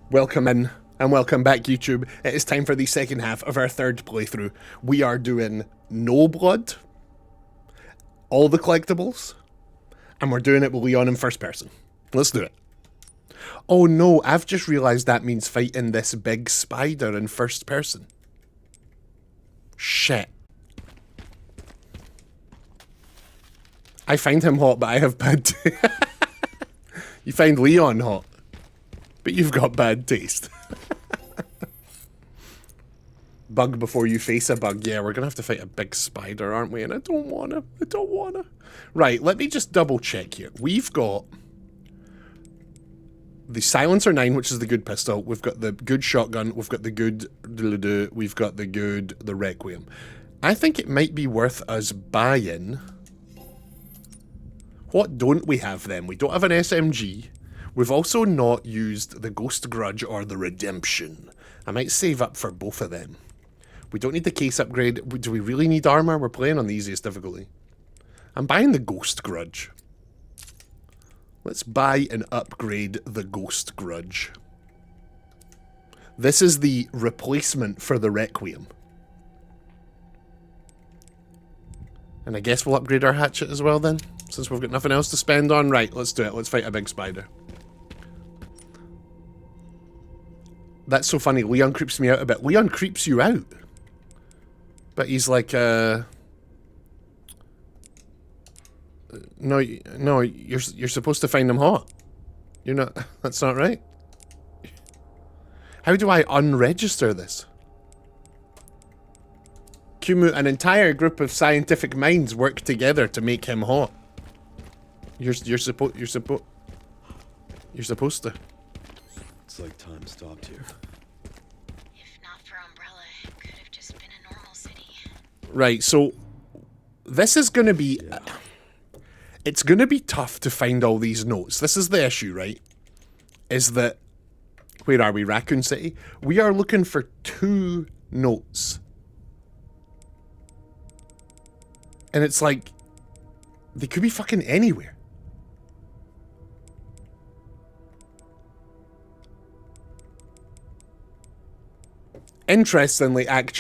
Welcome in, and welcome back, YouTube. It is time for the second half of our third playthrough. We are doing no blood, all the collectibles, and we're doing it with Leon in first person. Let's do it. Oh no, I've just realised that means fighting this big spider in first person. Shit. I find him hot, but I have bad taste. You find Leon hot, but you've got bad taste. Bug before you face a bug. Yeah, we're gonna have to fight a big spider, aren't we? And I don't wanna. Right, let me just double check here. We've got the Silencer 9, which is the good pistol. We've got the good shotgun. We've got the good... We've got the Requiem. I think it might be worth us buying... What don't we have then? We don't have an SMG. We've also not used the Ghost Grudge or the Redemption. I might save up for both of them. We don't need the case upgrade. Do we really need armor? We're playing on the easiest difficulty. I'm buying the Ghost Grudge. Let's buy and upgrade the Ghost Grudge. This is the replacement for the Requiem. And I guess we'll upgrade our hatchet as well then, since we've got nothing else to spend on. Right, let's do it. Let's fight a big spider. That's so funny. Leon creeps me out a bit. Leon creeps you out. But he's like, No, you're supposed to find him hot. You're not... That's not right. How do I unregister this? Kumu, an entire group of scientific minds work together to make him hot. You're supposed to. It's like time stopped here. If not for Umbrella, it could have just been a normal city. Right, so this is gonna be... Yeah. It's gonna be tough to find all these notes. This is the issue, right? Is that... Where are we? Raccoon City? We are looking for 2 notes. And it's like... They could be fucking anywhere. Interestingly, I've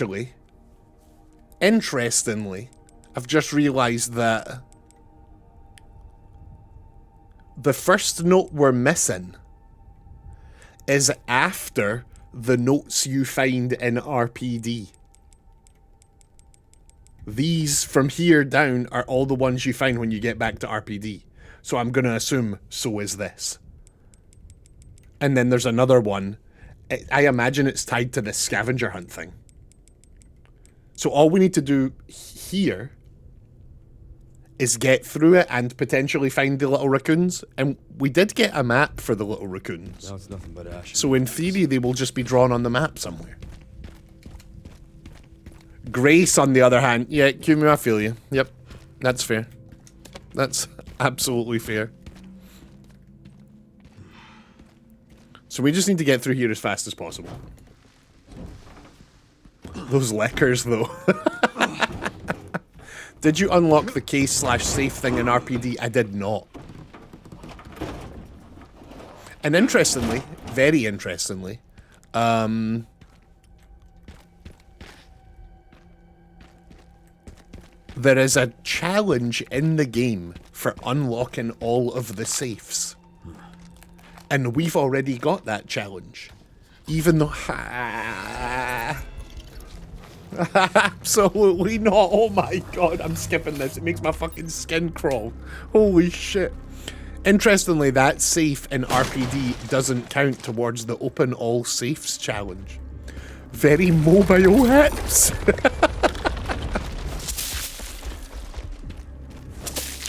just realised that the first note we're missing is after the notes you find in RPD. These, from here down, are all the ones you find when you get back to RPD. So I'm going to assume so is this. And then there's another one. I imagine it's tied to this scavenger hunt thing. So all we need to do here is get through it and potentially find the little raccoons. And we did get a map for the little raccoons. Now it's nothing but ash. So in theory, they will just be drawn on the map somewhere. Grace, on the other hand... Yeah, Kumu, I feel you. Yep, that's fair. That's absolutely fair. So we just need to get through here as fast as possible. Those leckers, though. Did you unlock the case/safe thing in RPD? I did not. And interestingly, very interestingly, there is a challenge in the game for unlocking all of the safes. And we've already got that challenge. Even though... Absolutely not. Oh my god, I'm skipping this. It makes my fucking skin crawl. Holy shit. Interestingly, that safe in RPD doesn't count towards the open all safes challenge. Very mobile hips.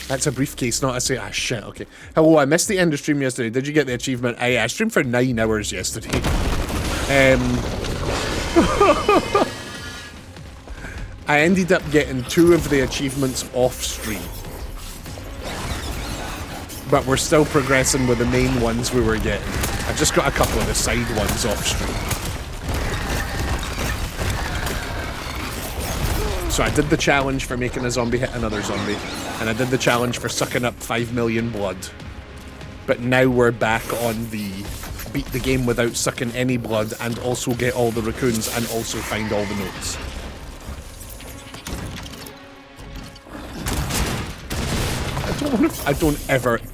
That's a briefcase, not a say. Ah, shit, okay. Hello, I missed the end of stream yesterday. Did you get the achievement? I streamed for 9 hours yesterday. I ended up getting 2 of the achievements off stream. But we're still progressing with the main ones we were getting. I just got a couple of the side ones off stream. So I did the challenge for making a zombie hit another zombie. And I did the challenge for sucking up 5 million blood. But now we're back on the beat the game without sucking any blood and also get all the raccoons and also find all the notes. I don't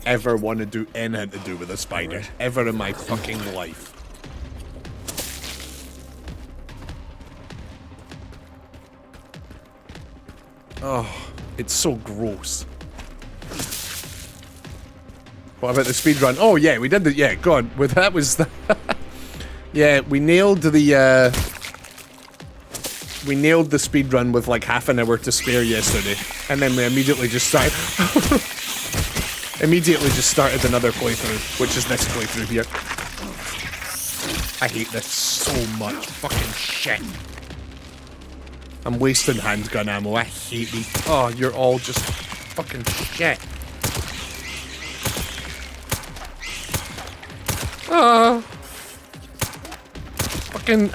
ever want to do anything to do with a spider. Right. Ever in my fucking life. Oh, it's so gross. What about the speed run? Oh yeah, we did the God. Well, that was the yeah. We nailed the speed run with like half an hour to spare yesterday, and then we immediately just started another playthrough, which is this playthrough here. I hate this so much. Fucking shit. I'm wasting handgun ammo. I hate these. Oh, you're all just fucking shit. Fucking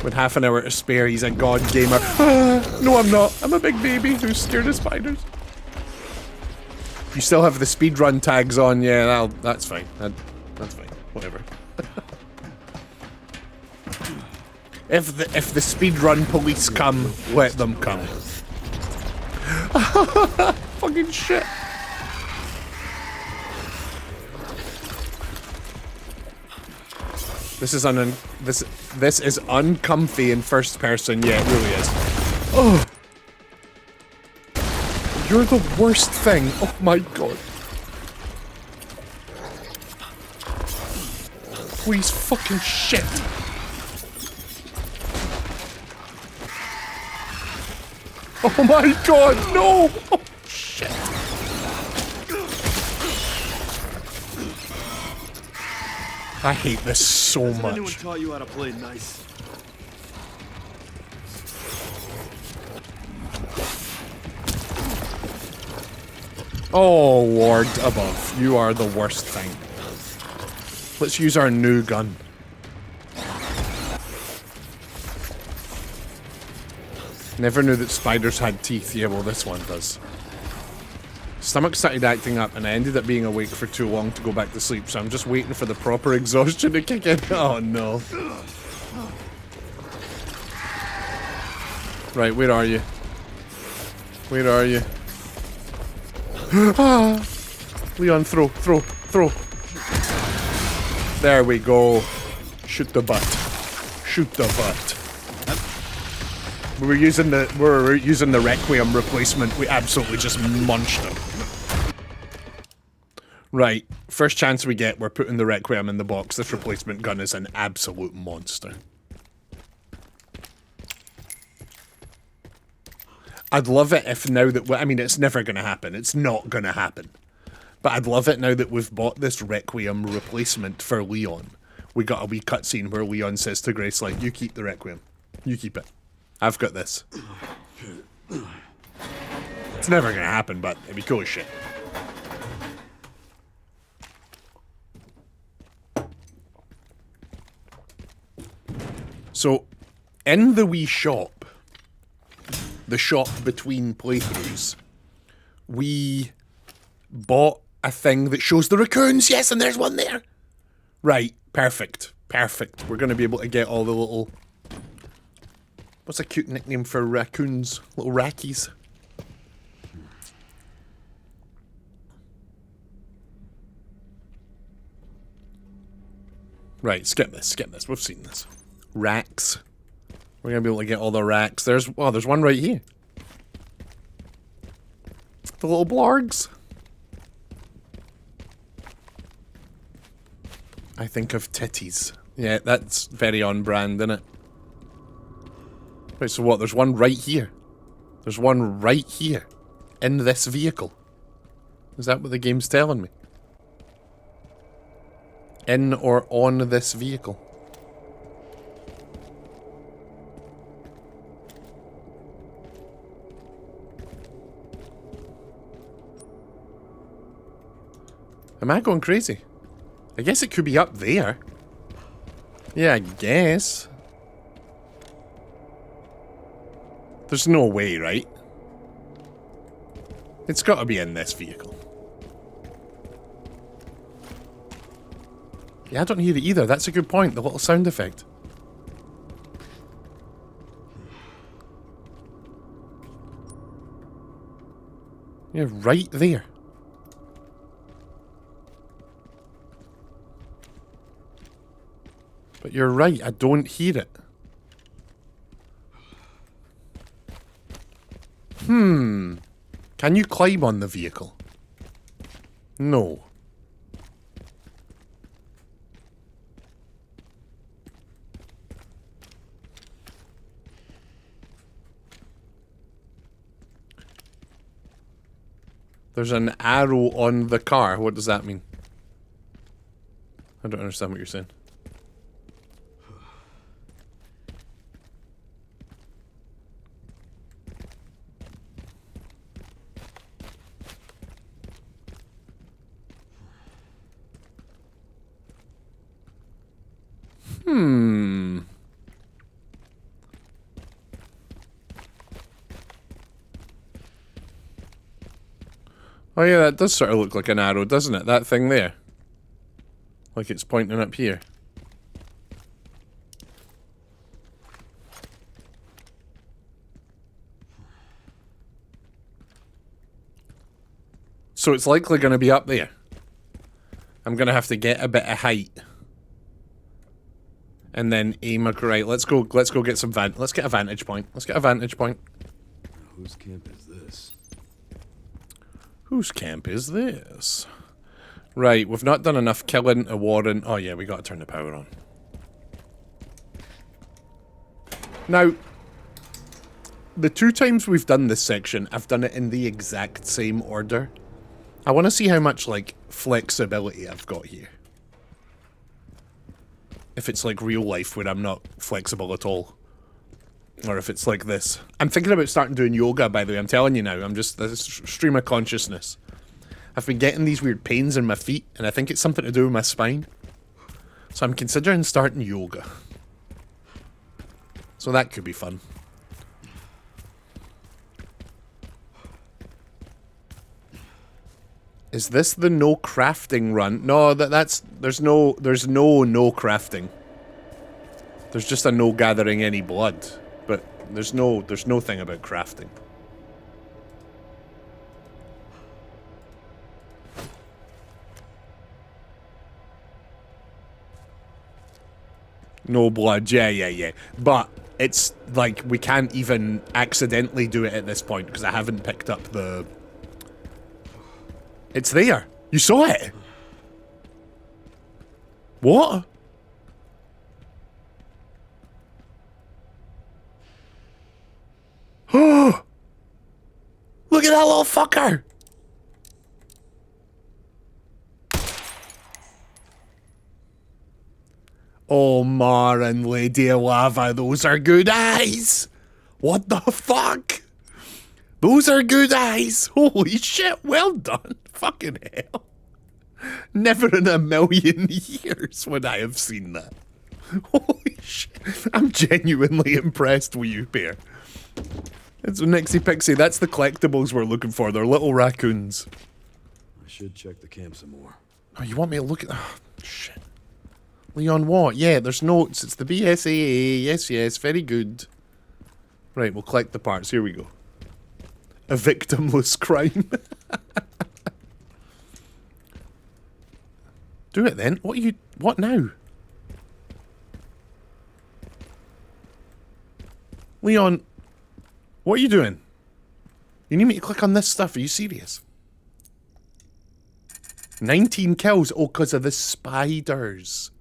With half an hour to spare, he's a god gamer. No, I'm not. I'm a big baby who's scared of spiders. You still have the speedrun tags on, yeah, that's fine. That's fine. Whatever. If the speedrun police come, let them come. Fucking shit. This is uncomfy in first person. Yeah, it really is. Oh, you're the worst thing. Oh my god. Please fucking shit. Oh my god, no! Oh shit. I hate this so much. Anyone taught you how to play nice? Oh, Lord above. You are the worst thing. Let's use our new gun. Never knew that spiders had teeth. Yeah, well, this one does. Stomach started acting up, and I ended up being awake for too long to go back to sleep, so I'm just waiting for the proper exhaustion to kick in. Oh, no. Right, where are you? Where are you? Leon, throw. There we go. Shoot the butt. Shoot the butt. We were using the Requiem replacement. We absolutely just munched him. Right, first chance we get, we're putting the Requiem in the box. This replacement gun is an absolute monster. I'd love it if now that I mean, it's never gonna happen. It's not gonna happen. But I'd love it now that we've bought this Requiem replacement for Leon. We got a wee cutscene where Leon says to Grace, like, you keep the Requiem. You keep it. I've got this. It's never gonna happen, but it'd be cool as shit. So, in the wee shop, the shop between playthroughs, we bought a thing that shows the raccoons. Yes, and there's one there. Right, perfect. Perfect. We're gonna be able to get all the little... What's a cute nickname for raccoons? Little rackies. Right, skip this. We've seen this. Racks. We're gonna be able to get all the racks. There's one right here. The little blargs. I think of titties. Yeah, that's very on brand, isn't it? Wait, so what? There's one right here. There's one right here. In this vehicle. Is that what the game's telling me? In or on this vehicle. Am I going crazy? I guess it could be up there. Yeah, I guess. There's no way, right? It's got to be in this vehicle. Yeah, I don't hear it either. That's a good point. The little sound effect. You're right there. But you're right, I don't hear it. Can you climb on the vehicle? No. There's an arrow on the car. What does that mean? I don't understand what you're saying. Oh yeah, that does sort of look like an arrow, doesn't it? That thing there. Like it's pointing up here. So it's likely going to be up there. I'm going to have to get a bit of height. And then aim a right. Let's go get some let's get a vantage point. Let's get a vantage point. Whose camp is this? Whose camp is this? Right, we've not done enough killing a warrant. Oh yeah, we got to turn the power on. Now, the 2 times we've done this section, I've done it in the exact same order. I want to see how much, like, flexibility I've got here. If it's like real life where I'm not flexible at all. Or if it's like this. I'm thinking about starting doing yoga, by the way. I'm telling you now. I'm just... This stream of consciousness. I've been getting these weird pains in my feet, and I think it's something to do with my spine. So I'm considering starting yoga. So that could be fun. Is this the no crafting run? No, that's... There's no crafting. There's just a no gathering any blood. But there's no thing about crafting. No blood, yeah. But it's like we can't even accidentally do it at this point because I haven't picked up the... It's there. You saw it. What? Oh! Look at that little fucker! Oh, Mar and Lady Lava, those are good eyes! What the fuck? Those are good eyes! Holy shit, well done! Fucking hell. Never in a million years would I have seen that. Holy shit. I'm genuinely impressed with you, Bear. It's Nixie Pixie, that's the collectables we're looking for. They're little raccoons. I should check the camp some more. Oh, you want me to look at... Oh, shit. Leon, what? Yeah, there's notes. It's the BSAA. Yes, very good. Right, we'll collect the parts. Here we go. A victimless crime. Do it then. What now? Leon, what are you doing? You need me to click on this stuff. Are you serious? 19 kills. Oh, because of the spiders.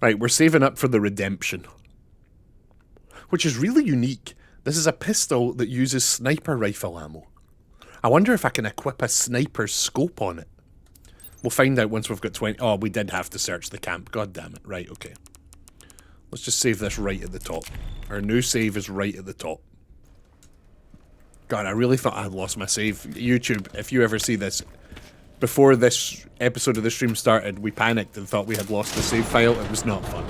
Right, we're saving up for the redemption. Which is really unique. This is a pistol that uses sniper rifle ammo. I wonder if I can equip a sniper's scope on it. We'll find out once we've got 20... Oh, we did have to search the camp. God damn it. Right, okay. Let's just save this right at the top. Our new save is right at the top. God, I really thought I had lost my save. YouTube, if you ever see this, before this episode of the stream started, we panicked and thought we had lost the save file. It was not fun.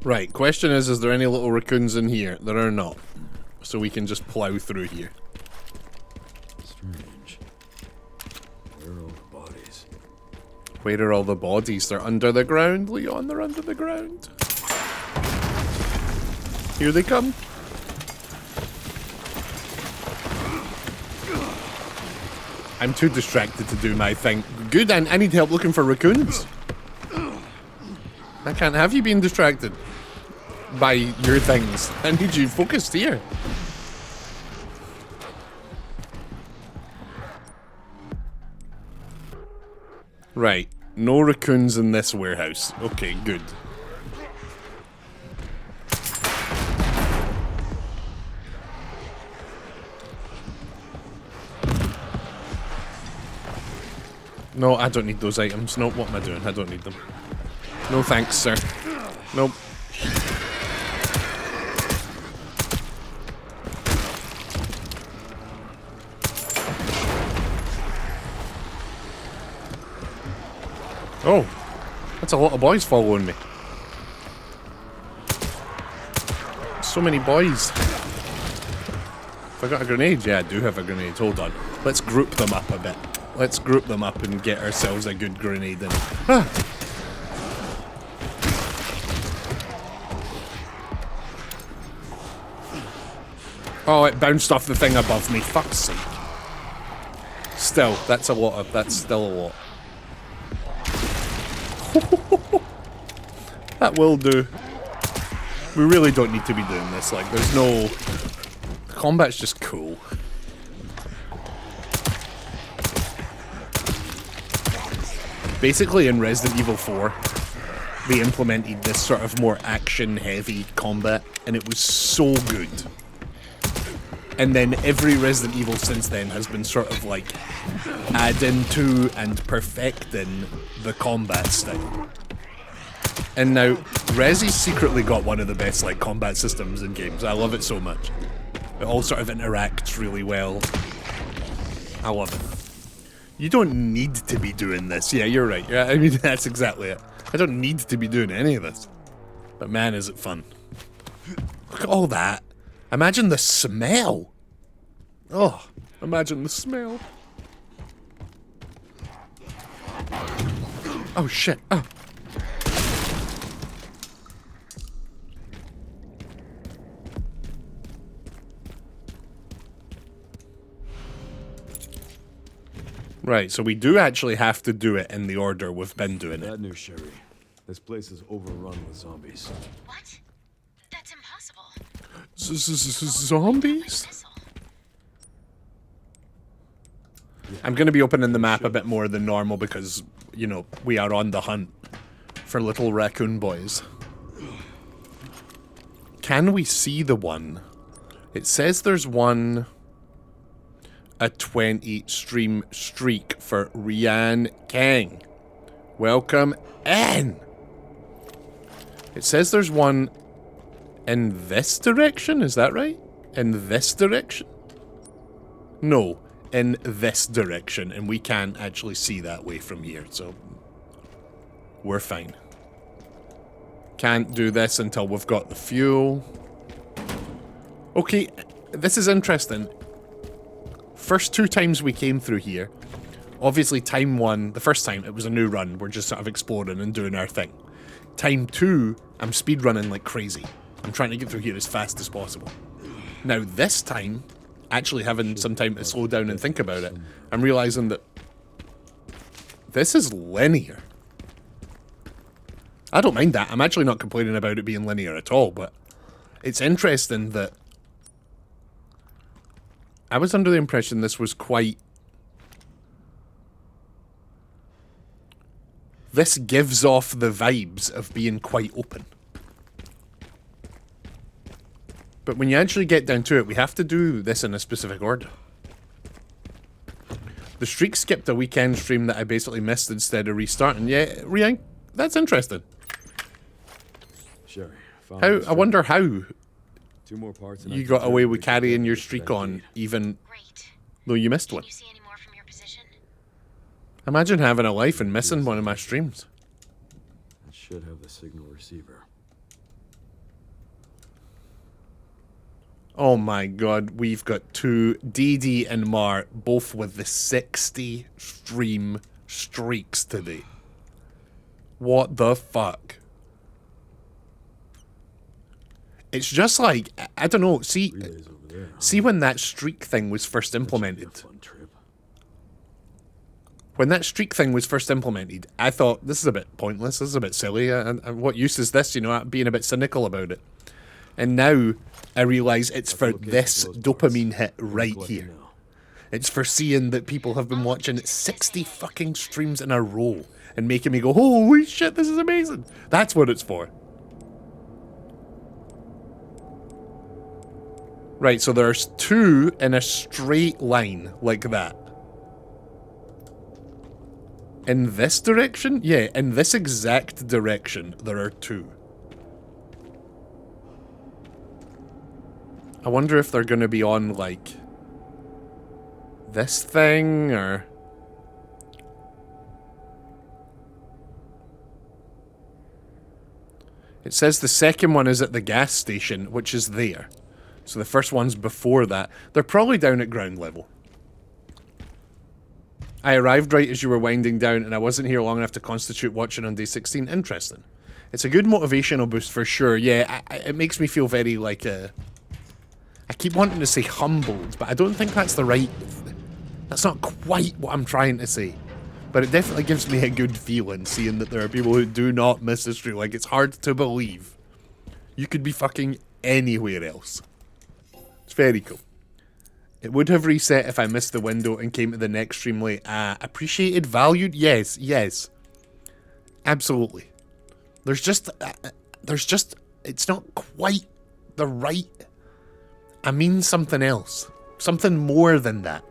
Right, question is there any little raccoons in here? There are not. So we can just plow through here. Strange. Where are all the bodies? Where are all the bodies? They're under the ground, Leon. They're under the ground. Here they come. I'm too distracted to do my thing. Good, I need help looking for raccoons. I can't have you being distracted by your things. I need you focused here. Right. No raccoons in this warehouse. Okay, good. No, I don't need those items. No, what am I doing? I don't need them. No thanks, sir. Nope. Oh, that's a lot of boys following me. So many boys. Have I got a grenade? Yeah, I do have a grenade. Hold on. Let's group them up a bit. Let's group them up and get ourselves a good grenade in. Ah. Oh, it bounced off the thing above me. Fuck's sake. Still, that's a lot of... That's still a lot. That will do. We really don't need to be doing this. Like, there's no... The combat's just cool. Basically, in Resident Evil 4, they implemented this sort of more action-heavy combat, and it was so good. And then every Resident Evil since then has been sort of like adding to and perfecting the combat style. And now, Resi's secretly got one of the best like combat systems in games. I love it so much. It all sort of interacts really well. I love it. You don't need to be doing this. Yeah, you're right. Yeah, I mean, that's exactly it. I don't need to be doing any of this. But man, is it fun. Look at all that. Imagine the smell. Oh, imagine the smell. Oh, shit. Oh. Right, so we do actually have to do it in the order we've been doing it. Bad news, Sherry. This place is overrun with zombies. What? That's impossible. Zombies? I'm going to be opening the map a bit more than normal because, you know, we are on the hunt for little raccoon boys. Can we see the one? It says there's one... A 20 stream streak for Rian Kang. Welcome in! It says there's one in this direction, is that right? In this direction? No, in this direction, and we can't actually see that way from here, so we're fine. Can't do this until we've got the fuel. Okay, this is interesting. First 2 times we came through here, obviously time 1, the first time, it was a new run, we're just sort of exploring and doing our thing. Time 2, I'm speedrunning like crazy. I'm trying to get through here as fast as possible. Now this time, actually having some time to slow down and think about it, I'm realizing that this is linear. I don't mind that, I'm actually not complaining about it being linear at all, but it's interesting that I was under the impression this was quite... This gives off the vibes of being quite open. But when you actually get down to it, we have to do this in a specific order. The streak skipped a weekend stream that I basically missed instead of restarting. Yeah, Rian, that's interesting. Sherry, How? I wonder how 2 more parts and you got away with carrying your streak on, even Great. though you missed one. Can you see any more from your position? Imagine having a life and missing one of my streams. That should have the signal receiver. Oh my god, we've got two, DD and Mar, both with the 60 stream streaks today. What the fuck? It's just like, I don't know, see when that streak thing was first implemented. When that streak thing was first implemented, I thought, this is a bit pointless, this is a bit silly, and what use is this, you know, being a bit cynical about it. And now, I realise it's for this dopamine hit right here. It's for seeing that people have been watching 60 fucking streams in a row, and making me go, holy shit, this is amazing! That's what it's for. Right, so there's two in a straight line, like that. In this direction? Yeah, in this exact direction, there are two. I wonder if they're gonna be on, like, this thing, or... It says the second one is at the gas station, which is there. So the first one's before that. They're probably down at ground level. I arrived right as you were winding down, and I wasn't here long enough to constitute watching on day 16. Interesting. It's a good motivational boost for sure. Yeah, it makes me feel very, like, I keep wanting to say humbled, but I don't think that's the right... That's not quite what I'm trying to say. But it definitely gives me a good feeling, seeing that there are people who do not miss the stream. Like, it's hard to believe. You could be fucking anywhere else. It's very cool. It would have reset if I missed the window and came to the next stream late. Appreciated, valued? Yes, yes. Absolutely. There's just, it's not quite the right... I mean something else. Something more than that.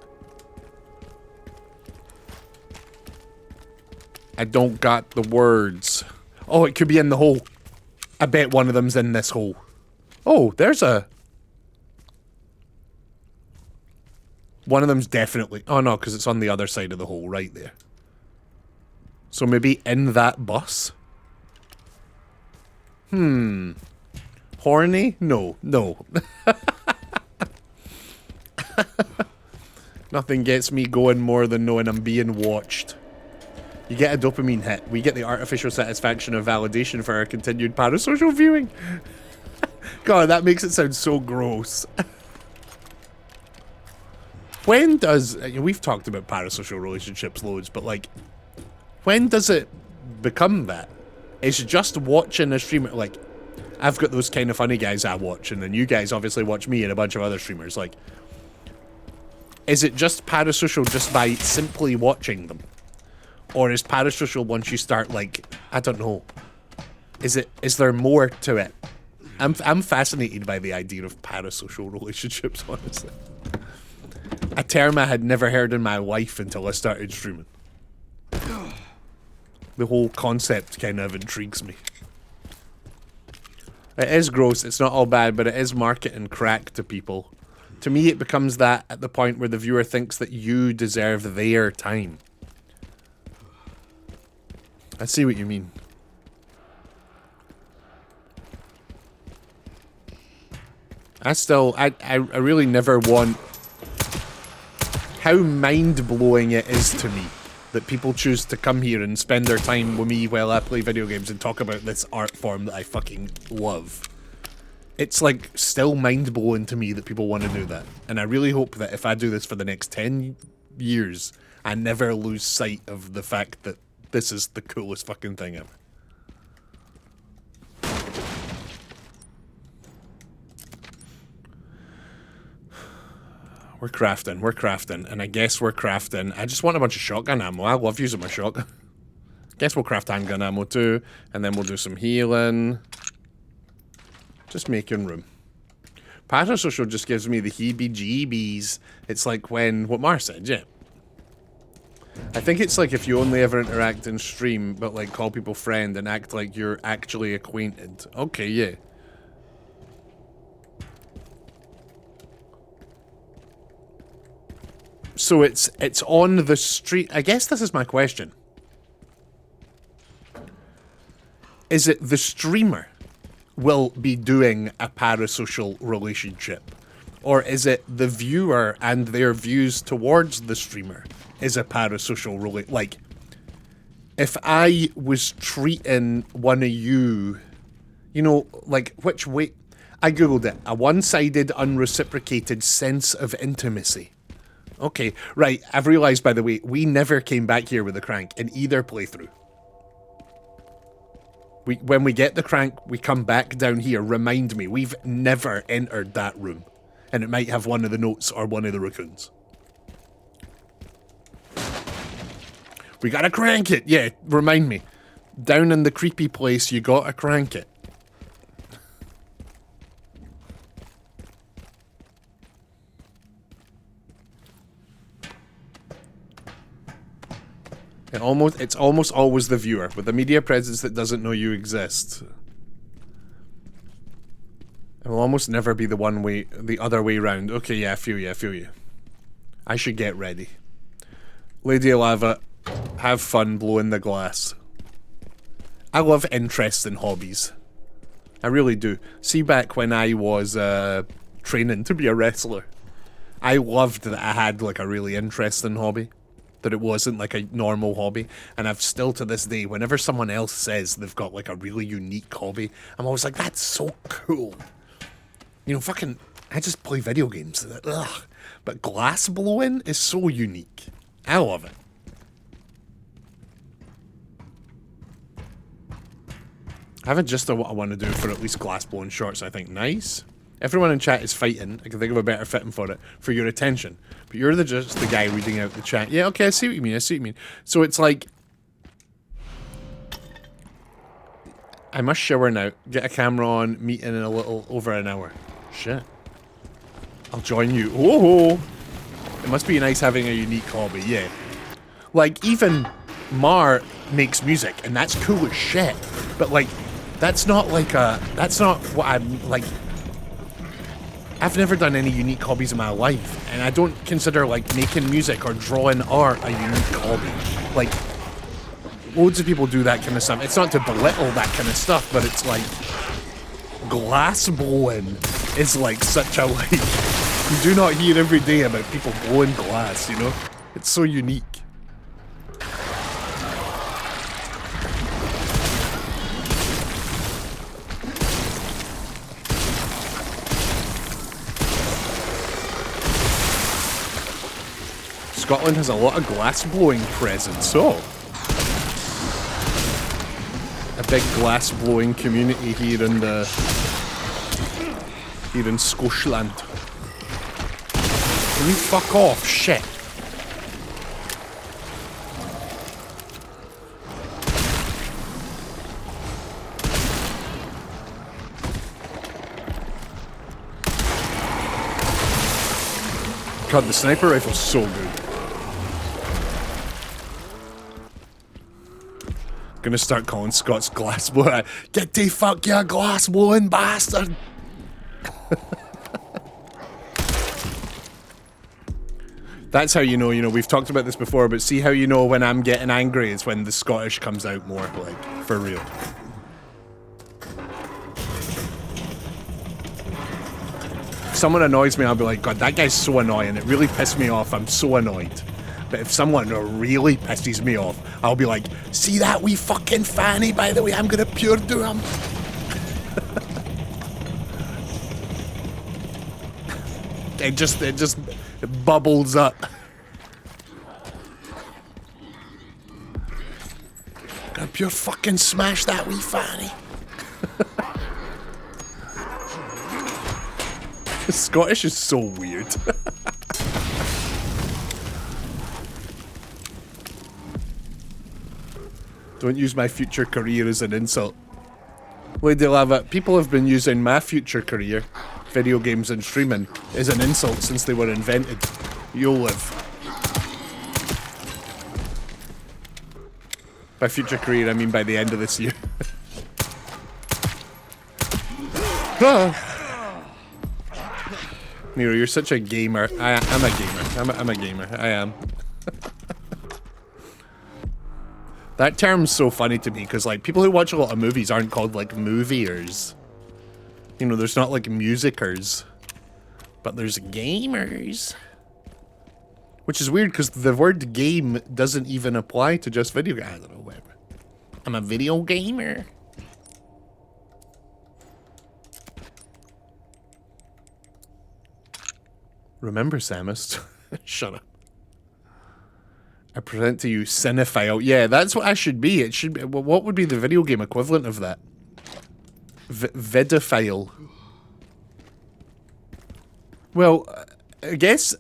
I don't got the words. Oh, it could be in the hole. I bet one of them's in this hole. Oh, there's a... One of them's definitely... Oh, no, because it's on the other side of the hole, right there. So maybe in that bus? Horny? No, no. Nothing gets me going more than knowing I'm being watched. You get a dopamine hit. We get the artificial satisfaction of validation for our continued parasocial viewing. God, that makes it sound so gross. When does... We've talked about parasocial relationships loads, but, like, when does it become that? It's just watching a streamer, like, I've got those kind of funny guys I watch, and then you guys obviously watch me and a bunch of other streamers, like, is it just parasocial just by simply watching them? Or is parasocial once you start, like, I don't know. Is there more to it? I'm fascinated by the idea of parasocial relationships, honestly. A term I had never heard in my life until I started streaming. The whole concept kind of intrigues me. It is gross, it's not all bad, but it is marketing crack to people. To me, it becomes that at the point where the viewer thinks that you deserve their time. I see what you mean. I really never want... How mind-blowing it is to me that people choose to come here and spend their time with me while I play video games and talk about this art form that I fucking love. It's, like, still mind-blowing to me that people want to do that. And I really hope that if I do this for the next 10 years, I never lose sight of the fact that this is the coolest fucking thing ever. We're crafting, and I guess we're crafting. I just want a bunch of shotgun ammo. I love using my shotgun. Guess we'll craft handgun ammo too, and then we'll do some healing. Just making room. Parasocial just gives me the heebie-jeebies. It's like when, what Mar said, yeah. I think it's like if you only ever interact in stream, but like call people friend and act like you're actually acquainted. Okay, yeah. So it's on the street. I guess this is my question. Is it the streamer will be doing a parasocial relationship? Or is it the viewer and their views towards the streamer is a parasocial relate? Like, if I was treating one of you, you know, like, which way? I googled it. A one-sided, unreciprocated sense of intimacy. Okay, right. I've realised, by the way, we never came back here with the crank in either playthrough. When we get the crank, we come back down here. Remind me, we've never entered that room. And it might have one of the notes or one of the raccoons. We gotta crank it. Yeah, remind me. Down in the creepy place, you gotta crank it. It's almost always the viewer with a media presence that doesn't know you exist. It will almost never be the other way round. Okay, yeah, I feel you. I should get ready. Lady Lava, have fun blowing the glass. I love interesting hobbies. I really do. See, back when I was training to be a wrestler, I loved that I had like a really interesting hobby. That it wasn't like a normal hobby. And I've still to this day, whenever someone else says they've got like a really unique hobby, I'm always like, that's so cool. You know, fucking, I just play video games. Ugh. But glass blowing is so unique. I love it. I have just what I want to do for at least glass blowing shorts, I think. Nice. Everyone in chat is fighting. I can think of a better fitting for it. For your attention. But you're just the guy reading out the chat. Yeah, okay, I see what you mean. So it's like... I must shower now. Get a camera on. Meet in a little over an hour. Shit. I'll join you. Oh! It must be nice having a unique hobby, yeah. Like, even Mar makes music, and that's cool as shit. But, like, that's not like a... That's not what I'm, like... I've never done any unique hobbies in my life, and I don't consider, like, making music or drawing art a unique hobby. Like, loads of people do that kind of stuff. It's not to belittle that kind of stuff, but it's like... Glass blowing is, like, such a, like... You do not hear every day about people blowing glass, you know? It's so unique. Scotland has a lot of glass-blowing presence, so... A big glass-blowing community here in the... Here in Scotland. Can you fuck off? Shit. God, the sniper rifle's so good. Gonna start calling Scots glass blower. Get the fuck your glass blowing bastard! That's how you know, we've talked about this before, but see how you know when I'm getting angry is when the Scottish comes out more, like, for real. If someone annoys me, I'll be like, God, that guy's so annoying, it really pissed me off, I'm so annoyed. But if someone really pisses me off, I'll be like, see that wee fucking fanny, by the way, I'm gonna pure do him. It just bubbles up. Gonna pure fucking smash that wee fanny. The Scottish is so weird. Don't use my future career as an insult. Lady Lava, people have been using my future career, video games and streaming, as an insult since they were invented. You'll live. By future career, I mean by the end of this year. Nero, you're such a gamer. I'm a gamer. I'm a gamer. I am. That term's so funny to me, because, like, people who watch a lot of movies aren't called, like, moviers. You know, there's not, like, musicers. But there's gamers. Which is weird because the word game doesn't even apply to just video games. I don't know, whatever. I'm a video gamer. Remember, Samus? Shut up. I present to you cinephile. Yeah, that's what I should be. It should be. Well, what would be the video game equivalent of that? Vidophile. Well, I guess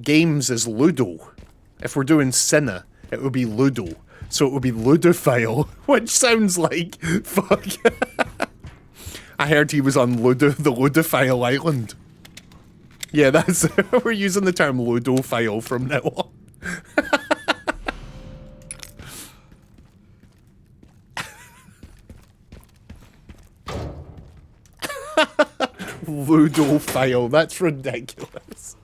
games is Ludo. If we're doing Cine, it would be Ludo. So it would be Ludophile, which sounds like fuck. I heard he was on the Ludophile Island. Yeah, that's we're using the term Ludophile from now on. Ludophile, that's ridiculous.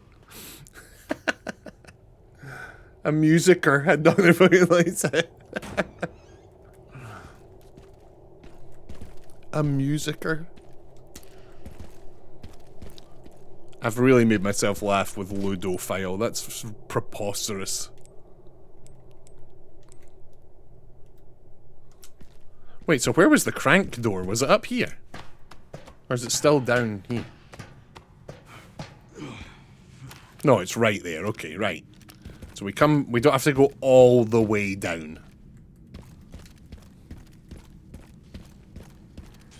A musicer had nothing fucking like that. A musicer? I've really made myself laugh with Ludophile. That's preposterous. Wait, so where was the crank door? Was it up here? Or is it still down here? No, it's right there. Okay, right. So we don't have to go all the way down.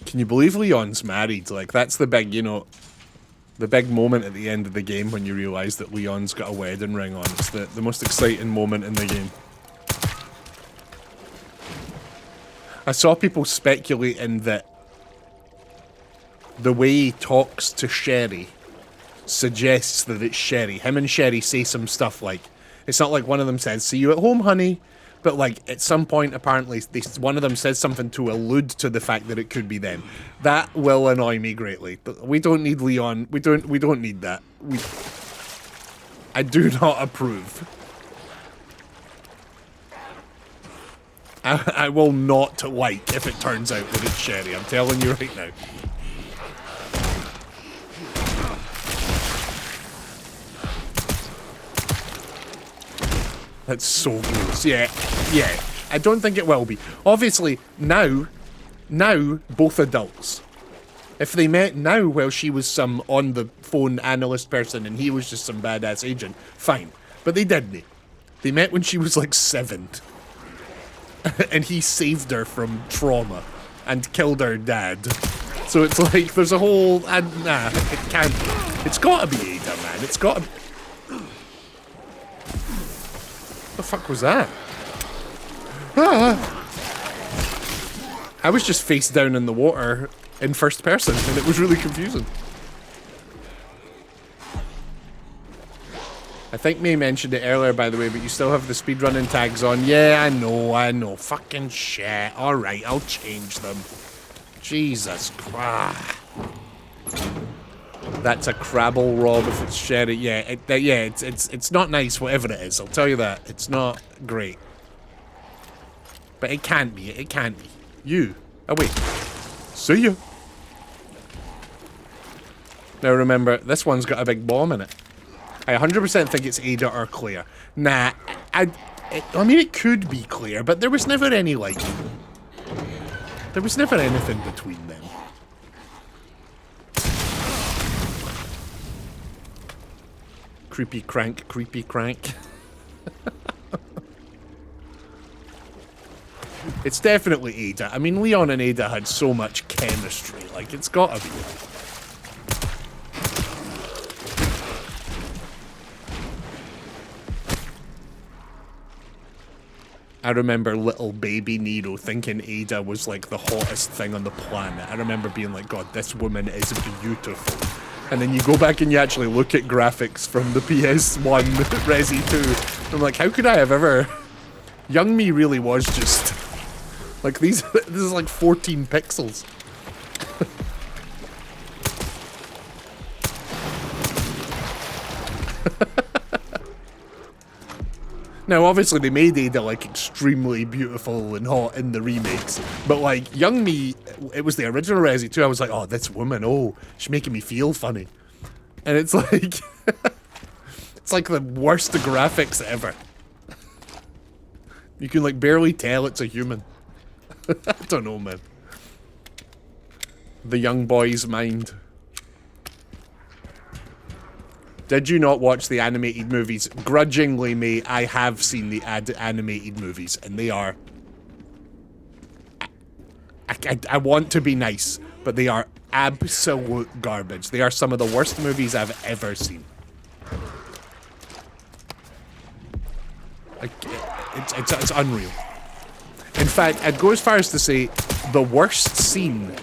Can you believe Leon's married? Like, that's the big, you know, the big moment at the end of the game when you realise that Leon's got a wedding ring on. It's the most exciting moment in the game. I saw people speculating that the way he talks to Sherry suggests that it's Sherry. Him and Sherry say some stuff like, it's not like one of them says, "See you at home, honey," but like at some point apparently one of them says something to allude to the fact that it could be them. That will annoy me greatly. We don't need Leon. We don't need that. I do not approve. I will not like if it turns out that it's Sherry. I'm telling you right now. That's so gross. Yeah. I don't think it will be. Obviously, now, both adults. If they met now while she was some on-the-phone analyst person and he was just some badass agent, fine. But they didn't. They met when she was like 7. And he saved her from trauma and killed her dad. So it's like, there's a whole... nah, it can't... It's gotta be Ada, man. It's gotta... What the fuck was that? Ah! I was just face down in the water in first person, and it was really confusing. I think May mentioned it earlier, by the way, but you still have the speedrunning tags on. Yeah, I know. Fucking shit. Alright, I'll change them. Jesus Christ. That's a Crabble Rob if it's Sherry. Yeah, it's not nice, whatever it is. I'll tell you that. It's not great. But it can't be. It can't be. You. Oh, wait. See ya. Now remember, this one's got a big bomb in it. I 100% think it's Ada or Claire. Nah, I mean, it could be Claire, but there was never any, like... There was never anything between them. Creepy crank, creepy crank. It's definitely Ada. I mean, Leon and Ada had so much chemistry. Like, it's gotta be. I remember little baby Nero thinking Ada was like the hottest thing on the planet. I remember being like, God, this woman is beautiful. And then you go back and you actually look at graphics from the PS1 Resi 2. I'm like, how could I have ever... Young me really was just... Like, this is like 14 pixels. Now, obviously, they made Ada, like, extremely beautiful and hot in the remakes. But, like, young me, it was the original Resi 2. I was like, oh, this woman, oh, she's making me feel funny. And it's like... it's like the worst graphics ever. You can like barely tell it's a human. I don't know, man. The young boy's mind. Did you not watch the animated movies? Grudgingly, mate, I have seen the animated movies, and they are... I want to be nice, but they are absolute garbage. They are some of the worst movies I've ever seen. Like, it's unreal. In fact, I'd go as far as to say the worst scene,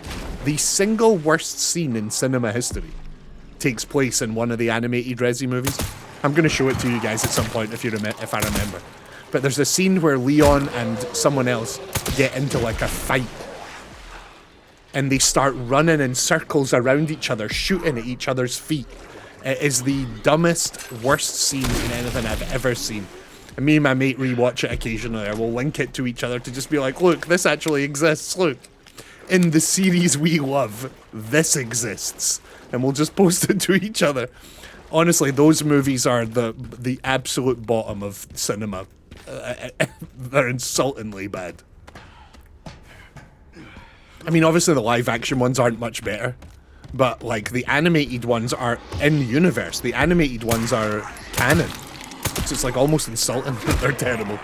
the single worst scene in cinema history, takes place in one of the animated Resi movies. I'm going to show it to you guys at some point if I remember. But there's a scene where Leon and someone else get into like a fight. And they start running in circles around each other, shooting at each other's feet. It is the dumbest, worst scene in anything I've ever seen. And me and my mate rewatch it occasionally. I will link it to each other to just be like, look, this actually exists, look. In the series we love, this exists. And we'll just post it to each other. Honestly, those movies are the absolute bottom of cinema. They're insultingly bad. I mean, obviously the live-action ones aren't much better. But, like, the animated ones are in-universe. The animated ones are canon. So it's, like, almost insulting that they're terrible.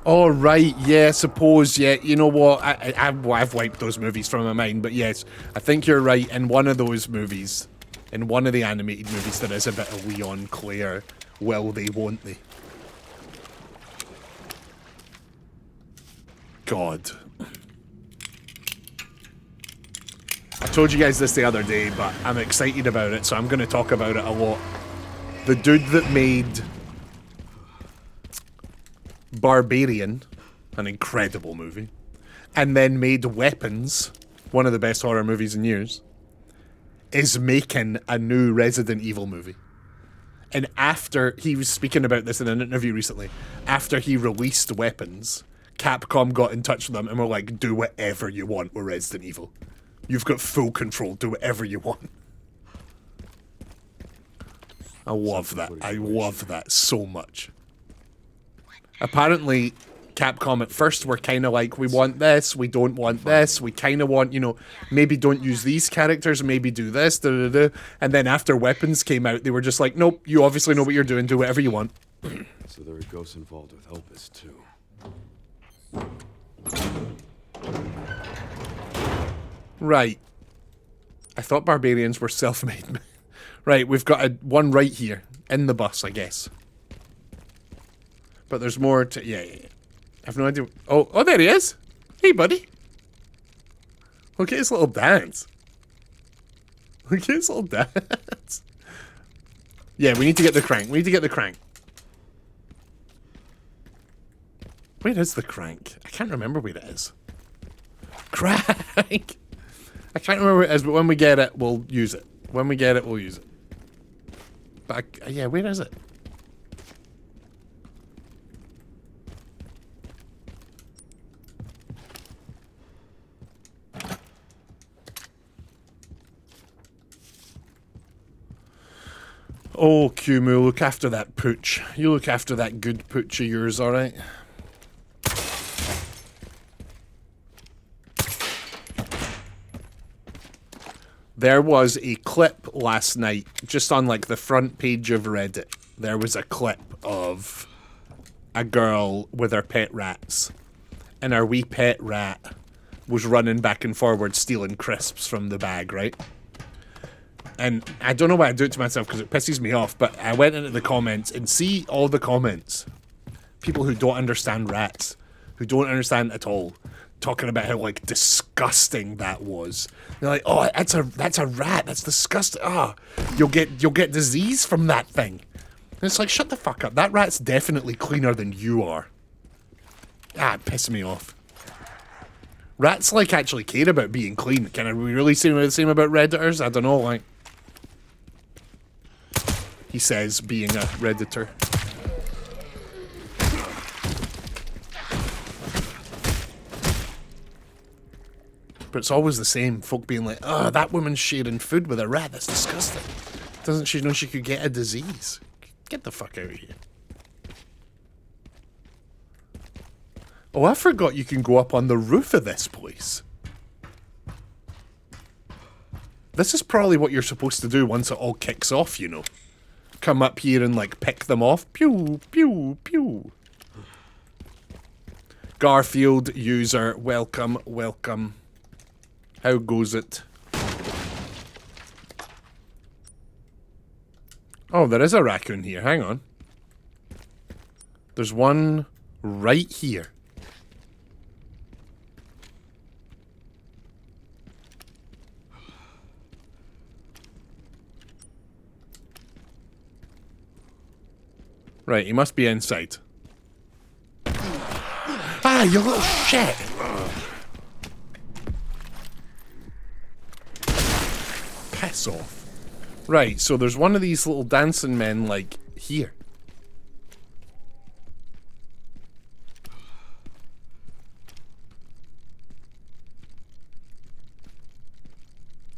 Oh, right, yeah, suppose, yeah, you know what, I've wiped those movies from my mind, but yes, I think you're right, in one of those movies, in one of the animated movies, there is a bit of Leon Claire, will they, won't they? God. I told you guys this the other day, but I'm excited about it, so I'm going to talk about it a lot. The dude that made Barbarian, an incredible movie, and then made Weapons, one of the best horror movies in years, is making a new Resident Evil movie. And after, he was speaking about this in an interview recently, after he released Weapons, Capcom got in touch with them and were like, do whatever you want with Resident Evil. You've got full control, do whatever you want. I love that. I love that so much. Apparently, Capcom at first were kind of like, we want this, we don't want this, we kind of want, you know, maybe don't use these characters, maybe do this, da da da. And then after Weapons came out, they were just like, nope, you obviously know what you're doing, do whatever you want. So there are ghosts involved with Elvis, too. Right. I thought Barbarians were self-made. Right, we've got one right here, in the bus, I guess. But there's more to... Yeah. I have no idea... Oh, there he is! Hey, buddy! Look at his little dance. Look at his little dance. Yeah, we need to get the crank. We need to get the crank. Where is the crank? I can't remember where it is. Crank! I can't remember where it is, but when we get it, we'll use it. When we get it, we'll use it. But, yeah, where is it? Oh, Kumu, look after that pooch. You look after that good pooch of yours, alright? There was a clip last night, just on like the front page of Reddit. There was a clip of a girl with her pet rats. And her wee pet rat was running back and forward stealing crisps from the bag, right? And I don't know why I do it to myself because it pisses me off, but I went into the comments and see all the comments. People who don't understand rats, who don't understand at all, talking about how like disgusting that was. They're like, "Oh, that's a rat. That's disgusting. Ah, oh, you'll get disease from that thing." And it's like, shut the fuck up. That rat's definitely cleaner than you are. Ah, it pisses me off. Rats like actually care about being clean. Can we really say the same about Redditors? I don't know. Like, he says, being a Redditor. But it's always the same. Folk being like, oh, that woman's sharing food with a rat. That's disgusting. Doesn't she know she could get a disease? Get the fuck out of here. Oh, I forgot you can go up on the roof of this place. This is probably what you're supposed to do once it all kicks off, you know. Come up here and, like, pick them off. Pew, pew, pew. Garfield user, welcome, welcome. How goes it? Oh, there is a raccoon here. Hang on. There's one right here. Right, he must be inside. Ah, you little shit! Piss off. Right, so there's one of these little dancing men, like, here.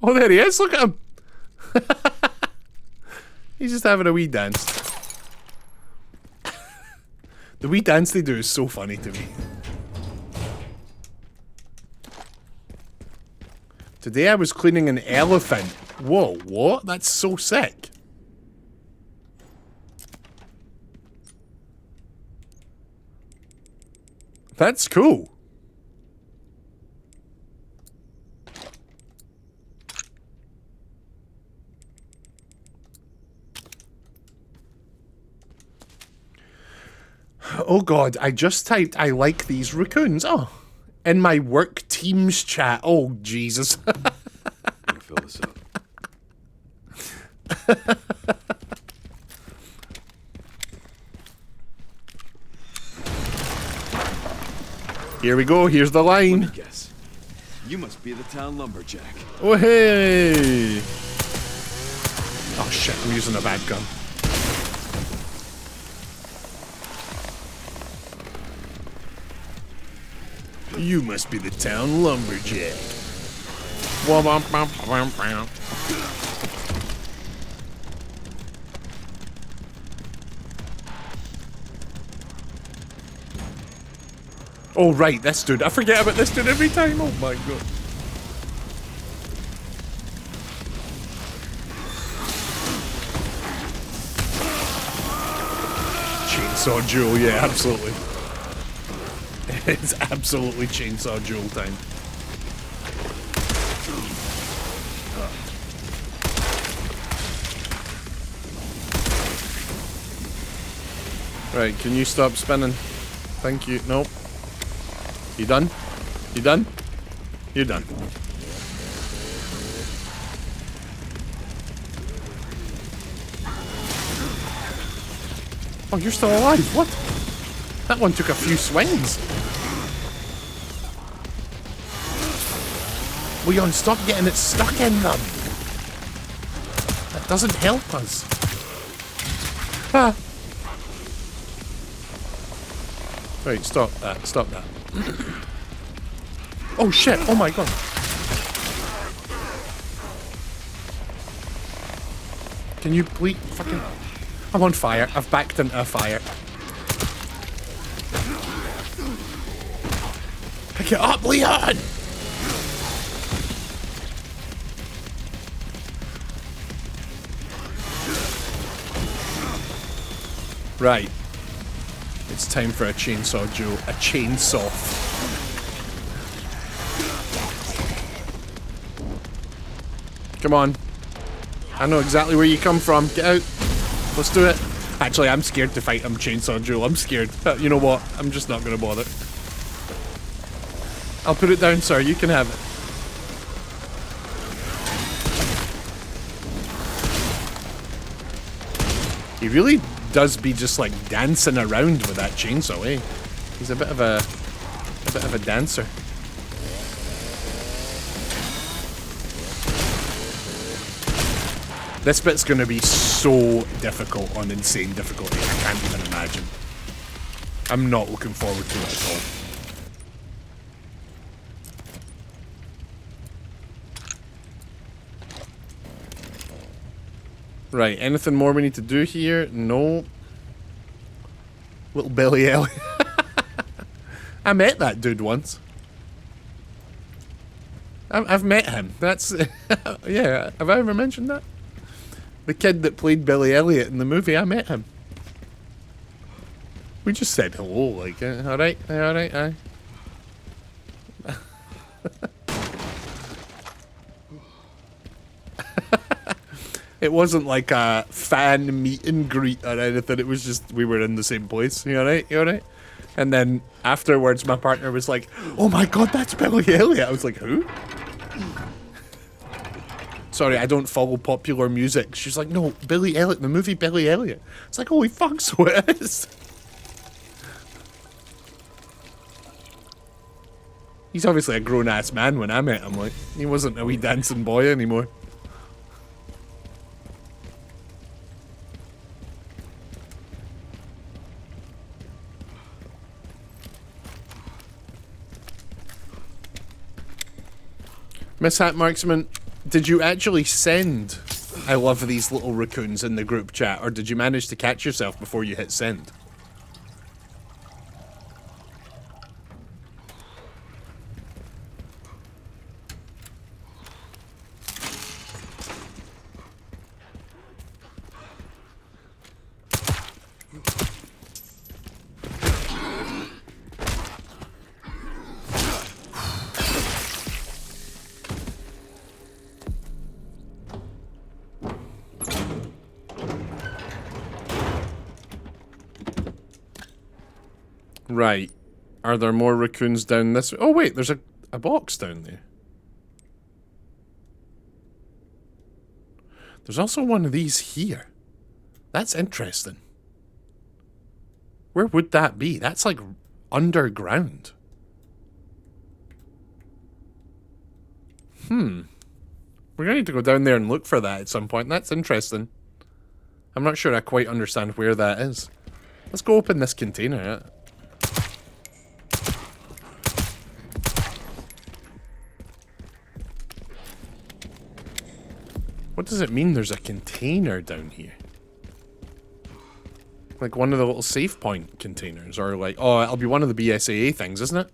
Oh, there he is, look at him! He's just having a wee dance. The wee dance they do is so funny to me. Today I was cleaning an elephant. Whoa, what? That's so sick. That's cool. Oh god, I just typed I like these raccoons. Oh, in my work Teams chat. Oh, Jesus. I'm gonna fill this up. Here we go, here's the Let me line. guess. You must be the town lumberjack. Oh, hey. Oh shit, I'm using a bad gun. You must be the town lumberjack. Oh right, this dude. I forget about this dude every time. Oh my god. Chainsaw duel, yeah, absolutely. It's absolutely chainsaw duel time. Right, can you stop spinning? Thank you. Nope. You done? You done? You're done. Oh, you're still alive. What? That one took a few swings. Leon, stop getting it stuck in them. That doesn't help us. Ah. Right, stop that. Stop that. Oh shit! Oh my god. Can you please fucking... I'm on fire. I've backed into a fire. Pick it up, Leon! Right. It's time for a chainsaw duel. A chainsaw. Come on. I know exactly where you come from. Get out. Let's do it. Actually, I'm scared to fight him chainsaw duel. I'm scared. But you know what? I'm just not going to bother. I'll put it down, sir. You can have it. He really does be just like dancing around with that chainsaw, eh? He's a bit of a dancer. This bit's gonna be so difficult on insane difficulty. I can't even imagine. I'm not looking forward to it at all. Right, anything more we need to do here? No. Little Billy Elliot. I met that dude once. I've met him. That's... yeah, have I ever mentioned that? The kid that played Billy Elliot in the movie, I met him. We just said hello, like, alright, alright, aye. It wasn't like a fan meet and greet or anything, it was just, we were in the same place. You alright? You alright? And then afterwards, my partner was like, oh my god, that's Billy Elliot. I was like, who? Sorry, I don't follow popular music. She's like, no, Billy Elliot, the movie Billy Elliot. It's like, holy fuck, so it is. He's obviously a grown-ass man when I met him, like, he wasn't a wee dancing boy anymore. Miss Hat Marksman, did you actually send I love these little raccoons in the group chat, or did you manage to catch yourself before you hit send? Right. Are there more raccoons down this way? Oh wait, there's a box down there. There's also one of these here. That's interesting. Where would that be? That's like underground. We're gonna need to go down there and look for that at some point. That's interesting. I'm not sure I quite understand where that is. Let's go open this container. What does it mean there's a container down here? Like one of the little save point containers, or like, oh, it'll be one of the BSAA things, isn't it?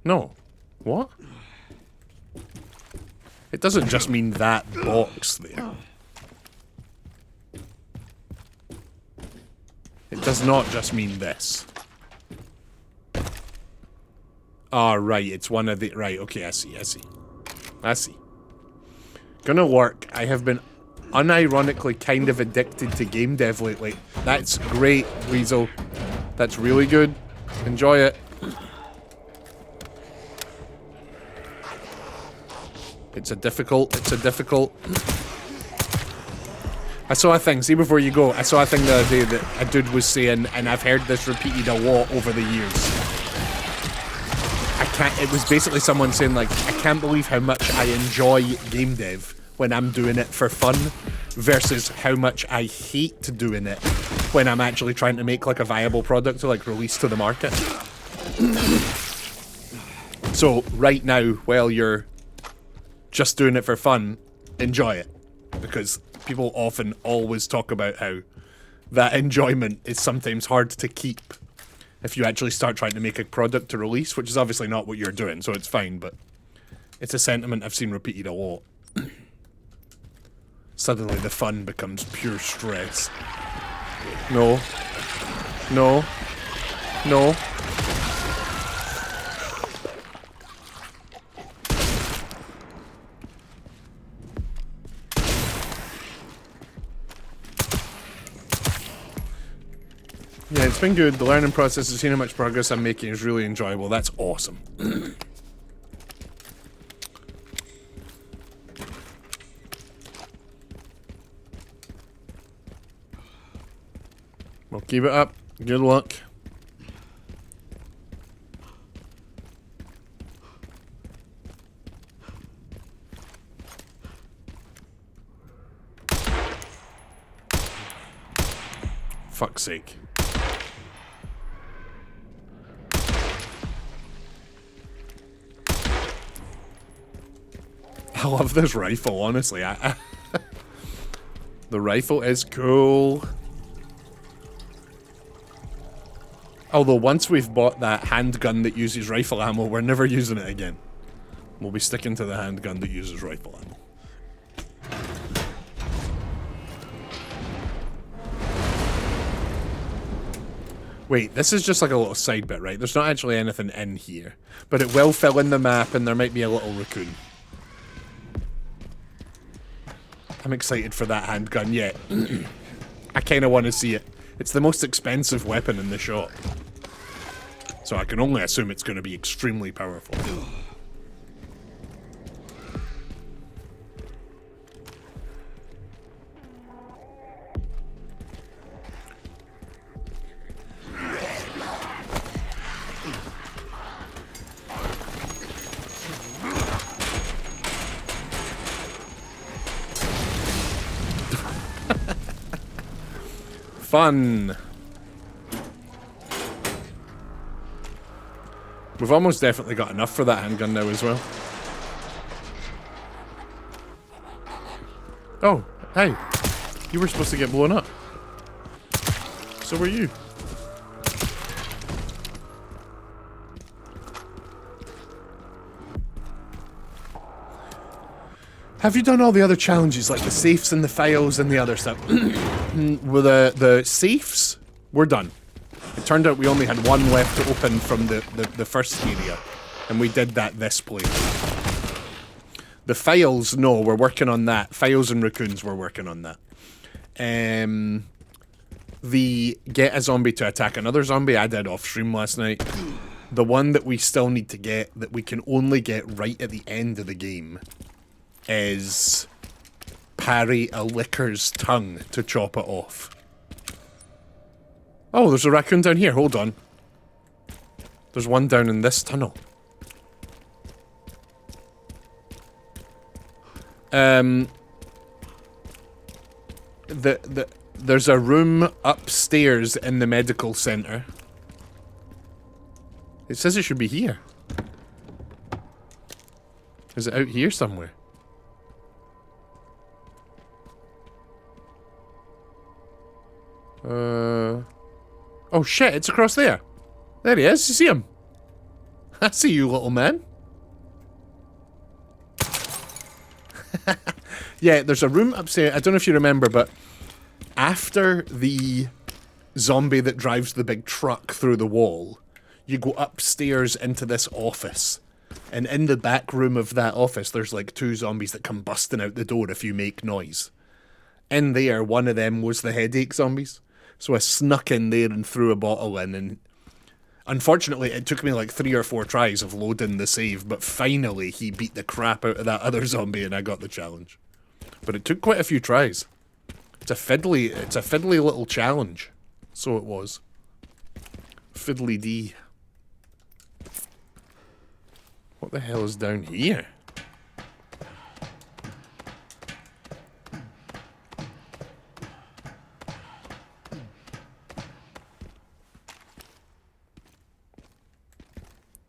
No. What? It doesn't just mean that box there. It does not just mean this. Ah, right, it's one of the... Right, okay, I see. I see. Gonna work. I have been unironically kind of addicted to game dev lately. That's great, Weasel. That's really good. Enjoy it. It's a difficult... I saw a thing, see before you go, I saw a thing the other day that a dude was saying, and I've heard this repeated a lot over the years. It was basically someone saying like, I can't believe how much I enjoy game dev when I'm doing it for fun versus how much I hate doing it when I'm actually trying to make like a viable product to like release to the market. So right now, while you're just doing it for fun, enjoy it, because people often always talk about how that enjoyment is sometimes hard to keep if you actually start trying to make a product to release, which is obviously not what you're doing, so it's fine, but it's a sentiment I've seen repeated a lot. Suddenly the fun becomes pure stress. No. No. No. Yeah, it's been good. The learning process of seeing how much progress I'm making is really enjoyable. That's awesome. Well, keep it up. Good luck. Fuck's sake. I love this rifle, honestly. The rifle is cool. Although once we've bought that handgun that uses rifle ammo, we're never using it again. We'll be sticking to the handgun that uses rifle ammo. Wait, this is just like a little side bit, right? There's not actually anything in here. But it will fill in the map and there might be a little raccoon. I'm excited for that handgun, yeah. I kind of want to see it. It's the most expensive weapon in the shop. So I can only assume it's going to be extremely powerful. Fun. We've almost definitely got enough for that handgun now as well. Oh, hey. You were supposed to get blown up. So were you. Have you done all the other challenges, like the safes and the files and the other stuff? With the safes, we're done. It turned out we only had one left to open from the first area, and we did that this play. The files, no, we're working on that. Files and raccoons, we're working on that. The get a zombie to attack another zombie, I did off stream last night. The one that we still need to get, that we can only get right at the end of the game, is parry a licker's tongue to chop it off. Oh, there's a raccoon down here. Hold on. There's one down in this tunnel. There's a room upstairs in the medical center. It says it should be here. Is it out here somewhere? Oh shit, it's across there. There he is, you see him? I see you, little man. Yeah, there's a room upstairs. I don't know if you remember, but after the zombie that drives the big truck through the wall, you go upstairs into this office. And in the back room of that office, there's like 2 zombies that come busting out the door if you make noise. In there, one of them was the headache zombies. So I snuck in there and threw a bottle in, and unfortunately it took me like 3 or 4 tries of loading the save, but finally he beat the crap out of that other zombie and I got the challenge. But it took quite a few tries. It's a fiddly little challenge. So it was. Fiddly D. What the hell is down here?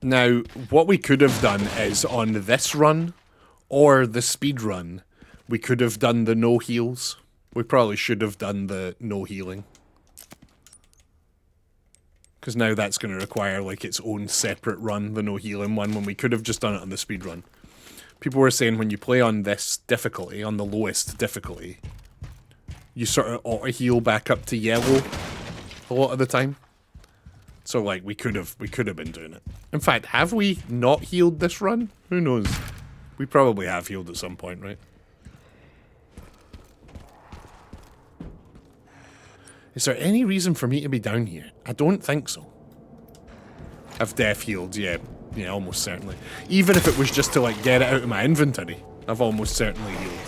Now, what we could have done is on this run, or the speed run, we could have done the no heals. We probably should have done the no healing. Because now that's going to require like its own separate run, the no healing one, when we could have just done it on the speed run. People were saying when you play on this difficulty, on the lowest difficulty, you sort of auto heal back up to yellow a lot of the time. So like we could have been doing it. In fact, have we not healed this run? Who knows? We probably have healed at some point, right? Is there any reason for me to be down here? I don't think so. I've def healed, yeah. Yeah, almost certainly. Even if it was just to like get it out of my inventory, I've almost certainly healed.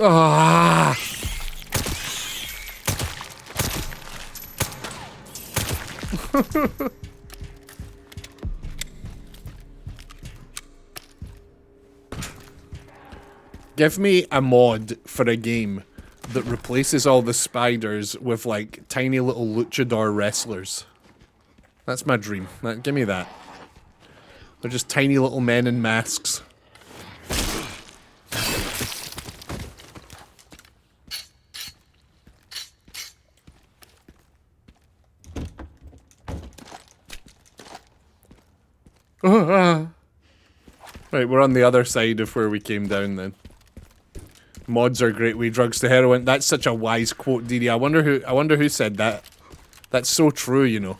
Ah! Give me a mod for a game that replaces all the spiders with, like, tiny little luchador wrestlers. That's my dream. Give me that. They're just tiny little men in masks. Right, we're on the other side of where we came down then. Mods are great way drugs to heroin. That's such a wise quote, Didi. I wonder who said that. That's so true, you know.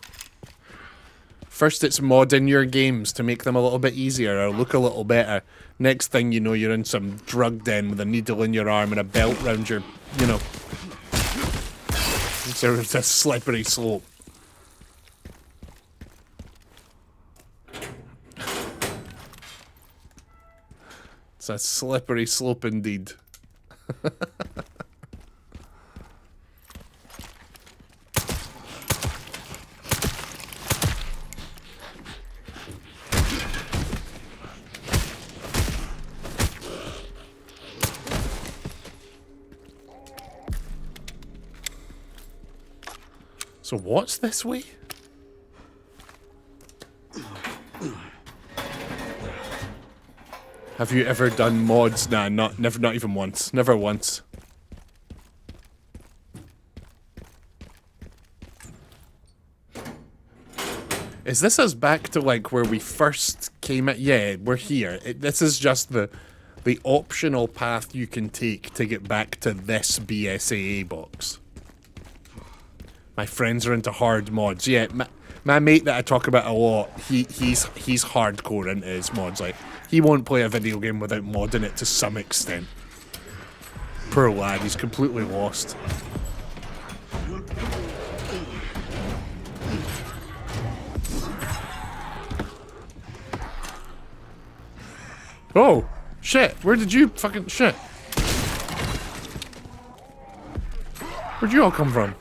First it's modding your games to make them a little bit easier or look a little better. Next thing you know, you're in some drug den with a needle in your arm and a belt round your, you know. It's a slippery slope. It's a slippery slope indeed. So what's this way? Have you ever done mods? Nah, not even once. Never once. Is this us back to like where we first came at? Yeah, we're here. This is just the optional path you can take to get back to this BSAA box. My friends are into hard mods. Yeah, my mate that I talk about a lot, he's hardcore into his mods. Like, he won't play a video game without modding it to some extent. Poor lad, he's completely lost. Oh, shit, where did you fucking shit? Where'd you all come from?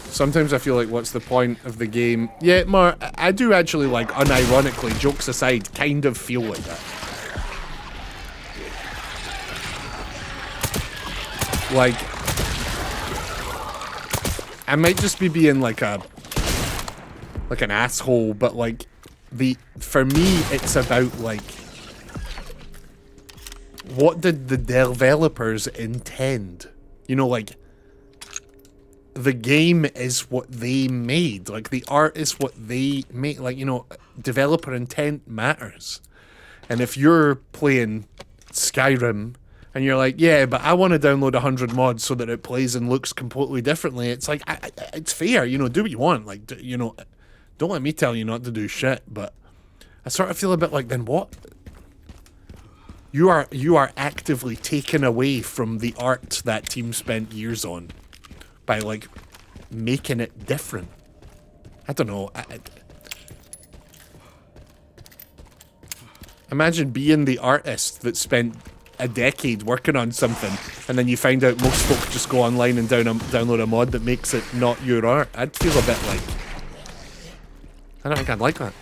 Sometimes I feel like, what's the point of the game? Yeah, Mar, I do actually, like, unironically, jokes aside, kind of feel like that. Like, I might just be being like an asshole, but like, for me, it's about like, what did the developers intend? You know, like, the game is what they made. Like, the art is what they made. Like, you know, developer intent matters. And if you're playing Skyrim and you're like, yeah, but I want to download 100 mods so that it plays and looks completely differently, it's like, it's fair, you know, do what you want. Like, you know, don't let me tell you not to do shit. But I sort of feel a bit like, then what? You are actively taken away from the art that team spent years on by, like, making it different. I don't know. Imagine being the artist that spent a decade working on something, and then you find out most folk just go online and download a mod that makes it not your art. I'd feel a bit like... I don't think I'd like that.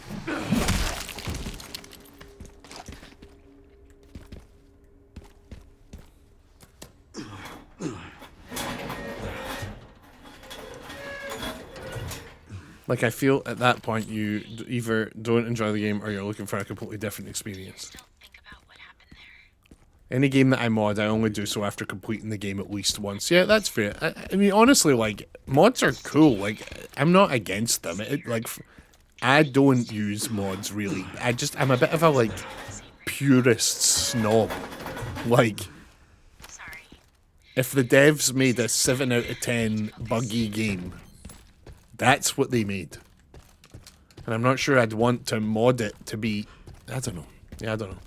Like, I feel at that point you either don't enjoy the game or you're looking for a completely different experience. Still think about what happened there. Any game that I mod, I only do so after completing the game at least once. Yeah, that's fair. I mean, honestly, like, mods are cool. Like, I'm not against them. I don't use mods, really. I'm a bit of a, like, purist snob. Like, Sorry. if the devs made a 7 out of 10 buggy game, that's what they made. And I'm not sure I'd want to mod it to be... I don't know. Yeah, I don't know.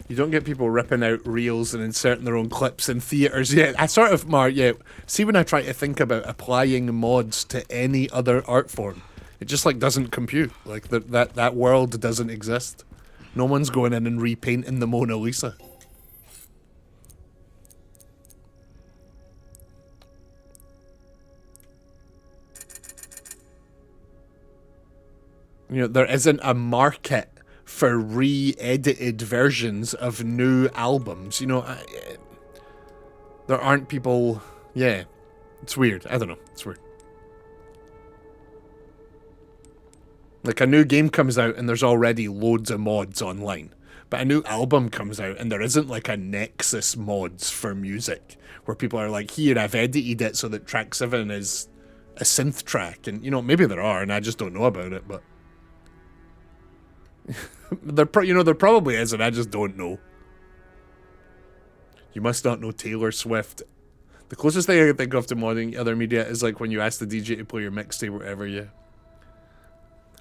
You don't get people ripping out reels and inserting their own clips in theaters. Yeah, I sort of, Mark, yeah. See, when I try to think about applying mods to any other art form, it just, like, doesn't compute. Like, that world doesn't exist. No one's going in and repainting the Mona Lisa. You know, there isn't a market for re-edited versions of new albums. You know, there aren't people... Yeah, it's weird. I don't know. It's weird. Like, a new game comes out and there's already loads of mods online. But a new album comes out and there isn't, like, a Nexus mods for music. Where people are like, here, I've edited it so that track 7 is a synth track. And, you know, maybe there are and I just don't know about it, but... there probably is and I just don't know. You must not know Taylor Swift. The closest thing I can think of to modding other media is like when you ask the DJ to play your mixtape or whatever, yeah.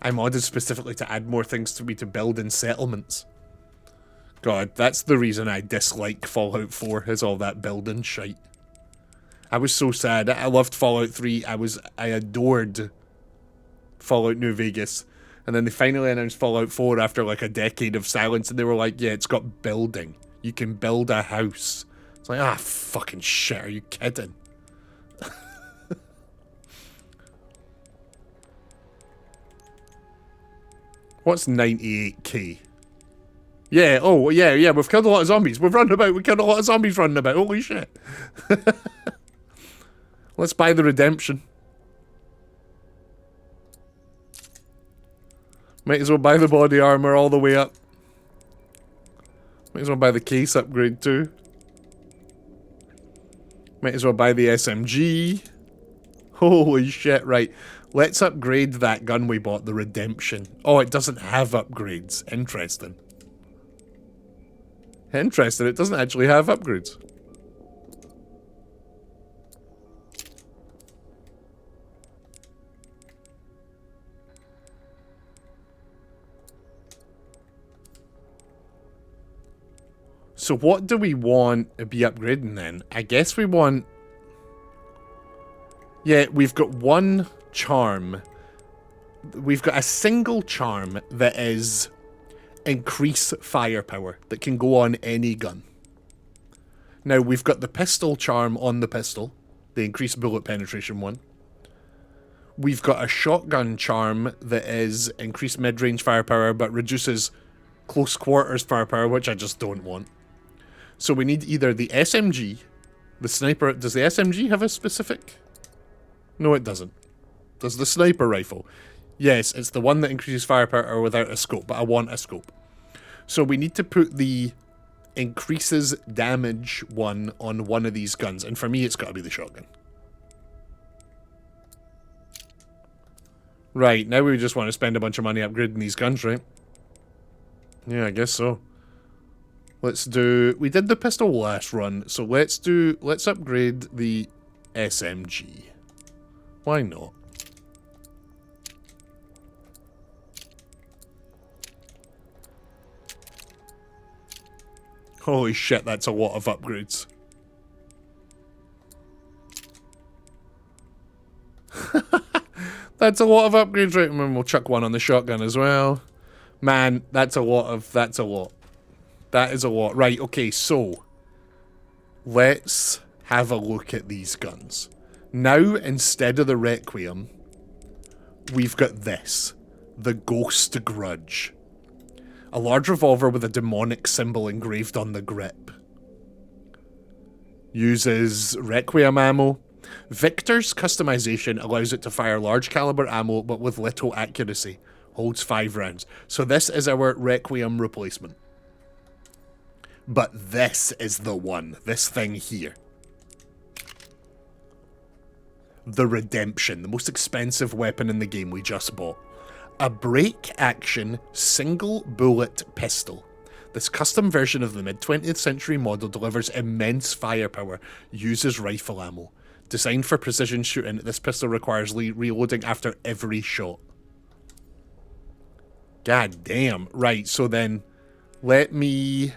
I modded specifically to add more things to me to build in settlements. God, that's the reason I dislike Fallout 4, is all that building shite. I was so sad. I loved Fallout 3. I adored Fallout New Vegas. And then they finally announced Fallout 4 after like a decade of silence, and they were like, yeah, it's got building. You can build a house. It's like, ah, fucking shit, are you kidding? What's 98k? Yeah, oh, yeah, we've killed a lot of zombies. We killed a lot of zombies running about. Holy shit. Let's buy the redemption. Might as well buy the body armor all the way up. Might as well buy the case upgrade too. Might as well buy the SMG. Holy shit, right. Let's upgrade that gun we bought, the Redemption. Oh, it doesn't have upgrades. Interesting. Interesting, it doesn't actually have upgrades. So what do we want to be upgrading then? I guess we want... Yeah, we've got one charm. We've got a single charm that is increase firepower that can go on any gun. Now, we've got the pistol charm on the pistol, the increased bullet penetration one. We've got a shotgun charm that is increased mid-range firepower but reduces close quarters firepower, which I just don't want. So we need either the SMG, the sniper... Does the SMG have a specific... No, it doesn't. Does the sniper rifle? Yes, it's the one that increases firepower without a scope, but I want a scope. So we need to put the increases damage one on one of these guns, and for me it's got to be the shotgun. Right, now we just want to spend a bunch of money upgrading these guns, right? Yeah, I guess so. Let's do... We did the pistol last run, so let's upgrade the SMG. Why not? Holy shit, that's a lot of upgrades. That's a lot of upgrades, right? And then we'll chuck one on the shotgun as well. Man, that's a lot. That is a lot. Right, okay, so let's have a look at these guns. Now, instead of the Requiem, we've got this. The Ghost Grudge. A large revolver with a demonic symbol engraved on the grip. Uses Requiem ammo. Victor's customization allows it to fire large caliber ammo but with little accuracy. Holds 5 rounds. So this is our Requiem replacement. But this is the one. This thing here. The Redemption, the most expensive weapon in the game we just bought. A break-action, single-bullet pistol. This custom version of the mid-20th century model delivers immense firepower, uses rifle ammo. Designed for precision shooting, this pistol requires reloading after every shot. God damn. Right, so then let me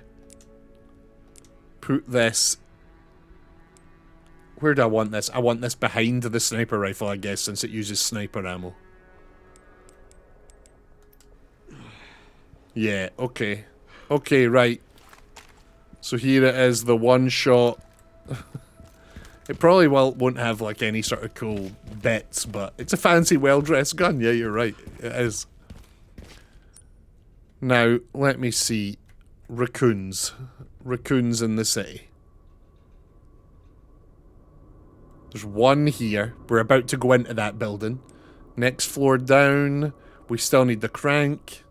put this... Where do I want this? I want this behind the sniper rifle, I guess, since it uses sniper ammo. Yeah, okay. Okay, right. So here it is, the one shot. It probably won't have, like, any sort of cool bits, but it's a fancy, well-dressed gun. Yeah, you're right. It is. Now, let me see. Raccoons. Raccoons in the city. There's one here. We're about to go into that building. Next floor down. We still need the crank.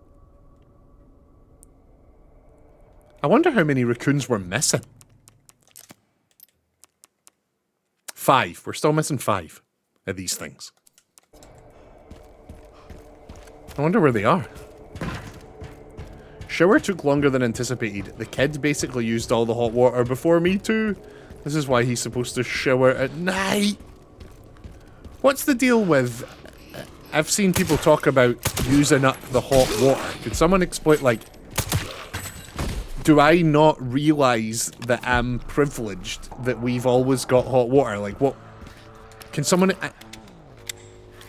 I wonder how many raccoons we're missing. 5. We're still missing 5 of these things. I wonder where they are. Shower took longer than anticipated. The kid basically used all the hot water before me too. This is why he's supposed to shower at night. What's the deal with... I've seen people talk about using up the hot water. Could someone explain, like... Do I not realise that I'm privileged that we've always got hot water? Like, what... Can someone...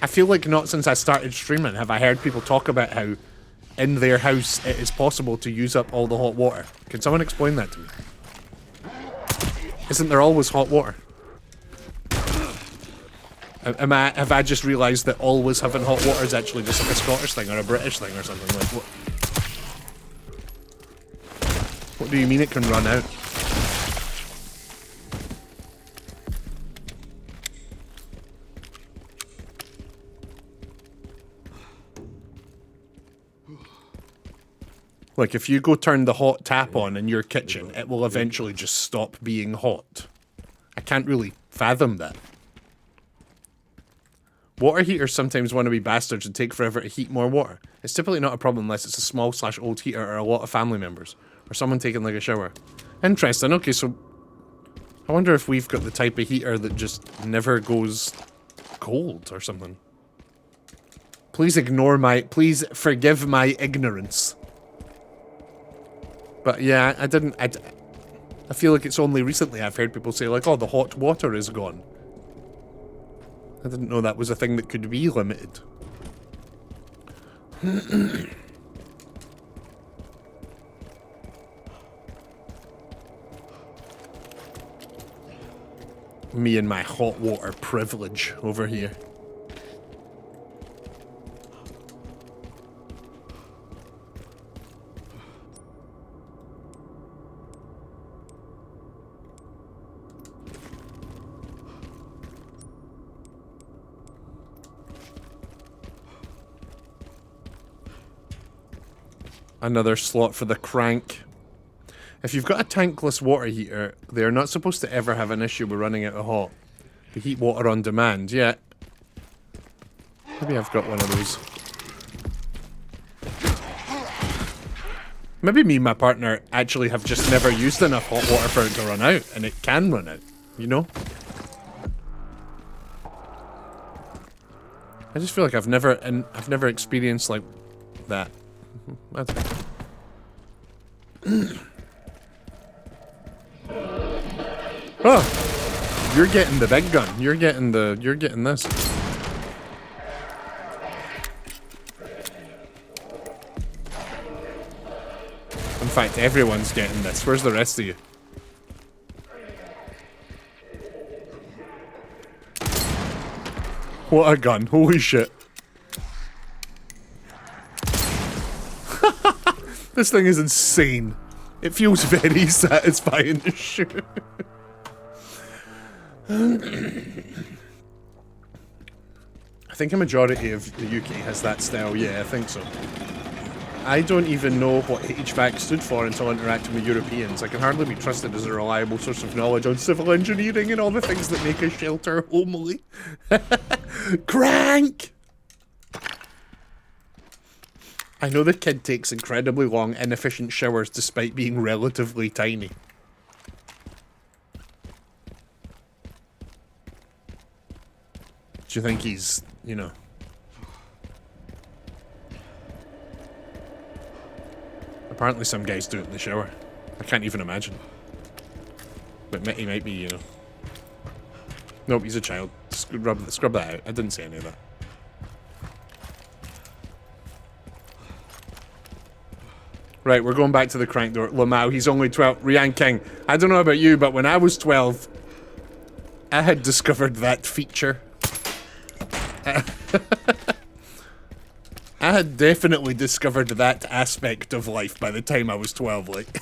I feel like not since I started streaming have I heard people talk about how in their house it is possible to use up all the hot water. Can someone explain that to me? Isn't there always hot water? Have I just realised that always having hot water is actually just like a Scottish thing or a British thing or something? Like, what? What do you mean it can run out? Like, if you go turn the hot tap on in your kitchen, it will eventually just stop being hot. I can't really fathom that. Water heaters sometimes want to be bastards and take forever to heat more water. It's typically not a problem unless it's a small/old heater or a lot of family members. Or someone taking like a shower. Interesting. Okay, so... I wonder if we've got the type of heater that just never goes cold or something. Please ignore my... Please forgive my ignorance. But yeah, I feel like it's only recently I've heard people say like, oh, the hot water is gone. I didn't know that was a thing that could be limited. Me and my hot water privilege over here. Another slot for the crank. If you've got a tankless water heater, they are not supposed to ever have an issue with running out of hot. They heat water on demand, yeah. Maybe I've got one of those. Maybe me and my partner actually have just never used enough hot water for it to run out, and it can run out, you know? I just feel like I've never experienced like that. That's oh, you're getting the big gun. You're getting this. In fact, everyone's getting this. Where's the rest of you? What a gun. Holy shit. This thing is insane. It feels very satisfying to shoot. I think a majority of the UK has that style. Yeah, I think so. I don't even know what HVAC stood for until interacting with Europeans. I can hardly be trusted as a reliable source of knowledge on civil engineering and all the things that make a shelter homely. Crank! I know the kid takes incredibly long, inefficient showers despite being relatively tiny. Do you think he's, you know... Apparently some guys do it in the shower. I can't even imagine. But he might be, you know... Nope, he's a child. Scrub that out. I didn't say any of that. Right, we're going back to the crank door. Lamau, he's only 12. Rian King, I don't know about you, but when I was 12, I had discovered that feature. I I had definitely discovered that aspect of life by the time I was 12, like.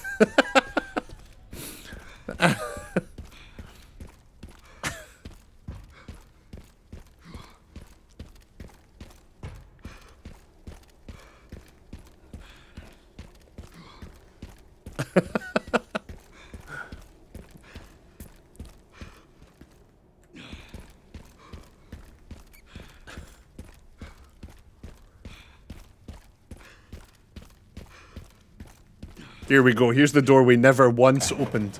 Here we go. Here's the door we never once opened.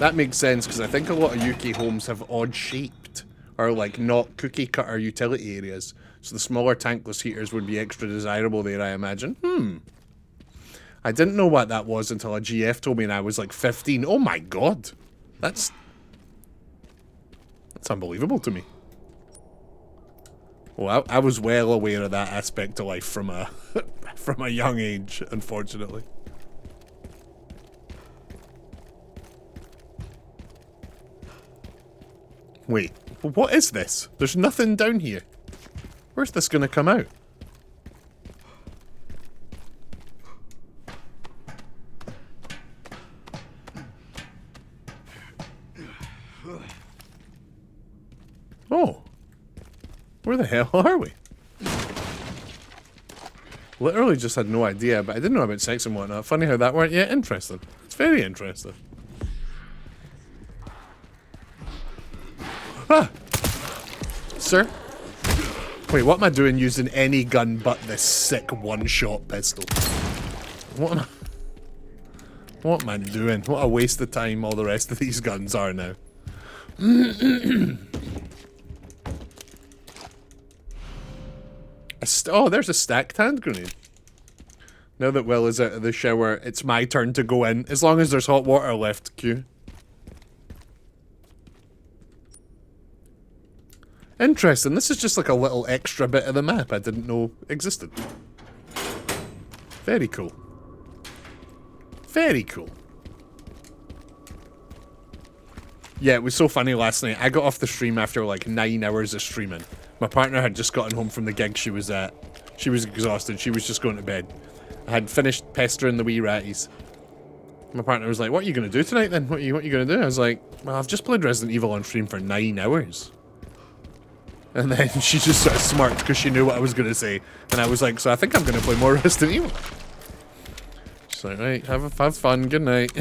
That makes sense, because I think a lot of UK homes have odd-shaped, or like not cookie-cutter utility areas. So the smaller tankless heaters would be extra desirable there, I imagine. I didn't know what that was until a GF told me and I was like 15. Oh my god. That's unbelievable to me. Well, I was well aware of that aspect of life from a from a young age, unfortunately. Wait, what is this? There's nothing down here. Where's this gonna come out? Oh. Where the hell are we? Literally just had no idea, but I didn't know about sex and whatnot. Funny how that worked. Yeah, interesting. It's very interesting. Ah! Sir? Wait, what am I doing using any gun but this sick one-shot pistol? What am I doing? What a waste of time all the rest of these guns are now. Oh, there's a stacked hand grenade. Now that Will is out of the shower, it's my turn to go in. As long as there's hot water left, Q. Interesting. This is just like a little extra bit of the map I didn't know existed. Very cool. Very cool. Yeah, it was so funny last night. I got off the stream after like 9 hours of streaming. My partner had just gotten home from the gig she was at. She was exhausted. She was just going to bed. I had finished pestering the wee ratties. My partner was like, what are you going to do tonight then? What are you going to do? I was like, well, I've just played Resident Evil on stream for 9 hours. And then she just sort of smirked because she knew what I was going to say. And I was like, so I think I'm going to play more Resident Evil. She's like, right, have fun. Good night.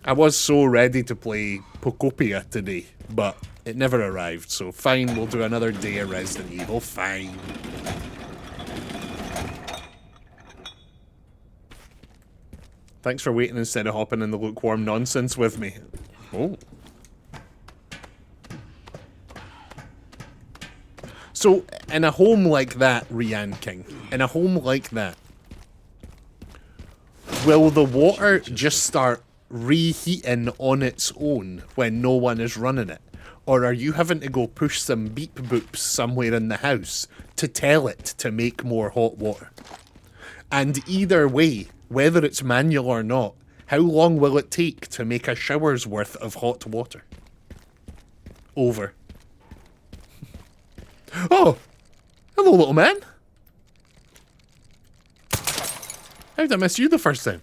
I was so ready to play Pocopia today, but it never arrived, so fine, we'll do another day of Resident Evil, fine. Thanks for waiting instead of hopping in the lukewarm nonsense with me. Oh. So, in a home like that, Rian King, in a home like that, will the water just start reheating on its own when no one is running it? Or are you having to go push some beep boops somewhere in the house to tell it to make more hot water? And either way, whether it's manual or not, how long will it take to make a shower's worth of hot water? Over. Oh! Hello, little man! How did I miss you the first time?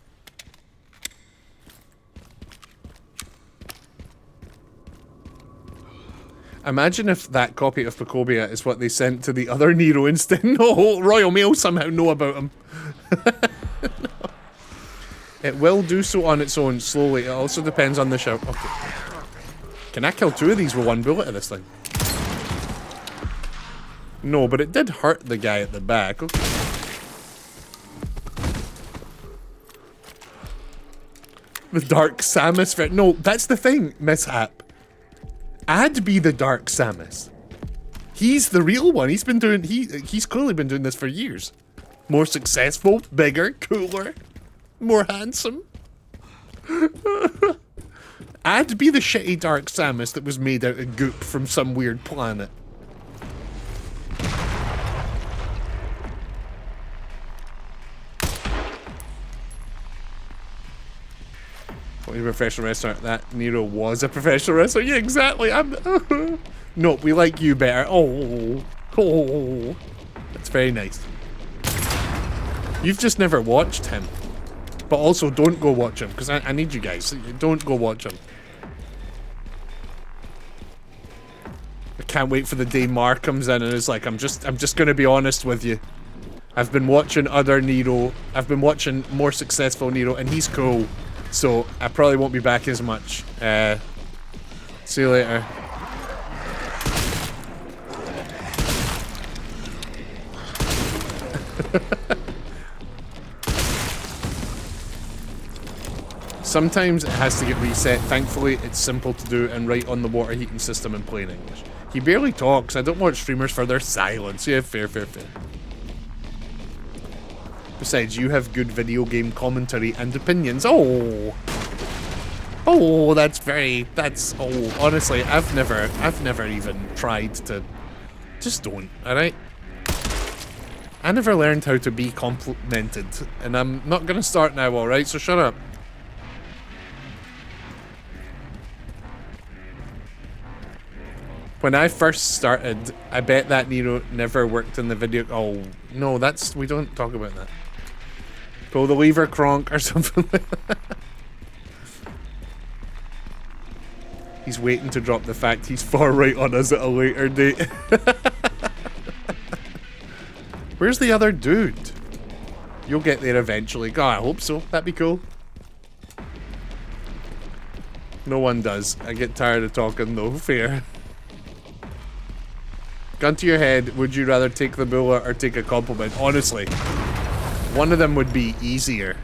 Imagine if that copy of Pocobia is what they sent to the other Nero instead. No, Royal Mail somehow know about him. No. It will do so on its own, slowly. It also depends on the show. Okay. Can I kill 2 of these with 1 bullet at this thing? No, but it did hurt the guy at the back. Okay. The Dark Samus. No, that's the thing, Mishap. I'd be the Dark Samus. He's the real one. He's been doing. He's clearly been doing this for years. More successful, bigger, cooler, more handsome. I'd be the shitty Dark Samus that was made out of goop from some weird planet. He's a professional wrestler. That Nero was a professional wrestler. Yeah, exactly. No, we like you better. Oh. That's very nice. You've just never watched him. But also, don't go watch him, because I need you guys. Don't go watch him. I can't wait for the day Mark comes in and is like, I'm just gonna be honest with you. I've been watching other Nero. I've been watching more successful Nero, and he's cool. So I probably won't be back as much. See you later. Sometimes it has to get reset. Thankfully, it's simple to do and right on the water heating system in plain English. He barely talks. I don't watch streamers for their silence. Yeah, fair. Besides, you have good video game commentary and opinions. Oh, honestly, I've never even tried to. Just don't, alright? I never learned how to be complimented, and I'm not gonna start now, alright? So shut up. When I first started, I bet that Nero never worked in the video. Oh, no, we don't talk about that. Pull the lever, Kronk, or something like that. He's waiting to drop the fact he's far right on us at a later date. Where's the other dude? You'll get there eventually. God, I hope so. That'd be cool. No one does. I get tired of talking though. Fair. Gun to your head, would you rather take the bullet or take a compliment? Honestly, one of them would be easier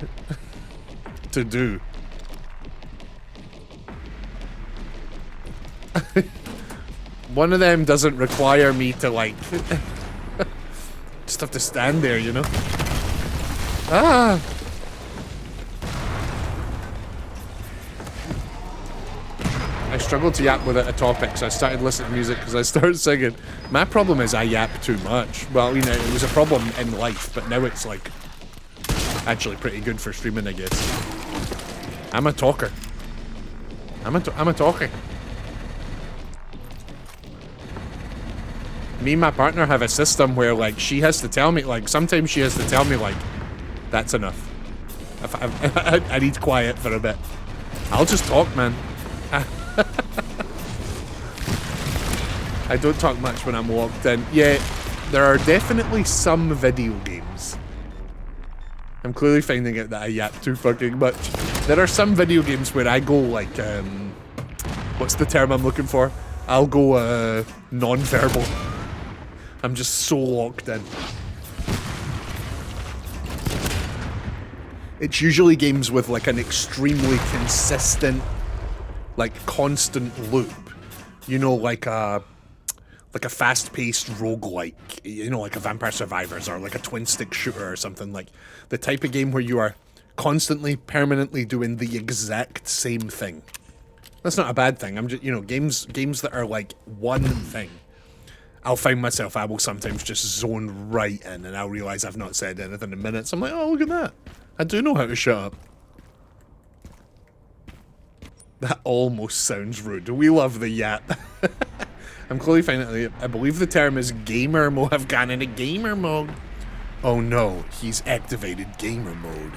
to do. One of them doesn't require me to, like, just have to stand there, you know? Ah! I struggled to yap with a topic, so I started listening to music because I started singing. My problem is I yap too much. Well, you know, it was a problem in life, but now it's, like, actually pretty good for streaming, I guess. I'm a talker. I'm a talker. Me and my partner have a system where, like, she has to tell me, like, sometimes she has to tell me, like, that's enough. I need quiet for a bit. I'll just talk, man. I don't talk much when I'm locked in. Yeah, there are definitely some video games. I'm clearly finding out that I yap too fucking much. There are some video games where I go, like, what's the term I'm looking for? I'll go, non-verbal. I'm just so locked in. It's usually games with, like, an extremely consistent, like, constant loop. You know, like a fast-paced roguelike. You know, like a Vampire Survivors or like a twin-stick shooter or something. Like, the type of game where you are constantly, permanently doing the exact same thing. That's not a bad thing. I'm just, you know, games that are like one thing. I'll find myself, I will sometimes just zone right in and I'll realise I've not said anything in minutes. I'm like, oh, look at that. I do know how to shut up. That almost sounds rude. We love the yap. I'm clearly finding out, I believe the term is gamer mode. I've gone into gamer mode. Oh no, he's activated gamer mode.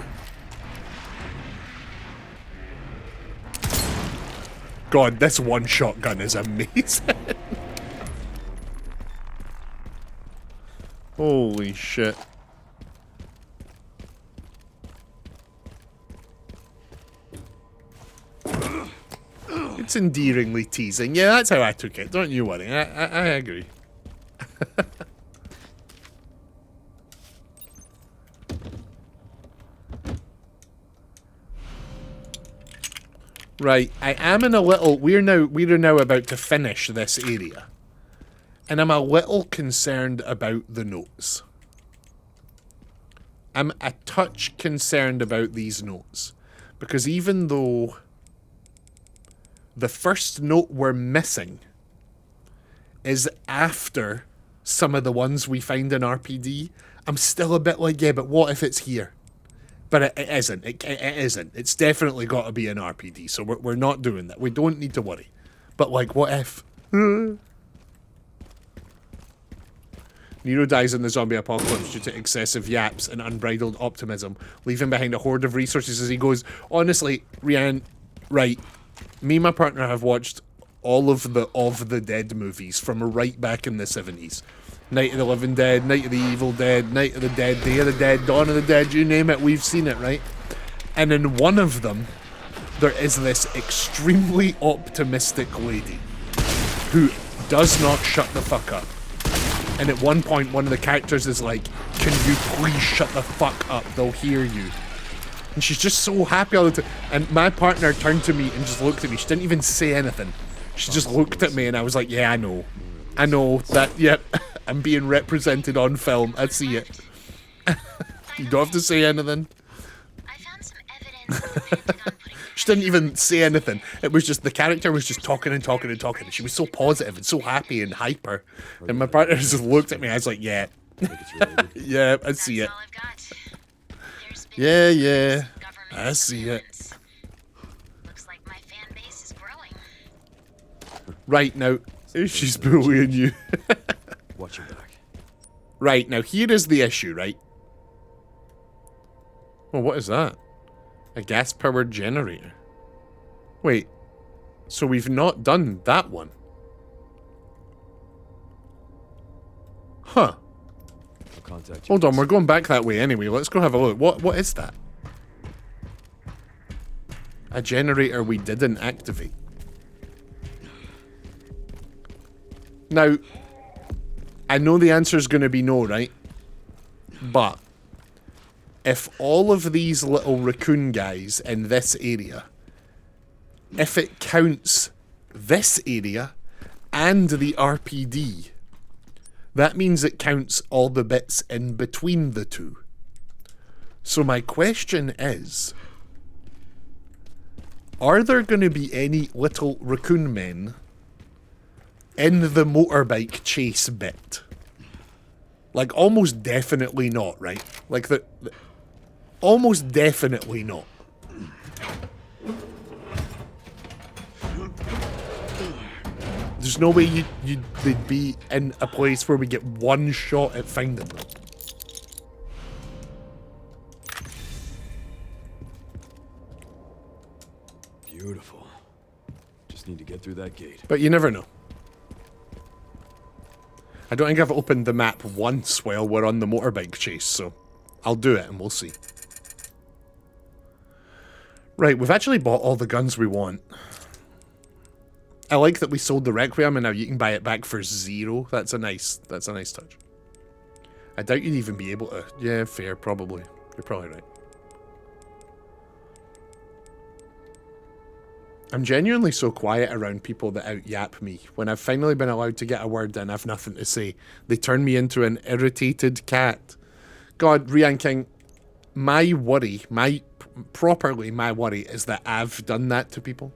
God, this one shotgun is amazing. Holy shit. It's endearingly teasing. Yeah, that's how I took it. Don't you worry. I agree. Right, I am in a little... We're now about to finish this area. And I'm a little concerned about the notes. I'm a touch concerned about these notes. Because even though the first note we're missing is after some of the ones we find in RPD, I'm still a bit like, yeah, but what if it's here? But it isn't. It isn't. It's definitely got to be an RPD, so we're not doing that. We don't need to worry. But, like, what if... Nero dies in the zombie apocalypse due to excessive yaps and unbridled optimism, leaving behind a hoard of resources as he goes. Honestly, Rianne, right, me and my partner have watched all of the Dead movies from right back in the 70s. Night of the Living Dead, Night of the Evil Dead, Night of the Dead, Day of the Dead, Dawn of the Dead, you name it, we've seen it, right? And in one of them, there is this extremely optimistic lady who does not shut the fuck up. And at one point, one of the characters is like, can you please shut the fuck up? They'll hear you. And she's just so happy all the time. And my partner turned to me and just looked at me. She didn't even say anything. She just looked at me and I was like, yeah, I know. I know that, yep, I'm being represented on film. I see it. You don't have to say anything. I found some evidence that depended on putting She didn't even say anything. It was just, the character was just talking and talking and talking. She was so positive and so happy and hyper. And my partner just looked at me. I was like, yeah. Yeah, I see it. all I've got. There's been Yeah, yeah. government I see it. surveillance. Looks like my fan base is growing. Right, now, she's bullying you. Watch your back. Right, now, here is the issue, right? Well, what is that? A gas-powered generator. Wait, so we've not done that one? Huh. I'll contact you. Hold on, we're going back that way anyway. Let's go have a look. What is that? A generator we didn't activate. Now, I know the answer is going to be no, right? But if all of these little raccoon guys in this area, if it counts this area and the RPD, that means it counts all the bits in between the two. So my question is, are there going to be any little raccoon men in the motorbike chase bit? Like, almost definitely not, right? Like, almost definitely not. There's no way they'd be in a place where we get one shot at finding them. Beautiful. Just need to get through that gate. But you never know. I don't think I've opened the map once while we're on the motorbike chase, so I'll do it and we'll see. Right, we've actually bought all the guns we want. I like that we sold the Requiem and now you can buy it back for 0. That's a nice touch. I doubt you'd even be able to. Yeah, fair, probably. You're probably right. I'm genuinely so quiet around people that out-yap me. When I've finally been allowed to get a word in, I've nothing to say. They turn me into an irritated cat. God, Rian King, my worry is that I've done that to people.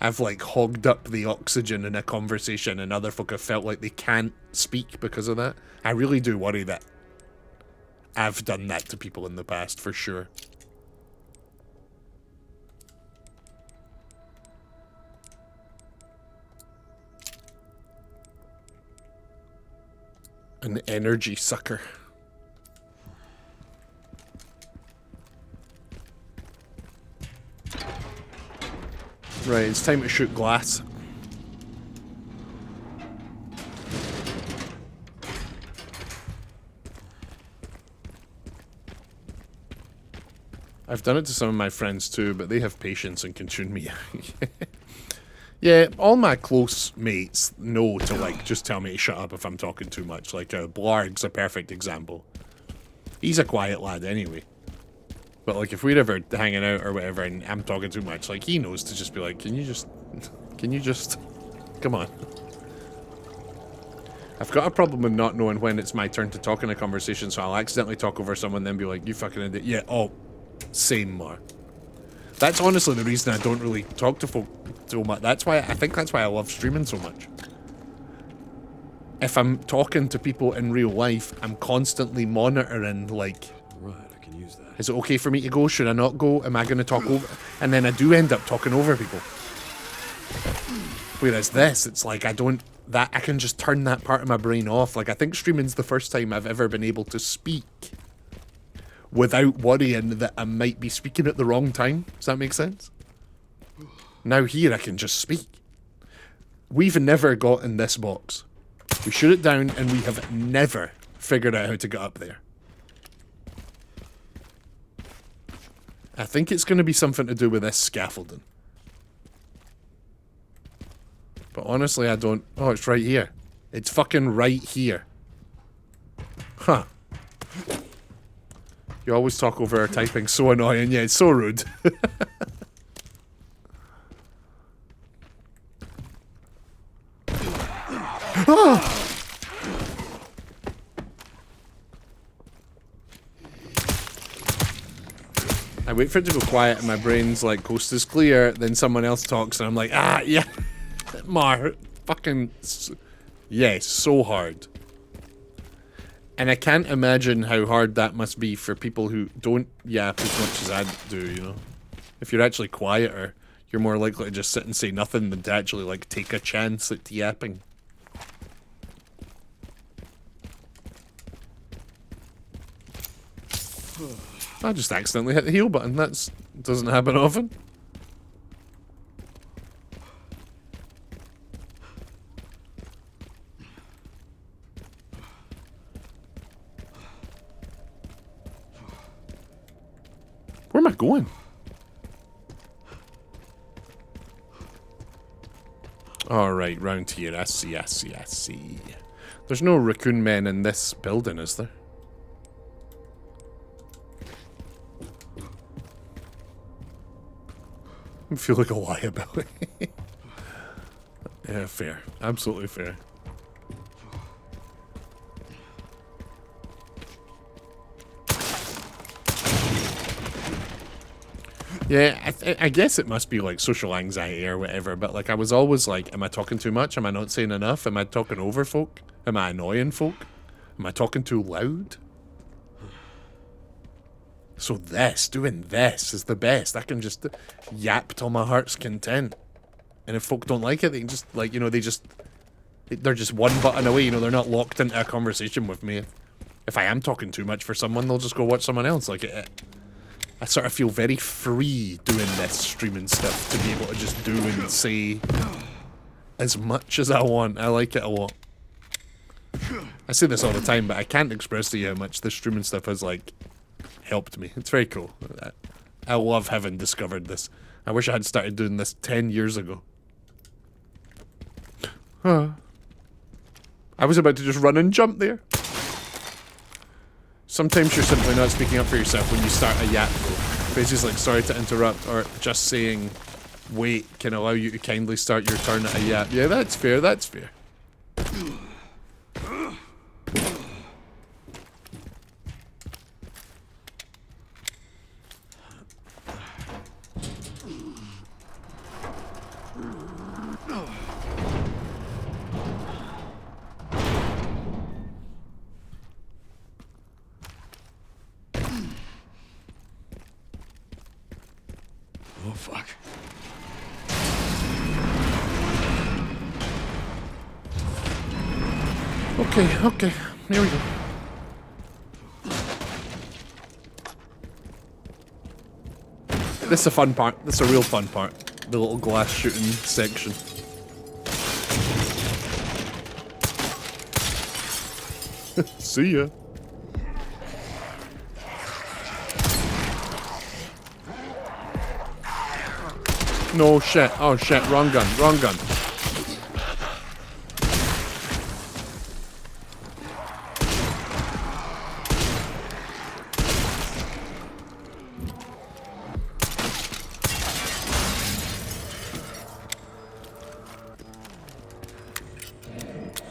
I've, like, hogged up the oxygen in a conversation and other folk have felt like they can't speak because of that. I really do worry that I've done that to people in the past, for sure. An energy sucker. Right, it's time to shoot glass. I've done it to some of my friends too, but they have patience and can tune me out. Yeah, all my close mates know to, like, just tell me to shut up if I'm talking too much. Like, Blarg's a perfect example. He's a quiet lad anyway. But, like, if we're ever hanging out or whatever and I'm talking too much, like, he knows to just be like, can you just, come on. I've got a problem with not knowing when it's my turn to talk in a conversation, so I'll accidentally talk over someone, then be like, you fucking idiot. Yeah, oh, same, Mar. That's honestly the reason I don't really talk to folk so much. I think that's why I love streaming so much. If I'm talking to people in real life, I'm constantly monitoring, like, Right, can use that. Is it okay for me to go? Should I not go? Am I going to talk over? And then I do end up talking over people. Whereas this, it's like I can just turn that part of my brain off. Like, I think streaming's the first time I've ever been able to speak without worrying that I might be speaking at the wrong time. Does that make sense? Now here I can just speak. We've never got in this box. We shoot it down and we have never figured out how to get up there. I think it's going to be something to do with this scaffolding. But honestly, I don't... Oh, it's right here. It's fucking right here. Huh. You always talk over our typing. So annoying. Yeah, it's so rude. Ah! I wait for it to go quiet and my brain's like, coast is clear, then someone else talks and I'm like, ah, yeah. Mar, fucking, yes, so hard. And I can't imagine how hard that must be for people who don't yap as much as I do, you know? If you're actually quieter, you're more likely to just sit and say nothing than to actually, like, take a chance at yapping. I just accidentally hit the heal button. That doesn't happen often. Where am I going? Alright, round here. I see, I see, I see. There's no raccoon men in this building, is there? I feel like a liability. Yeah, fair. Absolutely fair. Yeah, I guess it must be like social anxiety or whatever, but like I was always like, am I talking too much? Am I not saying enough? Am I talking over folk? Am I annoying folk? Am I talking too loud? So doing this is the best. I can just yap till my heart's content. And if folk don't like it, they can just, like, you know, they're just one button away, you know, they're not locked into a conversation with me. If I am talking too much for someone, they'll just go watch someone else. Like, I sort of feel very free doing this streaming stuff to be able to just do and say as much as I want. I like it a lot. I say this all the time, but I can't express to you how much this streaming stuff has, like, helped me. It's very cool. I love having discovered this. I wish I had started doing this 10 years ago. Huh. I was about to just run and jump there. Sometimes you're simply not speaking up for yourself when you start a yap though. Phrases like sorry to interrupt or just saying wait can allow you to kindly start your turn at a yap. Yeah, that's fair, that's fair. Oh, fuck. Okay, here we go. This is a fun part. This is a real fun part. The little glass shooting section. See ya. No shit. Oh shit. Wrong gun. Wrong gun.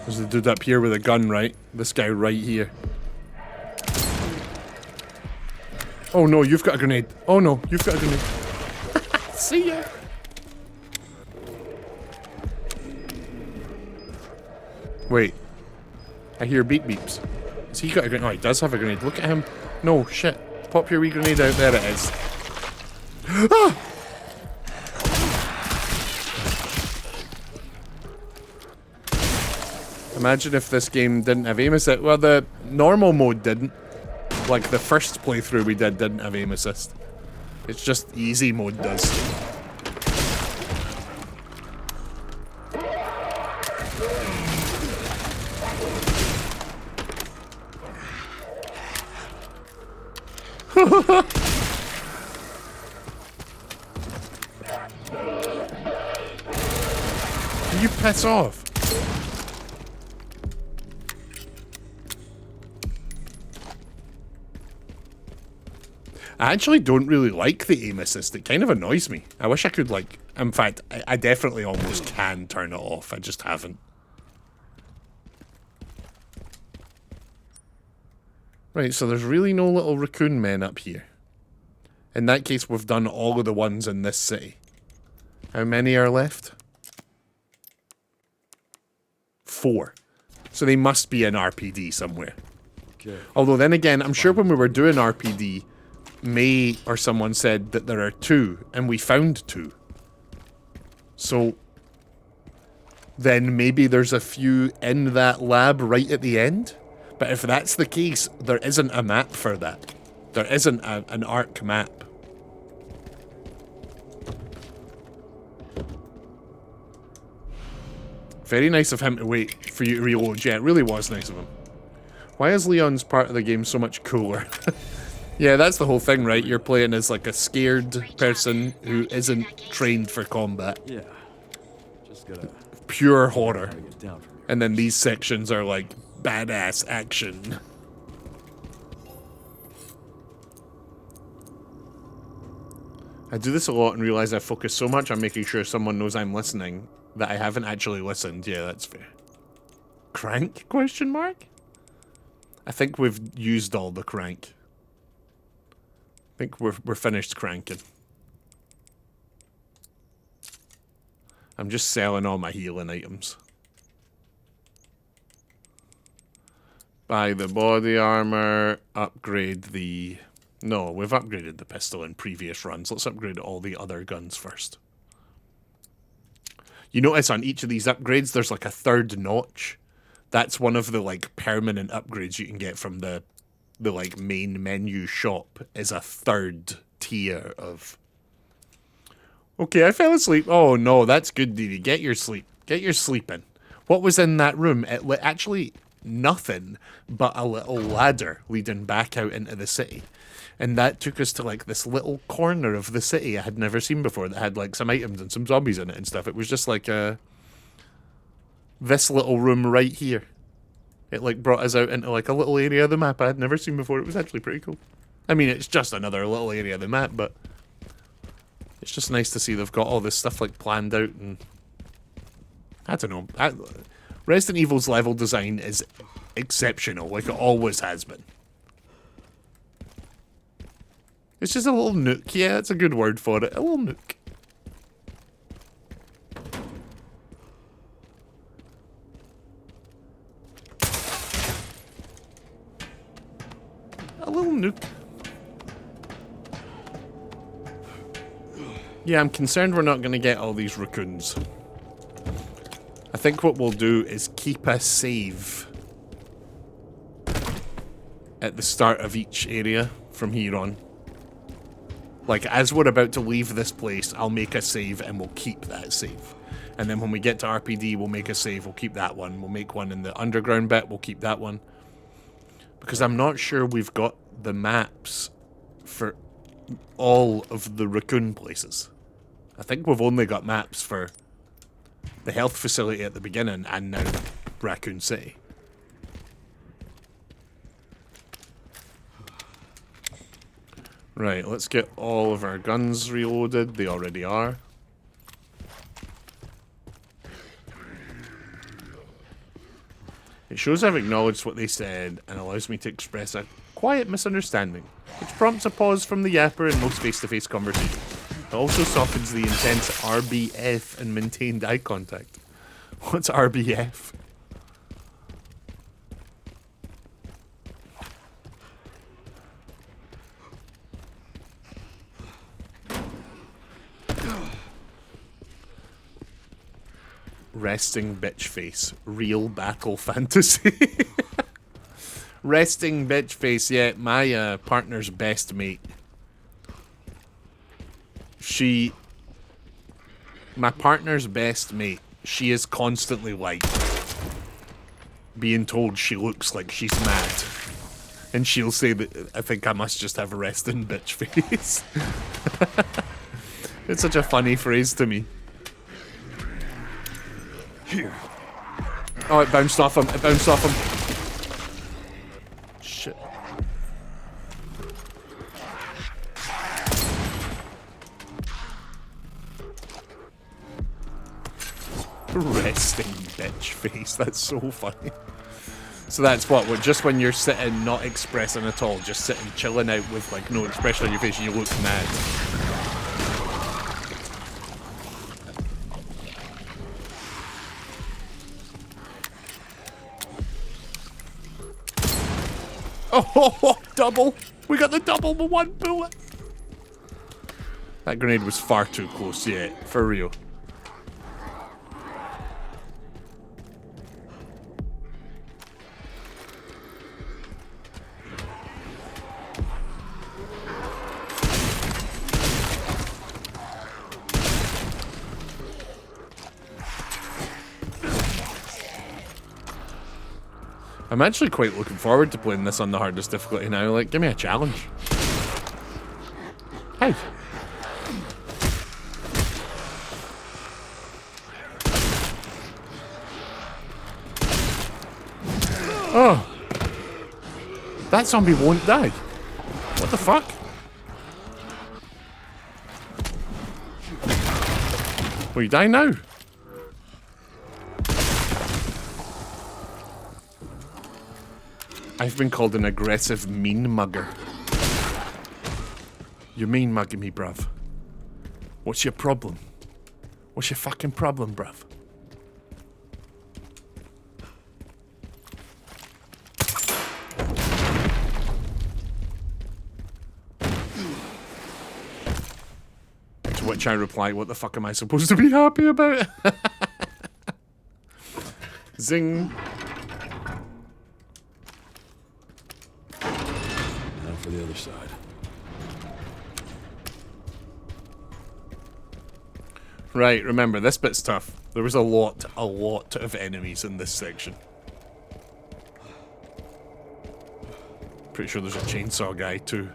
There's the dude up here with a gun, right? This guy right here. Oh no, you've got a grenade. Oh no, you've got a grenade. See ya. Wait. I hear beep beeps. Has he got a grenade? Oh, he does have a grenade. Look at him. No, shit. Pop your wee grenade out. There it is. Ah! Imagine if this game didn't have aim assist. Well, the normal mode didn't. Like, the first playthrough we didn't have aim assist. It's just easy mode does. Can you piss off? I actually don't really like the aim assist. It kind of annoys me. I wish I could, like... In fact, I definitely almost can turn it off. I just haven't. Right, so there's really no little raccoon men up here. In that case, we've done all of the ones in this city. How many are left? 4. So they must be in RPD somewhere. Okay. Although then again, I'm sure when we were doing RPD... May or someone said that there are 2, and we found 2. So then maybe there's a few in that lab right at the end. But if that's the case, there isn't a map for that. There isn't an ARC map. Very nice of him to wait for you to reload. Yeah, it really was nice of him. Why is Leon's part of the game so much cooler? Yeah, that's the whole thing, right? You're playing as like a scared person who isn't trained for combat. Yeah. Just gotta Pure horror. get down from here. And then these sections are like badass action. I do this a lot and realize I focus so much on making sure someone knows I'm listening that I haven't actually listened. Yeah, that's fair. Crank? Question mark? I think we've used all the crank. I think we're finished cranking. I'm just selling all my healing items. Buy the body armor, upgrade the... No, we've upgraded the pistol in previous runs. Let's upgrade all the other guns first. You notice on each of these upgrades, there's like a 3rd notch. That's one of the like permanent upgrades you can get from the like main menu shop is a 3rd tier of... Okay, I fell asleep. Oh no, that's good, Dee. Get your sleep. Get your sleep in. What was in that room? Actually, nothing but a little ladder leading back out into the city. And that took us to like this little corner of the city I had never seen before that had like some items and some zombies in it and stuff. It was just like this little room right here. It like brought us out into like a little area of the map I had never seen before. It was actually pretty cool. I mean, it's just another little area of the map, but it's just nice to see they've got all this stuff like planned out and I don't know. Resident Evil's level design is exceptional, like it always has been. It's just a little nook. Yeah, that's a good word for it. A little nook. A little nook. Yeah, I'm concerned we're not going to get all these raccoons. I think what we'll do is keep a save at the start of each area from here on. Like, as we're about to leave this place, I'll make a save and we'll keep that save. And then when we get to RPD, we'll make a save, we'll keep that one. We'll make one in the underground bit, we'll keep that one. Because I'm not sure we've got the maps for all of the raccoon places. I think we've only got maps for the health facility at the beginning and now Raccoon City. Right, let's get all of our guns reloaded. They already are. It shows I've acknowledged what they said and allows me to express a quiet misunderstanding, which prompts a pause from the yapper in most face-to-face conversations. It also softens the intense RBF and maintained eye contact. What's RBF? Resting bitch face. Real battle fantasy. Resting bitch face, yeah, my partner's best mate. My partner's best mate, she is constantly like being told she looks like she's mad. And she'll say that I think I must just have a resting bitch face. It's such a funny phrase to me. Here. Oh, it bounced off him. It bounced off him. Shit. Resting bitch face. That's so funny. So that's what, just when you're sitting not expressing at all, just sitting chilling out with like no expression on your face, you look mad. Oh, double! We got the double with one bullet! That grenade was far too close, yeah, for real. I'm actually quite looking forward to playing this on the hardest difficulty now. Like, give me a challenge. Hey. Oh. That zombie won't die. What the fuck? Will you die now? I've been called an aggressive mean mugger. You're mean mugging me, bruv. What's your problem? What's your fucking problem, bruv? To which I reply, what the fuck am I supposed to be happy about? Zing. For the other side. Right, remember, this bit's tough. There was a lot of enemies in this section. Pretty sure there's a chainsaw guy, too.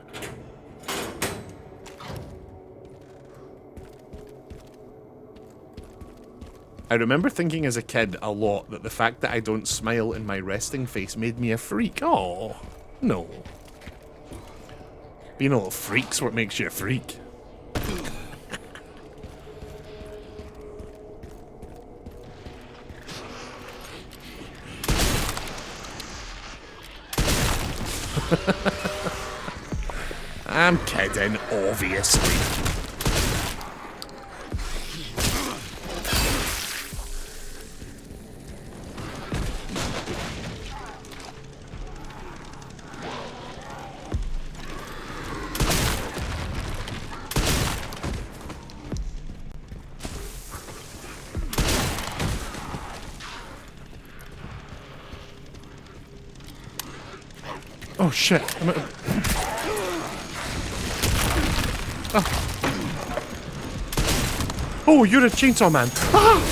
I remember thinking as a kid a lot that the fact that I don't smile in my resting face made me a freak. Oh, no. Being a little freak's what makes you a freak. I'm kidding, obviously. Oh shit. Oh, you're a chainsaw man. Ah!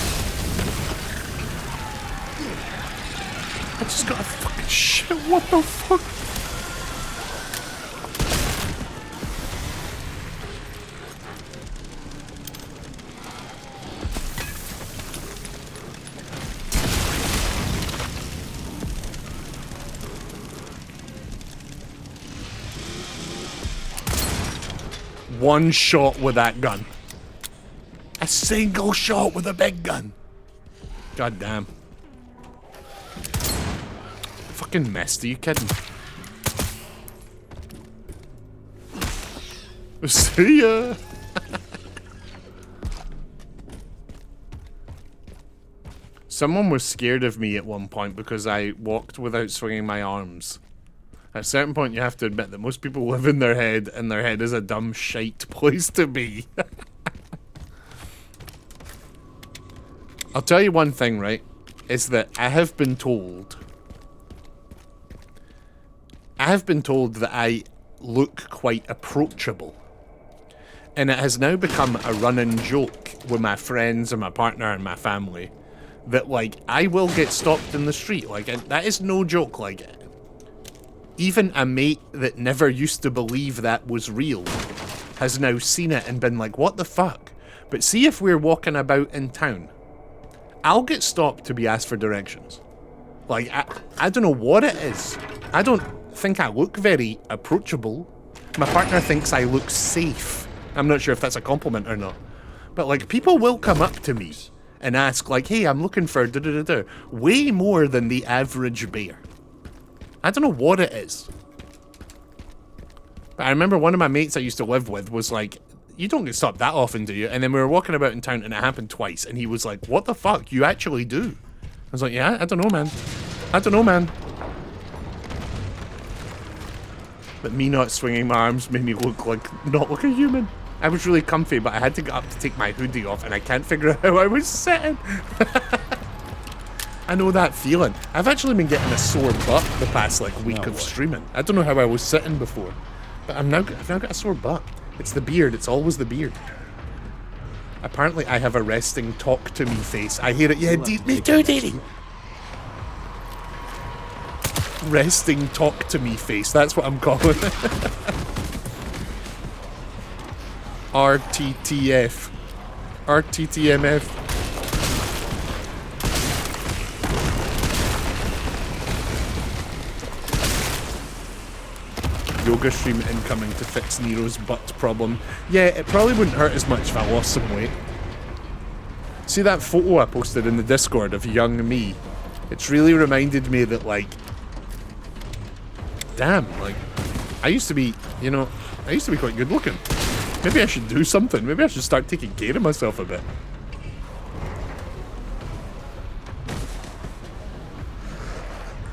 I just got a fucking shit. What the fuck? One shot with that gun. A single shot with a big gun. God damn. Fucking missed, are you kidding? See ya! Someone was scared of me at one point because I walked without swinging my arms. At a certain point, you have to admit that most people live in their head, and their head is a dumb shite place to be. I'll tell you one thing, right? Is that I have been told that I look quite approachable. And it has now become a running joke with my friends and my partner and my family that, like, I will get stopped in the street. Like, that is no joke. Like, even a mate that never used to believe that was real has now seen it and been like, what the fuck? But see if we're walking about in town, I'll get stopped to be asked for directions. Like, I don't know what it is. I don't think I look very approachable. My partner thinks I look safe. I'm not sure if that's a compliment or not. But, like, people will come up to me and ask, like, hey, I'm looking for da-da-da-da. Way more than the average bear. I don't know what it is. But I remember one of my mates I used to live with was like, you don't get stopped that often, do you? And then we were walking about in town and it happened twice. And he was like, what the fuck? You actually do? I was like, yeah, I don't know, man. I don't know, man. But me not swinging my arms made me look not like a human. I was really comfy, but I had to get up to take my hoodie off, and I can't figure out how I was sitting. I know that feeling. I've actually been getting a sore butt the past week of streaming. I don't know how I was sitting before, but I've now got a sore butt. It's the beard. It's always the beard. Apparently, I have a resting talk to me face. I hear it. Yeah, indeed, me too, Daddy. Resting talk to me face. That's what I'm calling it. RTTF. RTTMF. Yoga stream incoming to fix Nero's butt problem. Yeah, it probably wouldn't hurt as much if I lost some weight. See that photo I posted in the Discord of young me? It's really reminded me that, like, damn, like, I used to be quite good looking. Maybe I should do something. Maybe I should start taking care of myself a bit.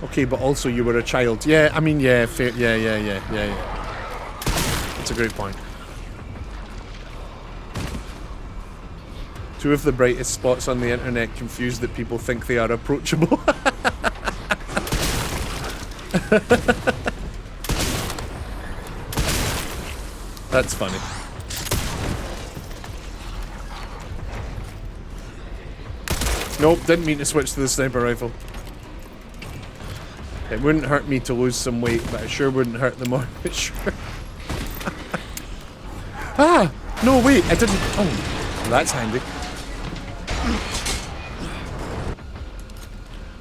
Okay, but also you were a child. Yeah, I mean, yeah, fair, yeah. That's a great point. Two of the brightest spots on the internet confused that people think they are approachable. That's funny. Nope, didn't mean to switch to the sniper rifle. It wouldn't hurt me to lose some weight, but it sure wouldn't hurt the more. Sure. Ah! No, wait, I didn't. Oh, that's handy.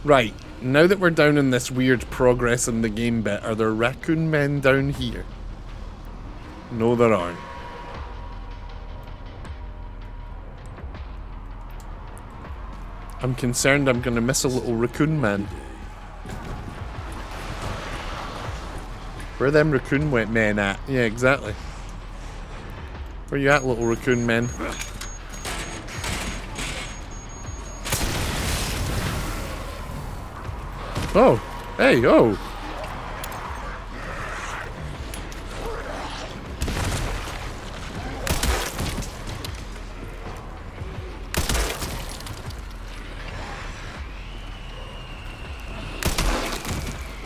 Right, now that we're down in this weird progress in the game bit, are there raccoon men down here? No, there aren't. I'm concerned I'm gonna miss a little raccoon man. Where are them raccoon men at? Yeah, exactly. Where you at, little raccoon men? Oh! Hey, oh!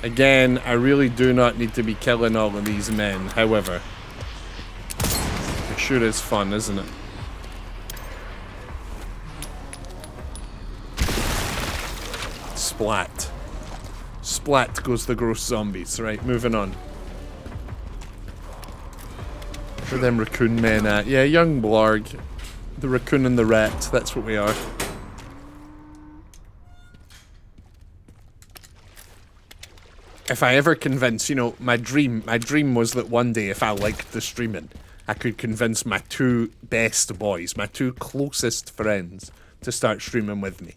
Again, I really do not need to be killing all of these men, however. It sure is fun, isn't it? Splat. Splat goes the gross zombies. Right, moving on. Where are them raccoon men at? Yeah, young blarg. The raccoon and the rat, that's what we are. If I ever convince, you know, my dream was that one day, if I liked the streaming, I could convince my two best boys, my two closest friends, to start streaming with me.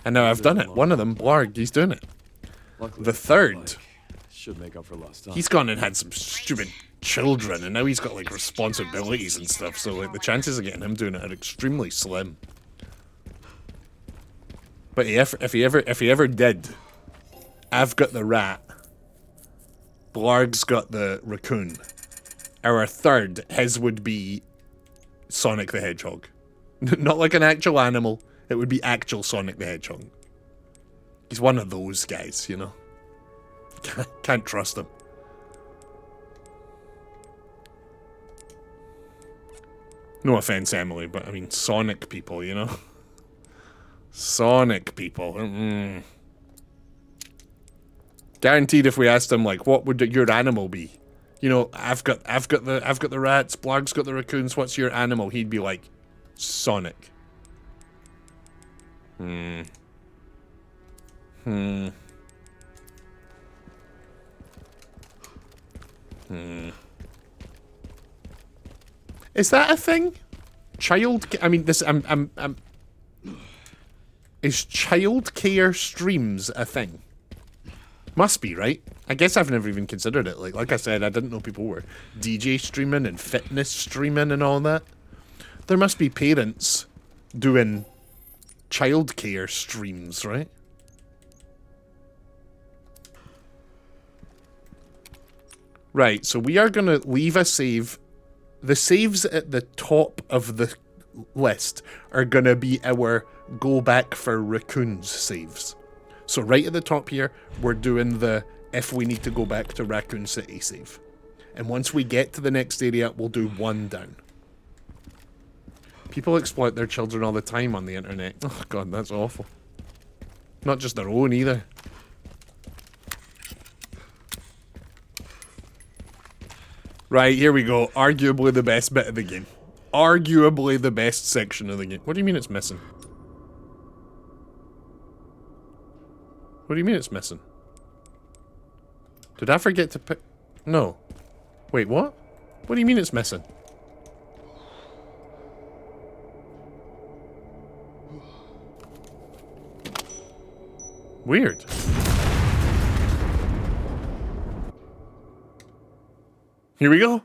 And now I've done it. One of them, Blarg, he's doing it. The third, should make up for lost time. he's gone and had some stupid children, and now he's got, like, responsibilities and stuff, so, like, the chances of getting him doing it are extremely slim. But if he ever did, I've got the rat. Blarg's got the raccoon. Our third, his would be Sonic the Hedgehog. Not like an actual animal. It would be actual Sonic the Hedgehog. He's one of those guys, you know. Can't trust him. No offense, Emily, but I mean, Sonic people, you know? Sonic people. Guaranteed if we asked him, like, what would your animal be? You know, I've got the rats, Blog's got the raccoons, what's your animal? He'd be like, Sonic. Is that a thing? I mean, this. Is child care streams a thing? Must be, right? I guess I've never even considered it. Like I said, I didn't know people were DJ streaming and fitness streaming and all that. There must be parents doing child care streams, right? Right, so we are going to leave a save. The saves at the top of the list are going to be our go back for raccoons saves. So right at the top here, we're doing the if we need to go back to Raccoon City save. And once we get to the next area, we'll do one down. People exploit their children all the time on the internet. Oh god, that's awful. Not just their own either. Right, here we go. Arguably the best bit of the game. Arguably the best section of the game. What do you mean it's missing? What do you mean it's missing? Did I forget to pick... No. Wait, what? What do you mean it's missing? Weird. Here we go.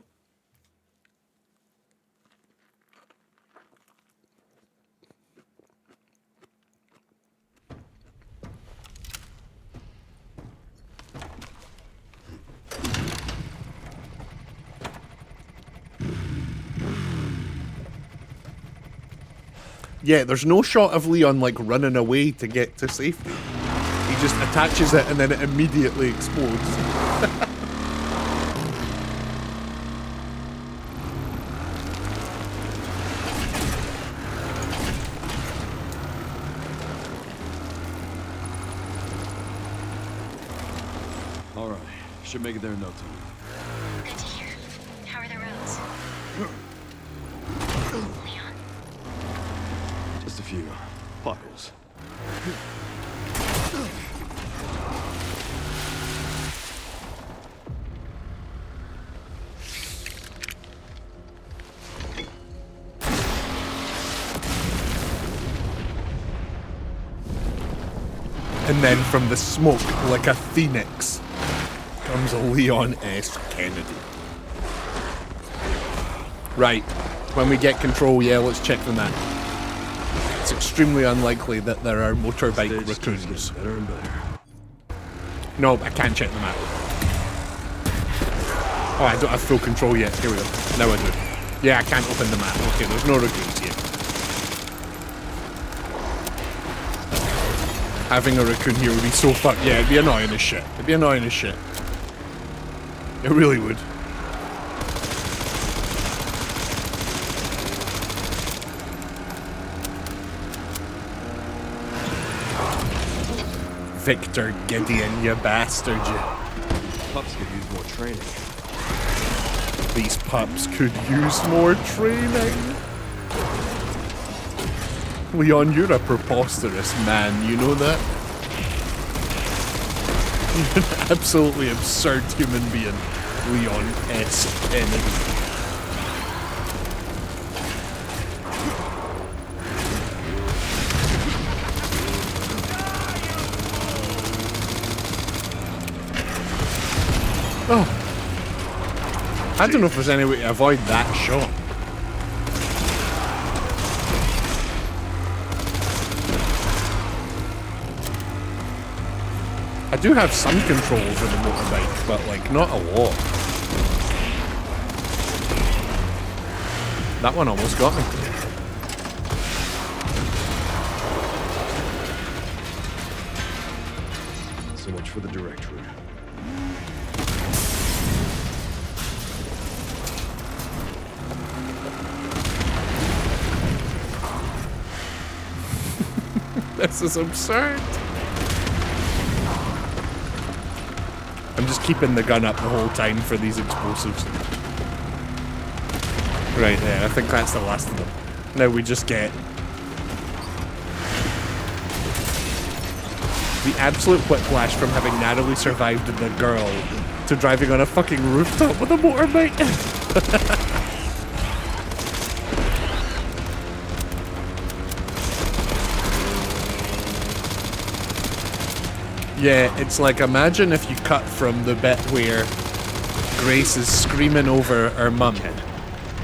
Yeah, there's no shot of Leon, like, running away to get to safety. He just attaches it and then it immediately explodes. All right, should make it there in no time. Good to hear. How are the roads? Leon? Just a few potholes. And then from the smoke, like a phoenix, comes a Leon S. Kennedy. Right, when we get control, yeah, let's check the map. It's extremely unlikely that there are motorbike raccoons. Better and better. No, I can't check the map. Oh, I don't have full control yet. Here we go. Now I do. Yeah, I can't open the map. Okay, there's no raccoons here. Having a raccoon here would be so fucked. Yeah, it'd be annoying as shit. It'd be annoying as shit. It really would. Victor Gideon, you bastard, you. Pups could use more training. These pups could use more training. Leon, you're a preposterous man, you know that? You're an absolutely absurd human being, Leon S. Kennedy. Oh. I don't know if there's any way to avoid that shot. I do have some control over the motorbike, but like not a lot. That one almost got me. much for the direct route. This is absurd. I'm just keeping the gun up the whole time for these explosives. Right there, I think that's the last of them. Now we just get the absolute whiplash from having narrowly survived the girl to driving on a fucking rooftop with a motorbike. Yeah, it's like, imagine if you cut from the bit where Grace is screaming over her mum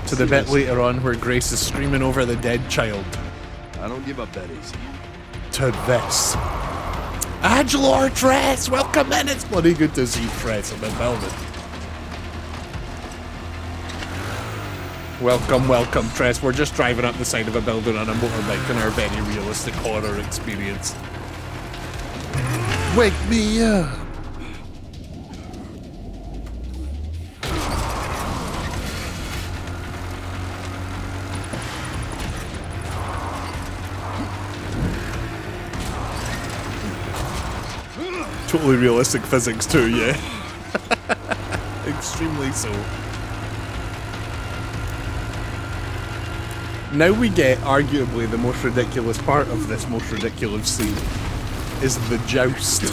to the bit later on where Grace is screaming over the dead child. I don't give up that easy. To this. Angelo Tress, welcome in. It's bloody good to see Tress in the building. Welcome, welcome, Tress. We're just driving up the side of a building on a motorbike in our very realistic horror experience. Wake me up. Totally realistic physics too, yeah. Extremely so. Now we get arguably the most ridiculous part of this most ridiculous scene. Is the joust.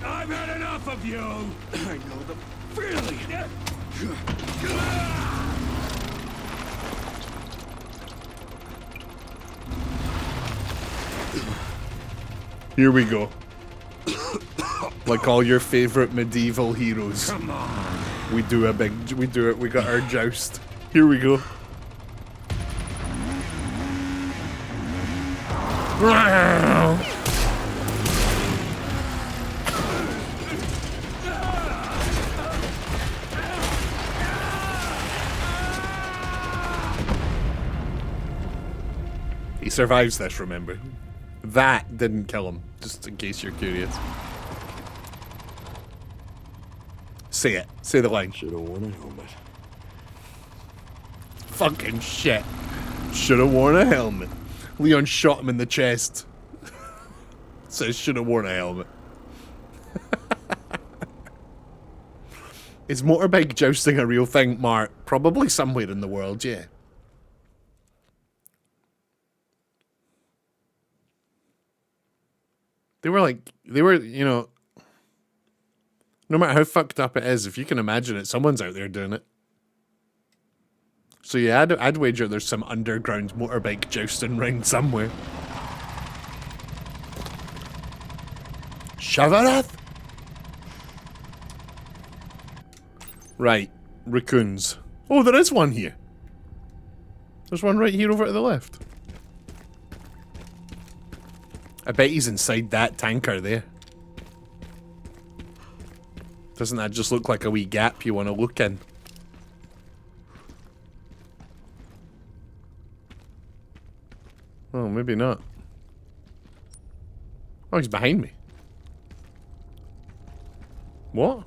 I've had enough of you! I know the feeling! Here we go. Like all your favorite medieval heroes. Come on! We do it, we got our joust. Here we go. He survives this, remember? That didn't kill him, just in case you're curious. Say it. Say the line. Should've worn a helmet. Fucking shit. Should've worn a helmet. Leon shot him in the chest. Says should've worn a helmet. Is motorbike jousting a real thing, Mark? Probably somewhere in the world, yeah. They were, you know, no matter how fucked up it is, if you can imagine it, someone's out there doing it. So yeah, I'd wager there's some underground motorbike jousting ring somewhere. Shavarat? Right, raccoons. Oh, there is one here. There's one right here over to the left. I bet he's inside that tanker there. Doesn't that just look like a wee gap you want to look in? Oh, maybe not. Oh, he's behind me. What?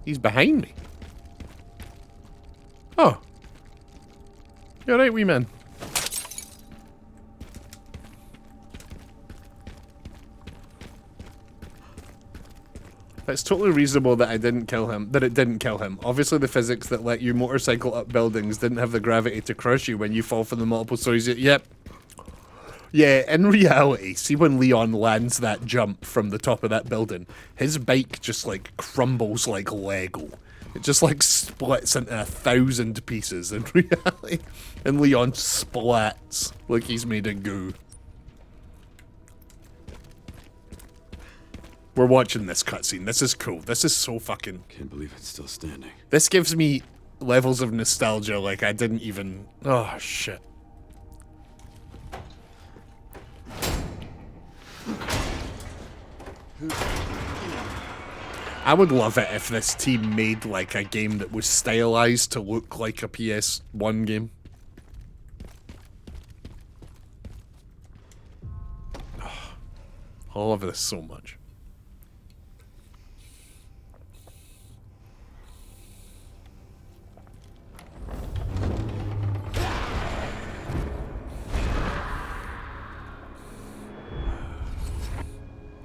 He's behind me. Oh. You're right, wee man. It's totally reasonable that it didn't kill him. Obviously the physics that let you motorcycle up buildings didn't have the gravity to crush you when you fall from the multiple stories. Yep. Yeah, in reality, see when Leon lands that jump from the top of that building, his bike just like crumbles like Lego. It just like splits into 1,000 pieces in reality. And Leon splats like he's made of goo. We're watching this cutscene. This is cool. This is so fucking... Can't believe it's still standing. This gives me levels of nostalgia like I didn't even... Oh, shit. I would love it if this team made like a game that was stylized to look like a PS1 game. I love this so much.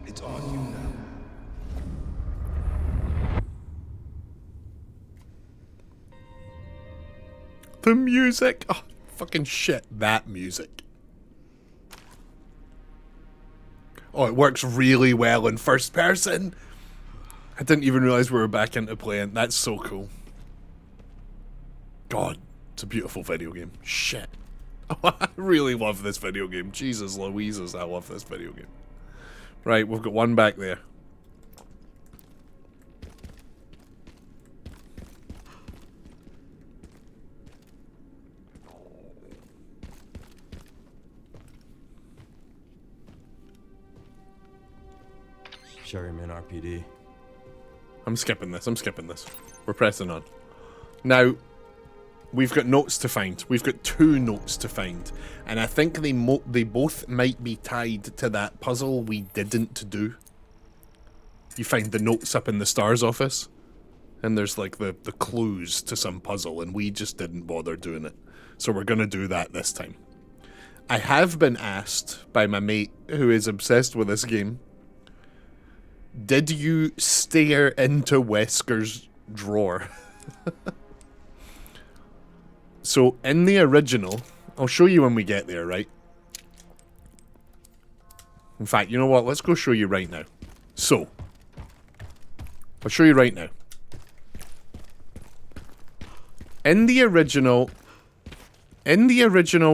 It's on you now. The music! Oh, fucking shit, that music. Oh, it works really well in first person. I didn't even realize we were back into playing. That's so cool. God, it's a beautiful video game. Shit. Oh, I really love this video game. Jesus Louises, I love this video game. Right, we've got one back there. Sherryman RPD. I'm skipping this. We're pressing on. Now, we've got notes to find. We've got 2 notes to find. And I think they both might be tied to that puzzle we didn't do. You find the notes up in the STARS office. And there's like the clues to some puzzle. And we just didn't bother doing it. So we're going to do that this time. I have been asked by my mate who is obsessed with this game, did you stare into Wesker's drawer? So, in the original, I'll show you when we get there, right? In fact, you know what? Let's go show you right now. So, I'll show you right now. In the original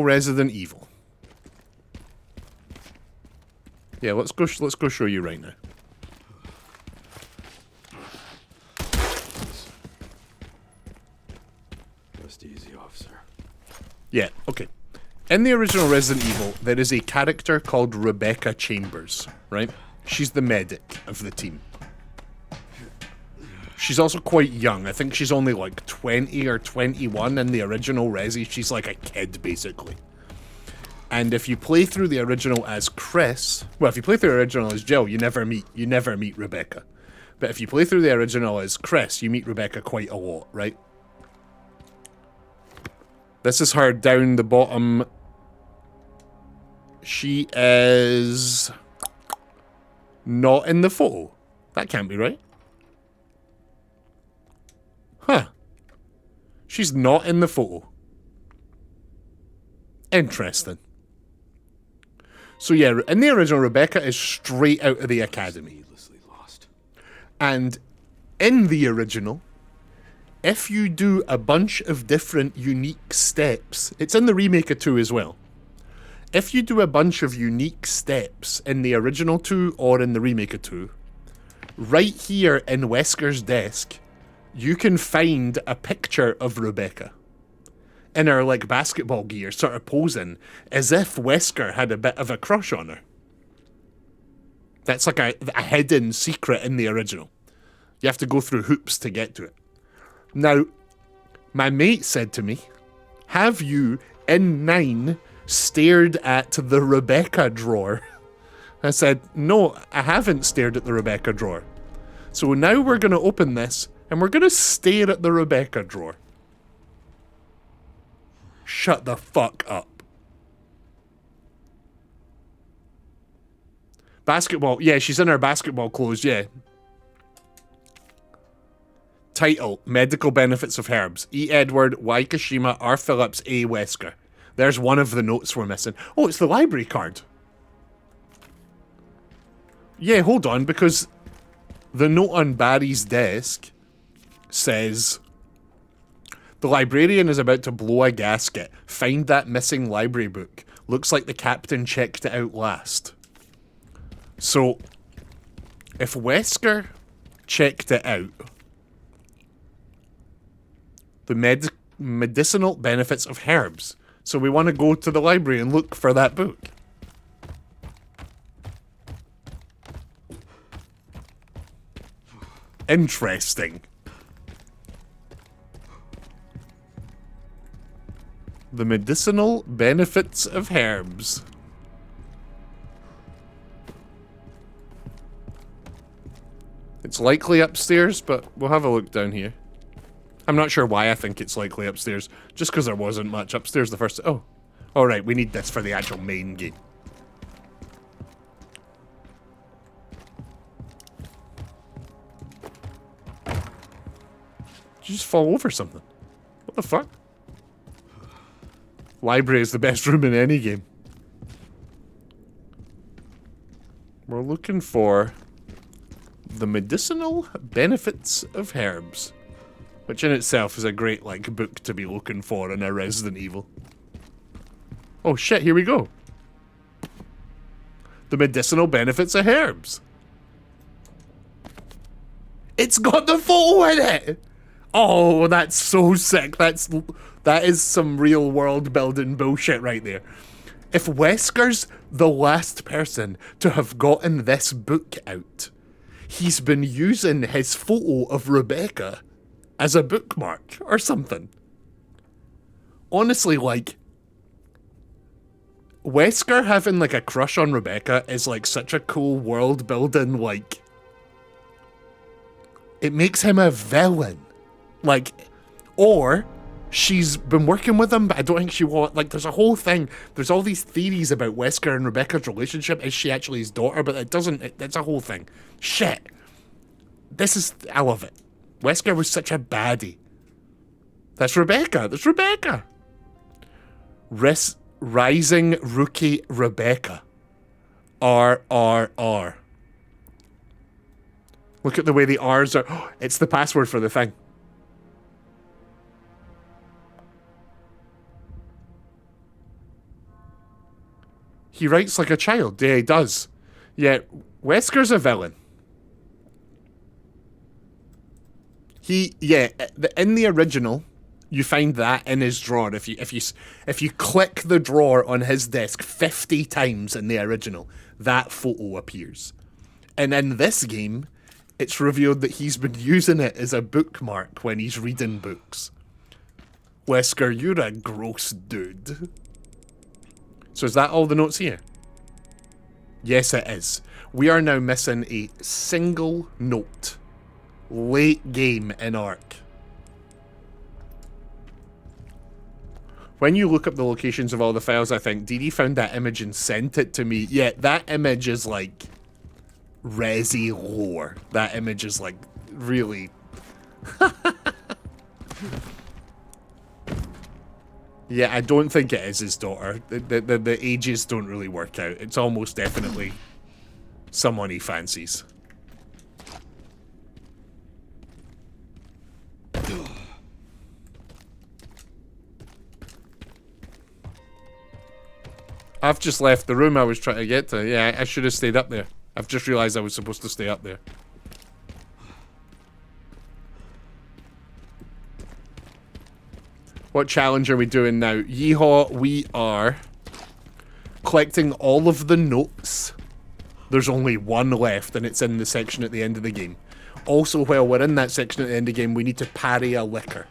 Resident Evil. Yeah, let's go show you right now. Easy, officer. Yeah, okay. In the original Resident Evil, there is a character called Rebecca Chambers, right? She's the medic of the team. She's also quite young. I think she's only like 20 or 21 in the original Resi. She's like a kid, basically. And if you play through the original as Chris, well, if you play through the original as Jill, you never meet Rebecca. But if you play through the original as Chris, you meet Rebecca quite a lot, right? This is her down the bottom. She is not in the photo. That can't be right. Huh. She's not in the photo. Interesting. So yeah, in the original, Rebecca is straight out of the academy. Needlessly lost. And in the original, if you do a bunch of different unique steps, it's in the remake of 2 as well. If you do a bunch of unique steps in the original 2 or in the remake of 2, right here in Wesker's desk, you can find a picture of Rebecca in her like basketball gear, sort of posing as if Wesker had a bit of a crush on her. That's like a hidden secret in the original. You have to go through hoops to get to it. Now, my mate said to me, have you, in 9, stared at the Rebecca drawer? I said, no, I haven't stared at the Rebecca drawer. So now we're going to open this, and we're going to stare at the Rebecca drawer. Shut the fuck up. Basketball, yeah, she's in her basketball clothes, yeah. Title, Medical Benefits of Herbs. E. Edward, Y. Kashima, R. Phillips, A. Wesker. There's one of the notes we're missing. Oh, it's the library card. Yeah, hold on, because the note on Barry's desk says, the librarian is about to blow a gasket. Find that missing library book. Looks like the captain checked it out last. So, if Wesker checked it out, the medicinal benefits of herbs. So we want to go to the library and look for that book. Interesting. The medicinal benefits of herbs. It's likely upstairs, but we'll have a look down here. I'm not sure why I think it's likely upstairs. Just because there wasn't much upstairs the first... Oh. Alright, we need this for the actual main game. Did you just fall over something? What the fuck? Library is the best room in any game. We're looking for the medicinal benefits of herbs, which in itself is a great, like, book to be looking for in a Resident Evil. Oh shit, here we go. The medicinal benefits of herbs. It's got the photo in it! Oh, that's so sick. That is some real world building bullshit right there. If Wesker's the last person to have gotten this book out, he's been using his photo of Rebecca as a bookmark or something. Honestly, like, Wesker having like a crush on Rebecca is like such a cool world building, like, it makes him a villain. Like, or she's been working with him, but I don't think she want, like, there's a whole thing, there's all these theories about Wesker and Rebecca's relationship. Is she actually his daughter? But it doesn't, it's a whole thing. Shit. I love it. Wesker was such a baddie. That's Rebecca. That's Rebecca. Rising Rookie Rebecca. RRR. Look at the way the R's are. Oh, it's the password for the thing. He writes like a child. Yeah, he does. Yeah, Wesker's a villain. In the original, you find that in his drawer. If you click the drawer on his desk 50 times in the original, that photo appears. And in this game, it's revealed that he's been using it as a bookmark when he's reading books. Wesker, you're a gross dude. So is that all the notes here? Yes, it is. We are now missing a single note. Late game in Ark. When you look up the locations of all the files, I think Dee Dee found that image and sent it to me. Yeah, that image is like Resi lore. That image is like really... Yeah, I don't think it is his daughter. The ages don't really work out. It's almost definitely someone he fancies. I've just left the room I was trying to get to. Yeah, I should have stayed up there. I've just realized I was supposed to stay up there. What challenge are we doing now? Yeehaw, we are collecting all of the notes. There's only one left, and it's in the section at the end of the game. Also, while we're in that section at the end of the game, we need to parry a liquor.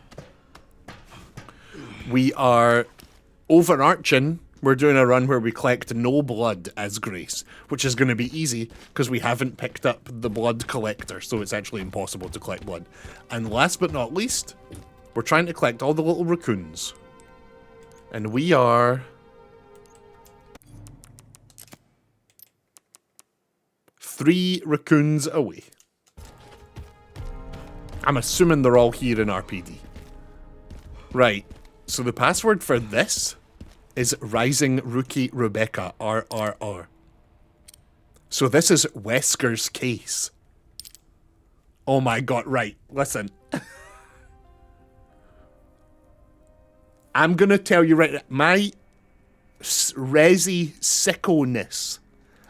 We are overarching. We're doing a run where we collect no blood as Grace, which is going to be easy because we haven't picked up the blood collector, so it's actually impossible to collect blood. And last but not least, we're trying to collect all the little raccoons. And we are... 3 raccoons away. I'm assuming they're all here in RPD. Right, so the password for this is Rising Rookie Rebecca, RRR. So this is Wesker's case. Oh my god, right, listen. I'm gonna tell you right now, my Resi sicko-ness,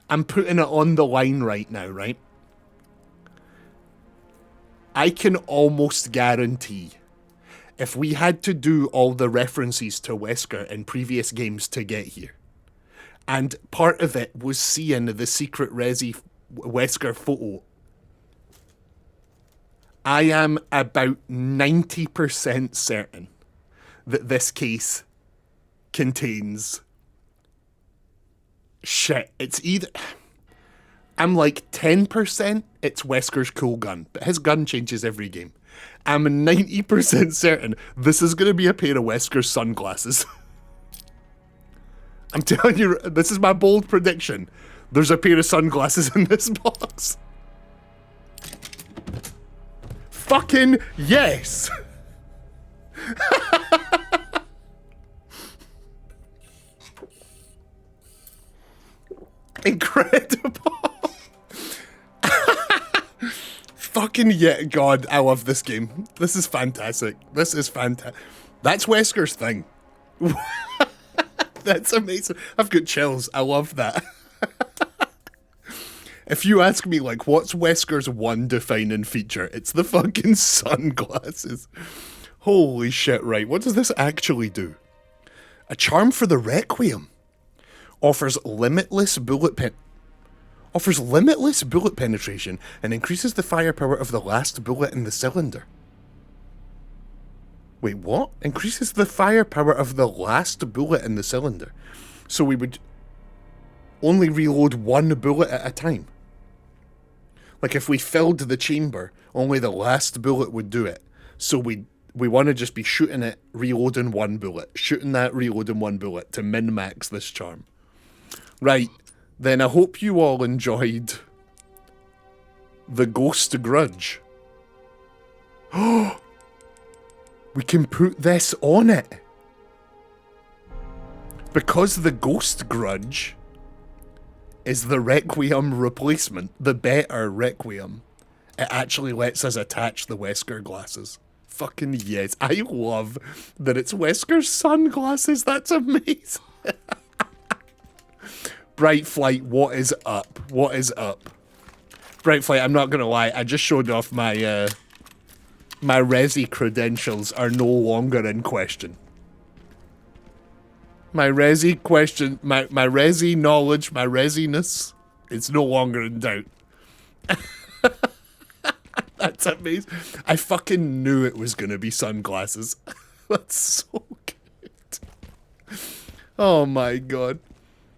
I'm putting it on the line right now, right? I can almost guarantee if we had to do all the references to Wesker in previous games to get here, and part of it was seeing the secret Resi Wesker photo I am about 90% certain that this case contains shit. It's either... I'm like 10% it's Wesker's cool gun, but his gun changes every game. I'm 90% certain this is going to be a pair of Wesker's sunglasses. I'm telling you, this is my bold prediction. There's a pair of sunglasses in this box. Fucking yes! Incredible! Fucking yeah, God, I love this game. This is fantastic. This is fantastic. That's Wesker's thing. That's amazing. I've got chills. I love that. If you ask me, like, what's Wesker's one defining feature? It's the fucking sunglasses. Holy shit, right. What does this actually do? A charm for the Requiem. Offers limitless bullet penetration and increases the firepower of the last bullet in the cylinder. Wait, what? Increases the firepower of the last bullet in the cylinder. So we would only reload one bullet at a time. Like if we filled the chamber, only the last bullet would do it. So we want to just be shooting it, reloading one bullet, shooting that, reloading one bullet to min-max this charm. Right. Then I hope you all enjoyed the Ghost Grudge. Oh, we can put this on it. Because the Ghost Grudge is the Requiem replacement, the better Requiem, it actually lets us attach the Wesker glasses. Fucking yes. I love that it's Wesker's sunglasses. That's amazing. Bright Flight, what is up? What is up? Bright Flight, I'm not gonna lie, I just showed off my my Resi credentials are no longer in question. My Resi knowledge, my Resiness, it's no longer in doubt. That's amazing. I fucking knew it was gonna be sunglasses. That's so good. Oh my god.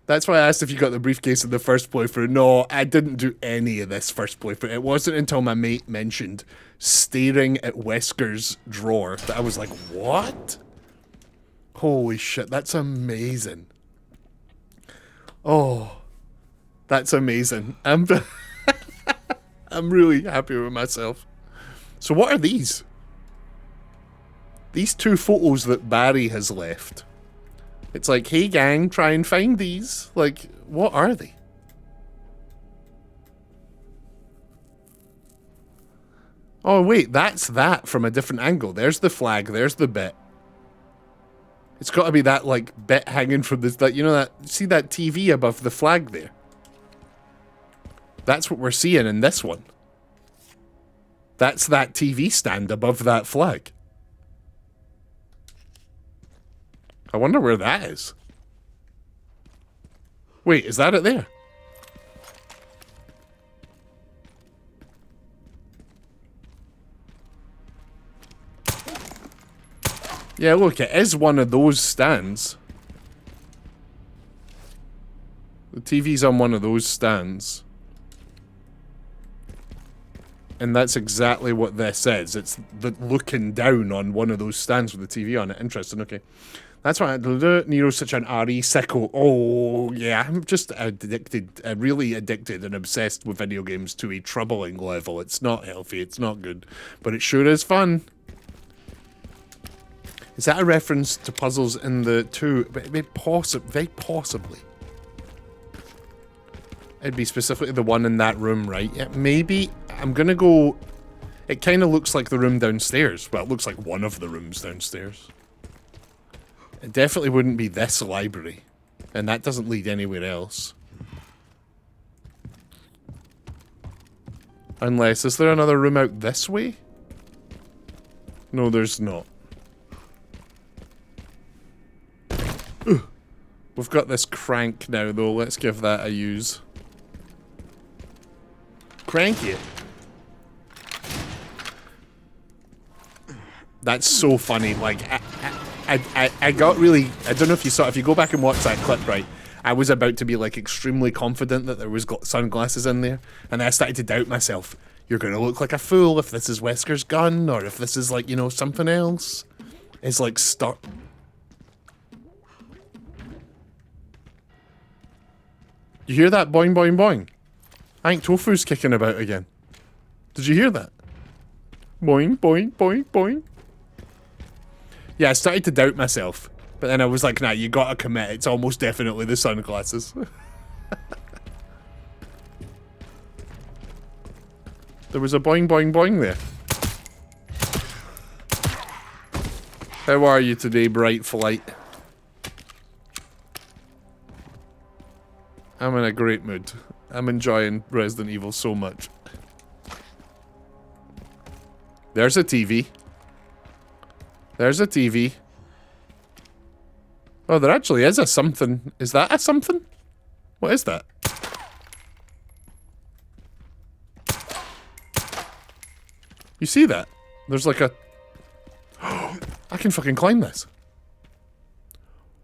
That's why I asked if you got the briefcase in the first playthrough. No, I didn't do any of this first playthrough. It wasn't until my mate mentioned staring at Wesker's drawer that I was like, what? Holy shit, that's amazing. Oh, that's amazing. I'm really happy with myself. So what are these? These two photos that Barry has left. It's like, hey gang, try and find these. Like, what are they? Oh wait, that's that from a different angle. There's the flag, there's the bit. It's got to be that, like, bit hanging from this, that, you know, that, see that TV above the flag there? That's what we're seeing in this one. That's that TV stand above that flag. I wonder where that is. Wait, is that it there? Yeah, look, it is one of those stands. The TV's on one of those stands. And that's exactly what this is. It's the looking down on one of those stands with the TV on it. Interesting, okay. That's why Nero's such an RE sicko. Oh, yeah, I'm just addicted, really addicted and obsessed with video games to a troubling level. It's not healthy, it's not good, but it sure is fun. Is that a reference to puzzles in the 2? Very possibly. It'd be specifically the one in that room, right? Yeah, maybe. I'm gonna go... It kind of looks like the room downstairs. Well, it looks like one of the rooms downstairs. It definitely wouldn't be this library. And that doesn't lead anywhere else. Unless, is there another room out this way? No, there's not. Ooh. We've got this crank now, though. Let's give that a use. Crank it. That's so funny. Like, I got really... I don't know if you saw... If you go back and watch that clip, right, I was about to be, like, extremely confident that there was sunglasses in there, and then I started to doubt myself. You're going to look like a fool if this is Wesker's gun, or if this is, like, you know, something else. It's, like, You hear that? Boing, boing, boing. I think Tofu's kicking about again. Did you hear that? Boing, boing, boing, boing. Yeah, I started to doubt myself. But then I was like, nah, you gotta commit. It's almost definitely the sunglasses. There was a boing, boing, boing there. How are you today, Bright Flight? I'm in a great mood. I'm enjoying Resident Evil so much. There's a TV. There's a TV. Oh, there actually is a something. Is that a something? What is that? You see that? There's like a... I can fucking climb this.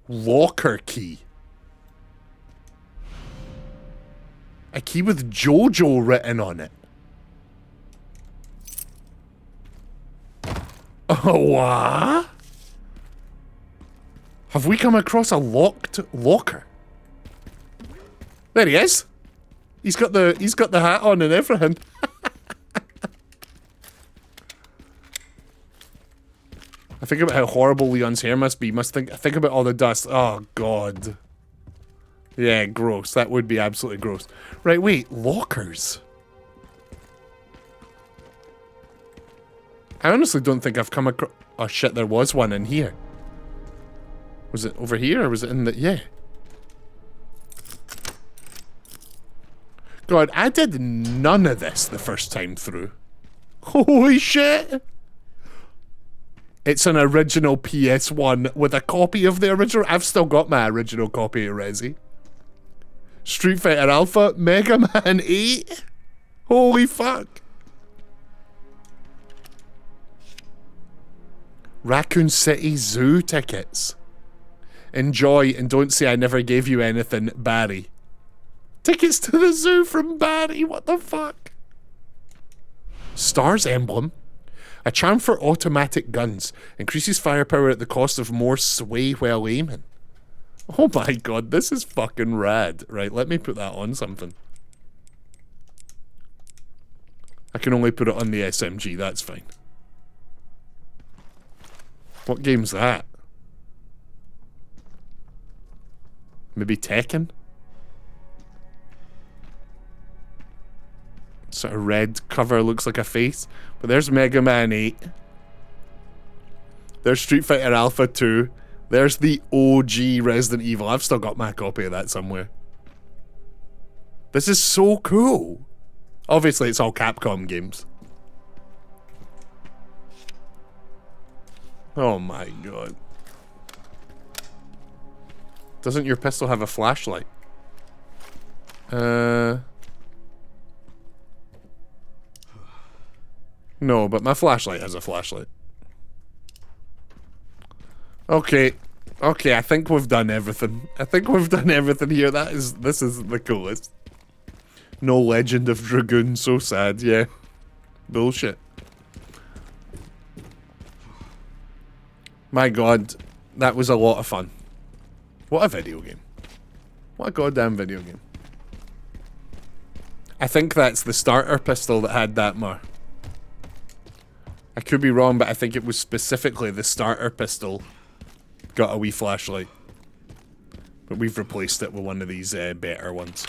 Locker key. A key with JoJo written on it. Oh, what? Have we come across a locked locker? There he is. He's got the hat on and everything. I think about how horrible Leon's hair must be. Think about all the dust. Oh god. Yeah, gross. That would be absolutely gross. Right, wait, lockers. I honestly don't think I've come across... Oh shit, there was one in here. Was it over here or was it in the... Yeah. God, I did none of this the first time through. Holy shit! It's an original PS1 with a copy of the original... I've still got my original copy of Resi. Street Fighter Alpha, Mega Man 8. Holy fuck. Raccoon City Zoo tickets. Enjoy and don't say I never gave you anything, Barry. Tickets to the zoo from Barry, what the fuck? Star's emblem. A charm for automatic guns. Increases firepower at the cost of more sway while aiming. Oh my god, this is fucking rad. Right, let me put that on something. I can only put it on the SMG, that's fine. What game's that? Maybe Tekken? Sort of red cover, looks like a face. But there's Mega Man 8. There's Street Fighter Alpha 2. There's the OG Resident Evil. I've still got my copy of that somewhere. This is so cool. Obviously, it's all Capcom games. Oh my god. Doesn't your pistol have a flashlight? No, but my flashlight has a flashlight. Okay. Okay, I think we've done everything. I think we've done everything here. This is the coolest. No Legend of Dragoon, so sad, yeah. Bullshit. My god, that was a lot of fun. What a video game. What a goddamn video game. I think that's the starter pistol that had that mar. I could be wrong, but I think it was specifically the starter pistol got a wee flashlight. But we've replaced it with one of these better ones.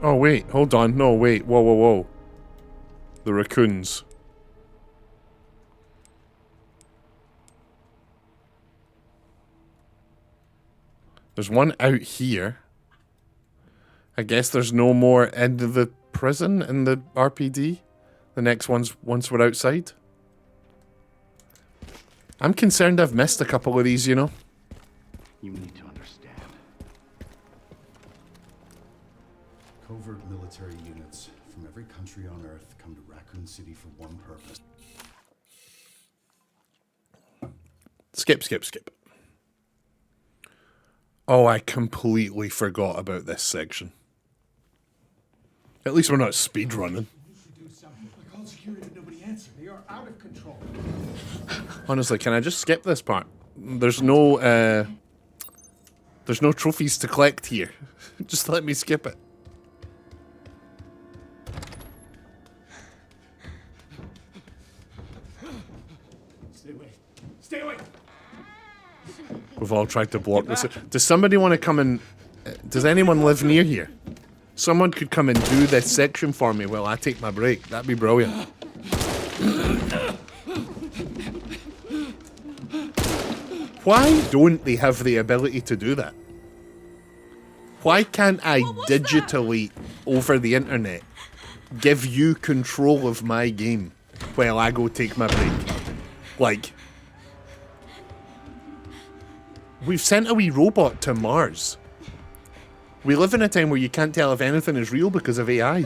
Oh wait, hold on, no wait, whoa whoa whoa. The raccoons. There's one out here. I guess there's no more in the prison in the RPD. The next one's once we're outside. I'm concerned I've missed a couple of these, you know? You need to understand. Covert military units from every country on Earth come to Raccoon City for one purpose. Skip, skip, skip. Oh, I completely forgot about this section. At least we're not speedrunning. I called security, nobody answered. They are out of control. Honestly, can I just skip this part? There's no trophies to collect here. Just let me skip it. Stay away. Stay away! We've all tried to block this. Does somebody want to come and... does anyone live near here? Someone could come and do this section for me while I take my break. That'd be brilliant. Why don't they have the ability to do that? Why can't I digitally, over the internet, give you control of my game while I go take my break? Like... we've sent a wee robot to Mars. We live in a time where you can't tell if anything is real because of AI.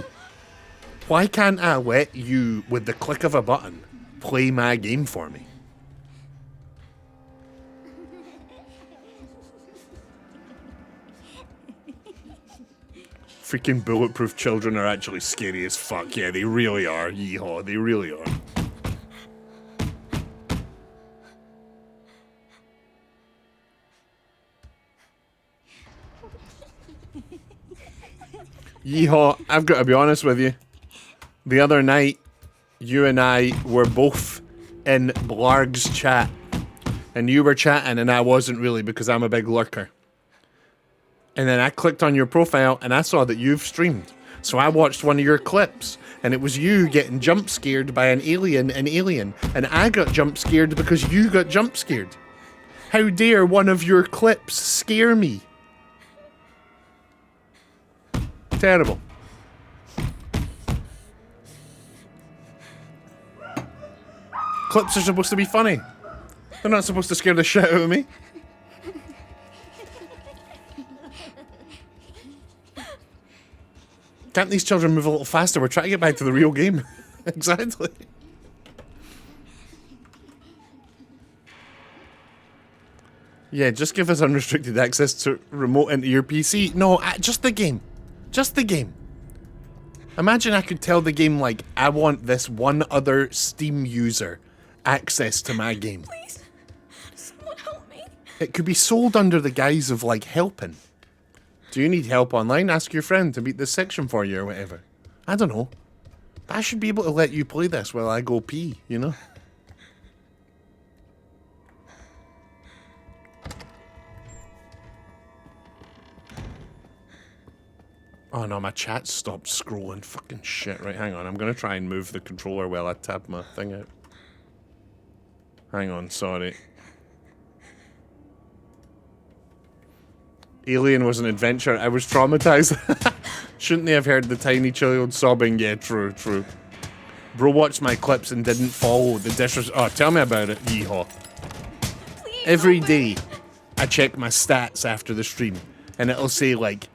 Why can't I let you, with the click of a button, play my game for me? Freaking bulletproof children are actually scary as fuck. Yeah, they really are. Yeehaw, they really are. Yeehaw, I've got to be honest with you. The other night, you and I were both in Blarg's chat. And you were chatting and I wasn't really because I'm a big lurker. And then I clicked on your profile and I saw that you've streamed. So I watched one of your clips and it was you getting jump scared by an alien in Alien. And I got jump scared because you got jump scared. How dare one of your clips scare me? Terrible. Clips are supposed to be funny. They're not supposed to scare the shit out of me. Can't these children move a little faster? We're trying to get back to the real game. Exactly. Yeah, just give us unrestricted access to remote into your PC. No, just the game. Just the game. Imagine I could tell the game, like, I want this one other Steam user access to my game. Please, someone help me. It could be sold under the guise of, like, helping. Do you need help online? Ask your friend to beat this section for you or whatever. I don't know. But I should be able to let you play this while I go pee, you know? Oh no, my chat stopped scrolling. Fucking shit. Right, hang on. I'm gonna try and move the controller while I tab my thing out. Hang on, sorry. Alien was an adventure. I was traumatized. Shouldn't they have heard the tiny child sobbing? Yeah, true, true. Bro watched my clips and didn't follow the dishes. Oh, tell me about it. Yeehaw. Please, Every help day, me. I check my stats after the stream, and it'll say, like,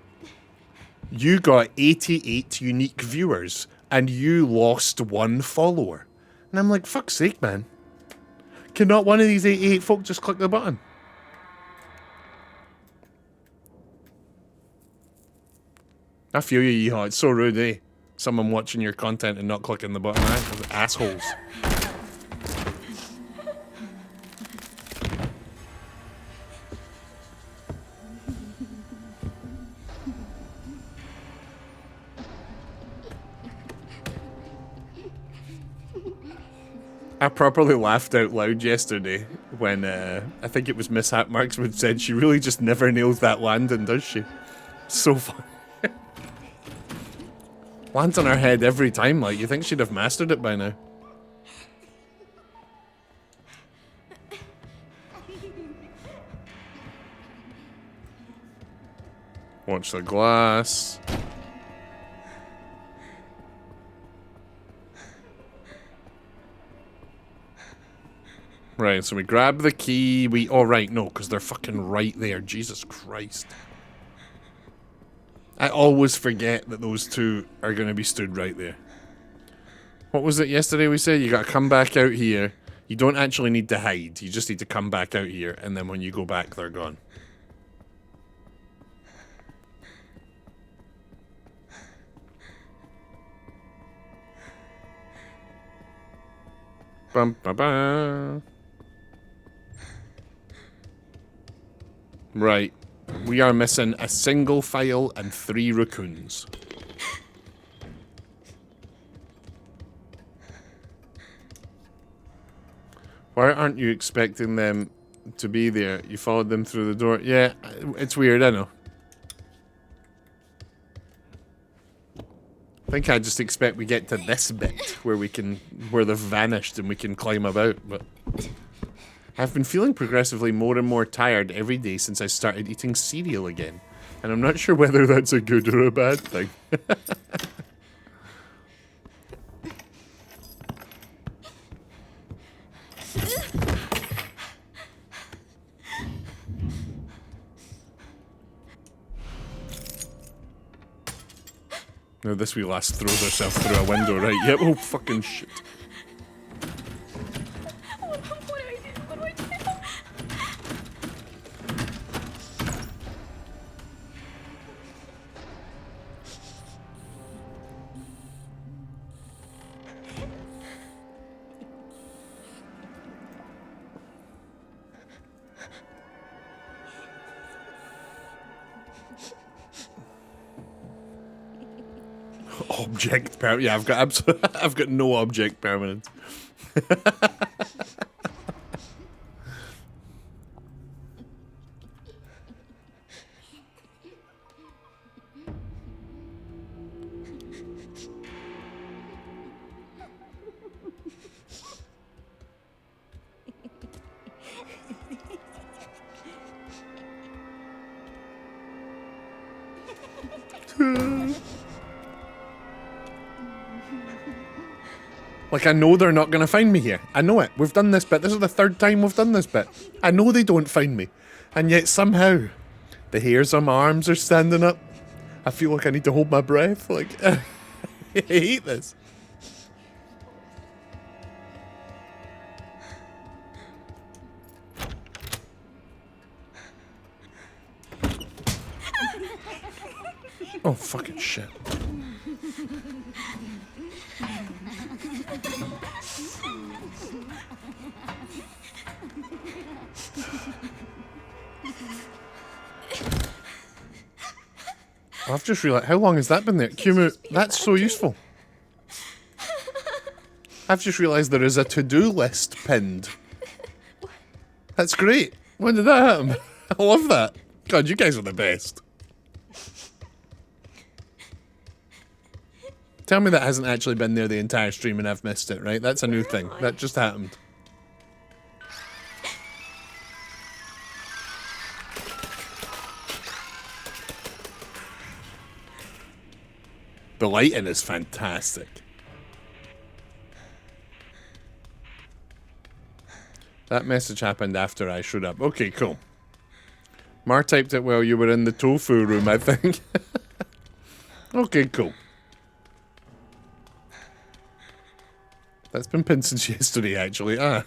you got 88 unique viewers, and you lost 1 follower. And I'm like, fuck's sake, man. Cannot one of these 88 folk just click the button? I feel you, yeehaw. It's so rude, eh? Someone watching your content and not clicking the button, eh? Those assholes. I properly laughed out loud yesterday when I think it was Miss Hat Marksman said she really just never nails that landing, does she? So fun. Lands on her head every time, like, you think she'd have mastered it by now. Watch the glass. Right, so we grab the key, we... Oh, right, no, because they're fucking right there. Jesus Christ. I always forget that those two are going to be stood right there. What was it yesterday we said? You got to come back out here. You don't actually need to hide. You just need to come back out here, and then when you go back, they're gone. Bum, ba, ba. Right. We are missing a single file and 3 raccoons. Why aren't you expecting them to be there? You followed them through the door. Yeah, it's weird, I know. I think I just expect we get to this bit where they've vanished and we can climb about, but I've been feeling progressively more and more tired every day since I started eating cereal again, and I'm not sure whether that's a good or a bad thing. No, this wee lass throws herself through a window, right? Yep, oh fucking shit. What do I do? What do I do? Object permanence. Yeah, I've got no object permanence. Like, I know they're not gonna find me here. I know it. We've done this bit. This is the 3rd time we've done this bit. I know they don't find me. And yet somehow, the hairs on my arms are standing up. I feel like I need to hold my breath. Like, I hate this. Oh, fucking shit. I've just realised, how long has that been there? Kumu, that's so useful. I've just realised there is a to-do list pinned. That's great. When did that happen? I love that. God, you guys are the best. Tell me that hasn't actually been there the entire stream and I've missed it, right? That's a new thing. That just happened. The lighting is fantastic. That message happened after I showed up. Okay, cool. Mar typed it while you were in the tofu room, I think. Okay, cool. That's been pinned since yesterday, actually. Ah.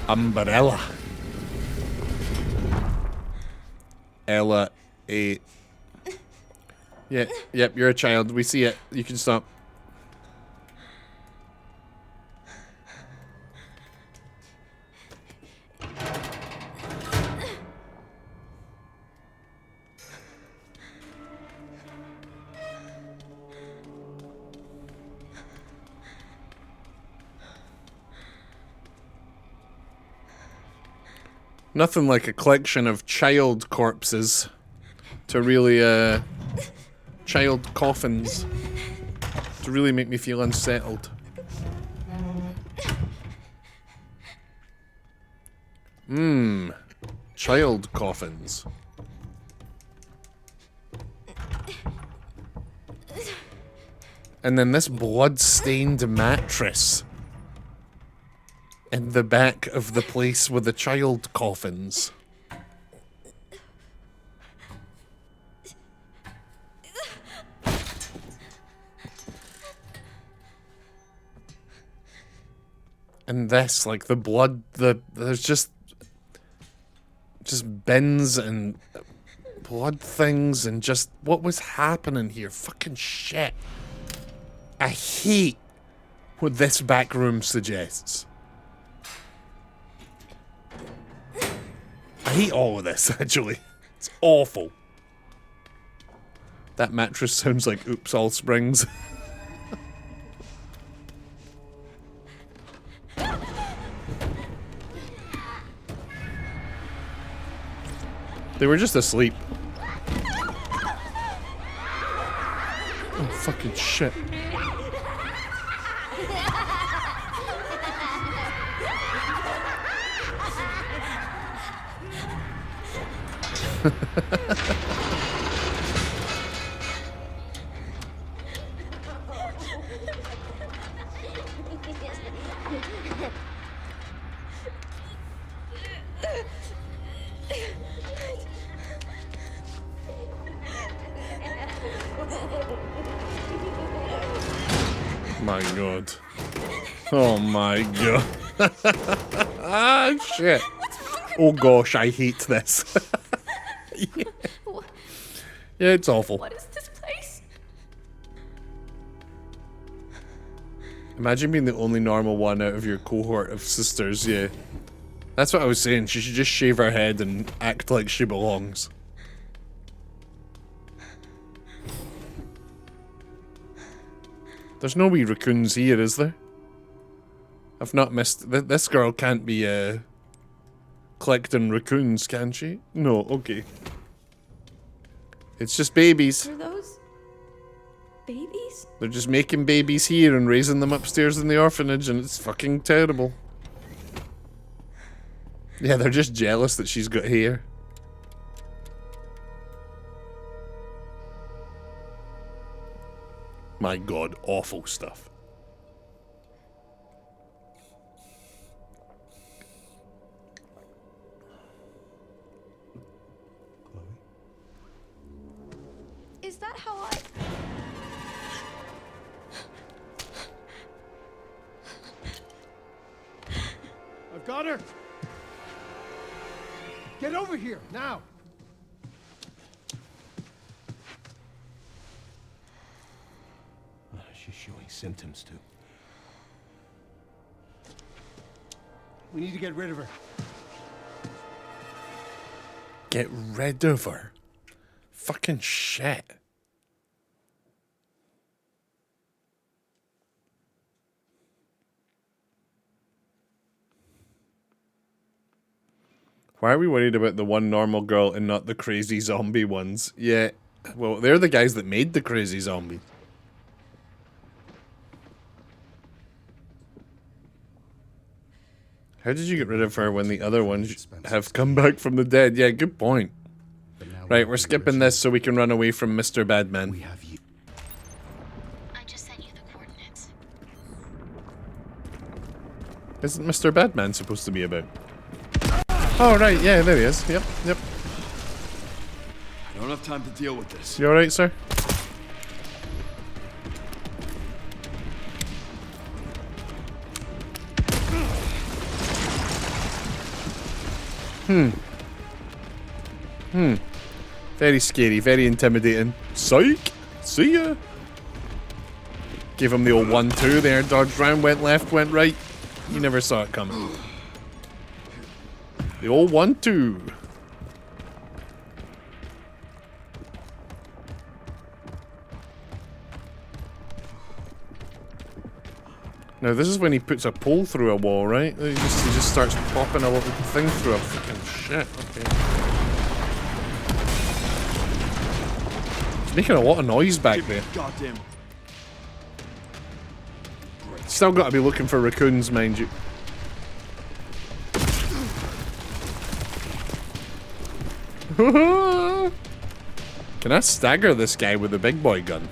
Umbrella. Ella, a... Yeah, yep, you're a child. We see it. You can stop. Nothing like a collection of child corpses to really, child coffins to really make me feel unsettled. Child coffins. And then this blood-stained mattress in the back of the place with the child coffins. And this, like the blood, there's just bins and blood things and just what was happening here. Fucking shit. I hate what this back room suggests. I hate all of this, actually. It's awful. That mattress sounds like Oops All Springs. They were just asleep. Oh, fucking shit. My god. Oh my god. Ah, shit. Oh gosh, I hate this. Yeah. Yeah, it's awful. What is this place? Imagine being the only normal one out of your cohort of sisters, yeah. That's what I was saying. She should just shave her head and act like she belongs. There's no wee raccoons here, is there? I've not missed... This girl can't be, collecting raccoons, can she? No, okay. It's just babies. Are those babies? They're just making babies here and raising them upstairs in the orphanage, and it's fucking terrible. Yeah, they're just jealous that she's got hair. My god, awful stuff. Is that how I... I've got her! Get over here, now! She's showing symptoms too. We need to get rid of her. Get rid of her. Fucking shit. Why are we worried about the one normal girl and not the crazy zombie ones? Yeah, well, they're the guys that made the crazy zombies. How did you get rid of her when the other ones have come back from the dead? Yeah, good point. Right, we're skipping this so we can run away from Mr. Badman. We have you. I just sent you the coordinates. Isn't Mr. Badman supposed to be about? Oh, right, yeah, there he is. Yep, yep. I don't have time to deal with this. You alright, sir? Very scary, very intimidating. Psych! See ya! Gave him the old 1-2 there, dodged round, went left, went right. You never saw it coming. The old 1-2. Now this is when he puts a pole through a wall, right? He just starts popping a little thing through a fucking shit. Okay. It's making a lot of noise back there. Goddamn. Still got to be looking for raccoons, mind you. Can I stagger this guy with a big boy gun?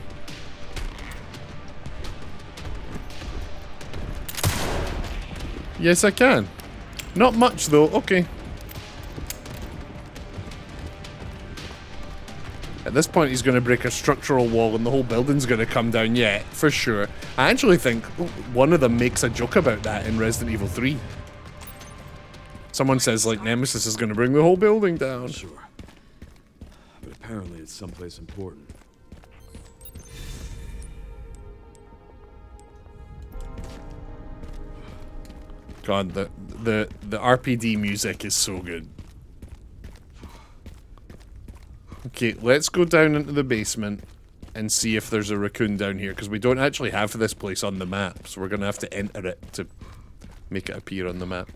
Yes, I can. Not much, though. Okay. At this point, he's going to break a structural wall and the whole building's going to come down. Yeah, for sure. I actually think one of them makes a joke about that in Resident Evil 3. Someone says, like, Nemesis is going to bring the whole building down. Sure. But apparently it's someplace important. God, the RPD music is so good. Okay, let's go down into the basement and see if there's a raccoon down here, because we don't actually have this place on the map, so we're going to have to enter it to make it appear on the map.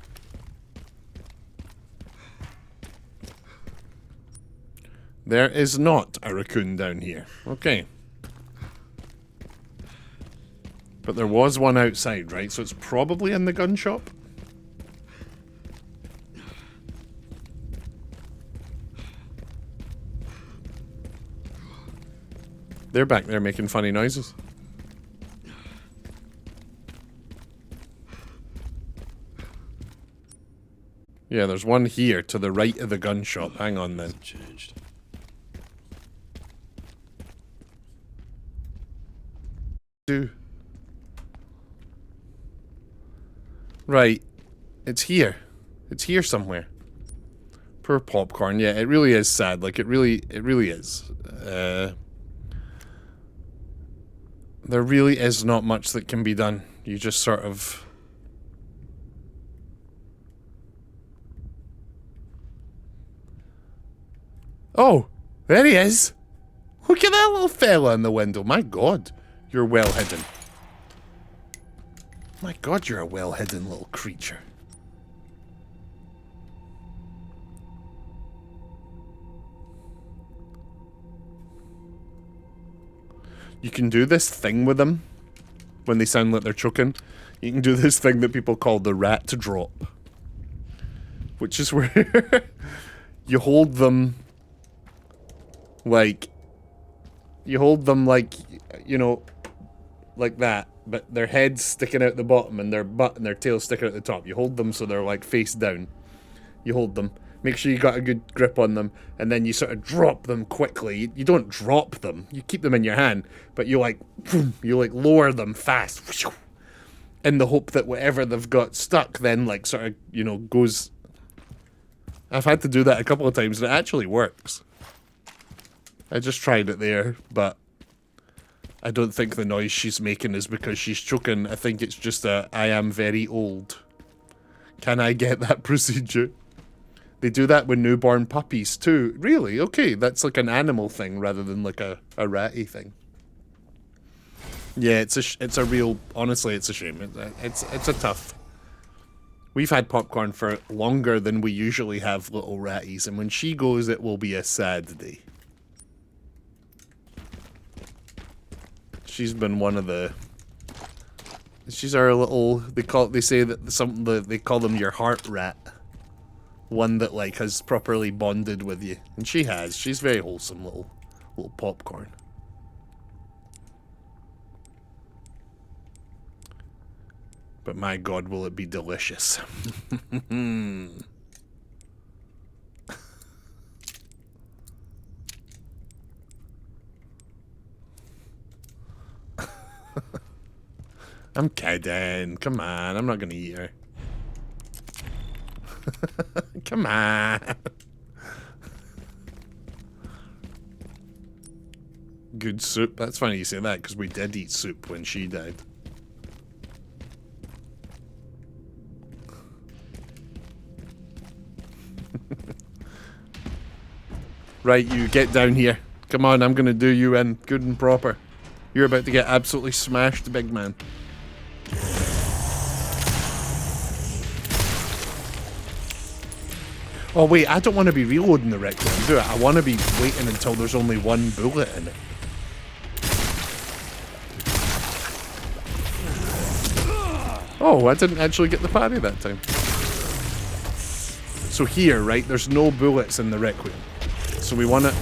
There is not a raccoon down here. Okay. But there was one outside, right? So it's probably in the gun shop. They're back there making funny noises. Yeah, there's one here to the right of the gun shop. Hang on then. Changed. Right. It's here. It's here somewhere. Poor Popcorn. Yeah, it really is sad. Like, it really is. There really is not much that can be done. You just sort of... Oh! There he is! Look at that little fella in the window. My God. You're well hidden. My God, you're a well hidden little creature. You can do this thing with them when they sound like they're choking. You can do this thing that people call the rat drop, which is where you hold them like, you know, like that, but their head's sticking out the bottom and their butt and their tail sticking out the top. You hold them so they're like face down. You hold them. Make sure you got a good grip on them, and then you sort of drop them quickly. You don't drop them. You keep them in your hand, but you like lower them fast, in the hope that whatever they've got stuck then like sort of, you know, goes. I've had to do that a couple of times and it actually works. I just tried it there, but I don't think the noise she's making is because she's choking. I think it's just a, I am very old. Can I get that procedure? They do that with newborn puppies too. Really? Okay, that's like an animal thing rather than like a ratty thing. Yeah, it's a real, honestly, it's a shame. It's a tough. We've had Popcorn for longer than we usually have little ratties, and when she goes, it will be a sad day. She's been one of the. She's our little. They say that they call them your heart rat. One that like has properly bonded with you, and she has. She's very wholesome little Popcorn. But my God, will it be delicious? I'm kidding. Come on, I'm not gonna eat her. Come on. Good soup. That's funny you say that, because we did eat soup when she died. Right, you get down here. Come on, I'm gonna do you in good and proper. You're about to get absolutely smashed, big man. Oh wait, I don't want to be reloading the Requiem, do it. I want to be waiting until there's only one bullet in it. Oh, I didn't actually get the parry that time. So here, right, there's no bullets in the Requiem. So we want to...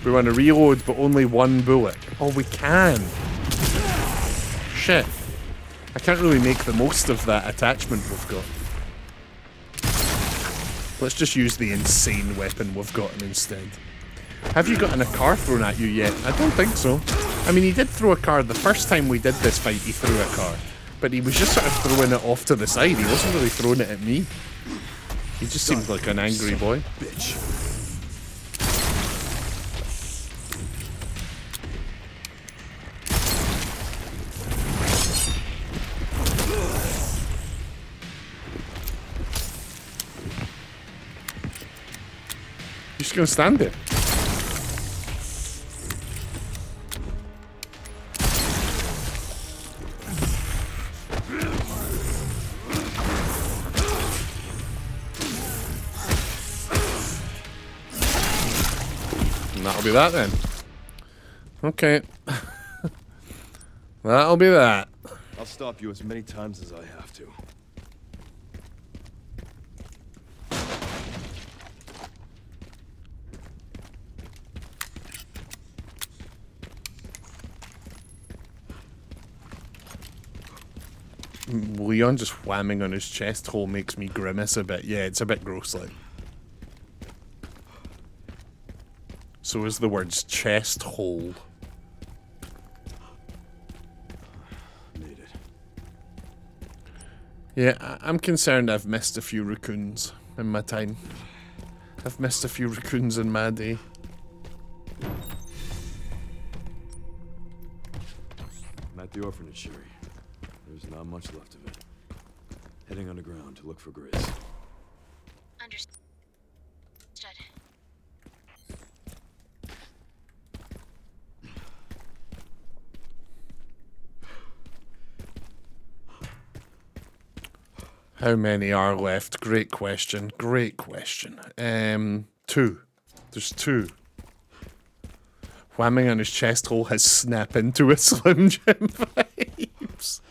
We want to reload, but only one bullet. Oh, we can. shit. I can't really make the most of that attachment we've got. Let's just use the insane weapon we've got instead. Have you gotten a car thrown at you yet? I don't think so. I mean, he did throw a car. The first time we did this fight, he threw a car. But he was just sort of throwing it off to the side. He wasn't really throwing it at me. He just seemed like an angry boy. Bitch. You're just gonna stand there. And that'll be that then. Okay. That'll be that. I'll stop you as many times as I have to. Leon just whamming on his chest hole makes me grimace a bit. Yeah, it's a bit gross, like. So is the words chest hole. Made it. Yeah, I'm concerned I've missed a few raccoons in my time. I've missed a few raccoons in my day. I'm at the orphanage, Sherry. There's not much left of it. Heading underground to look for Grizz. Understood. How many are left? Great question. Great question. 2. There's 2. Whamming on his chest hole has snap into a Slim Jim vibes.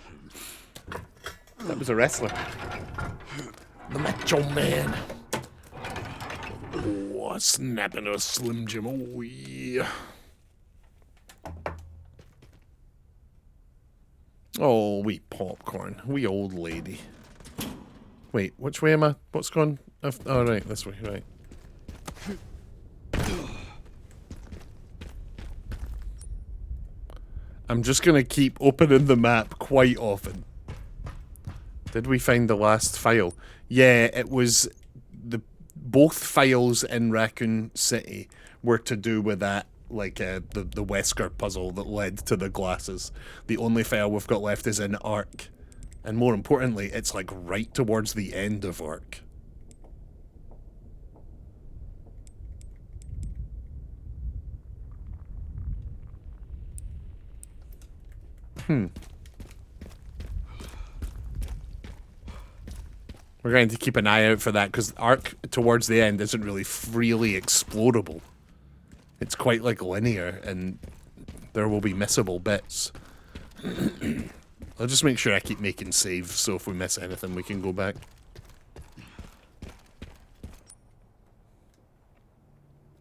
That was a wrestler. The Macho Man. Oh, snapping a Slim Jim. Oh, yeah. Oh, wee popcorn. Wee old lady. Wait, which way am I? What's going? Oh, right, this way, right. I'm just gonna keep opening the map quite often. Did we find the last file? Yeah, it was both files in Raccoon City were to do with that, like the Wesker puzzle that led to the glasses. The only file we've got left is in Ark. And more importantly, it's like right towards the end of Ark. We're going to keep an eye out for that, because Ark towards the end isn't really freely explorable. It's quite like linear, and there will be missable bits. I'll just make sure I keep making saves, so if we miss anything, we can go back.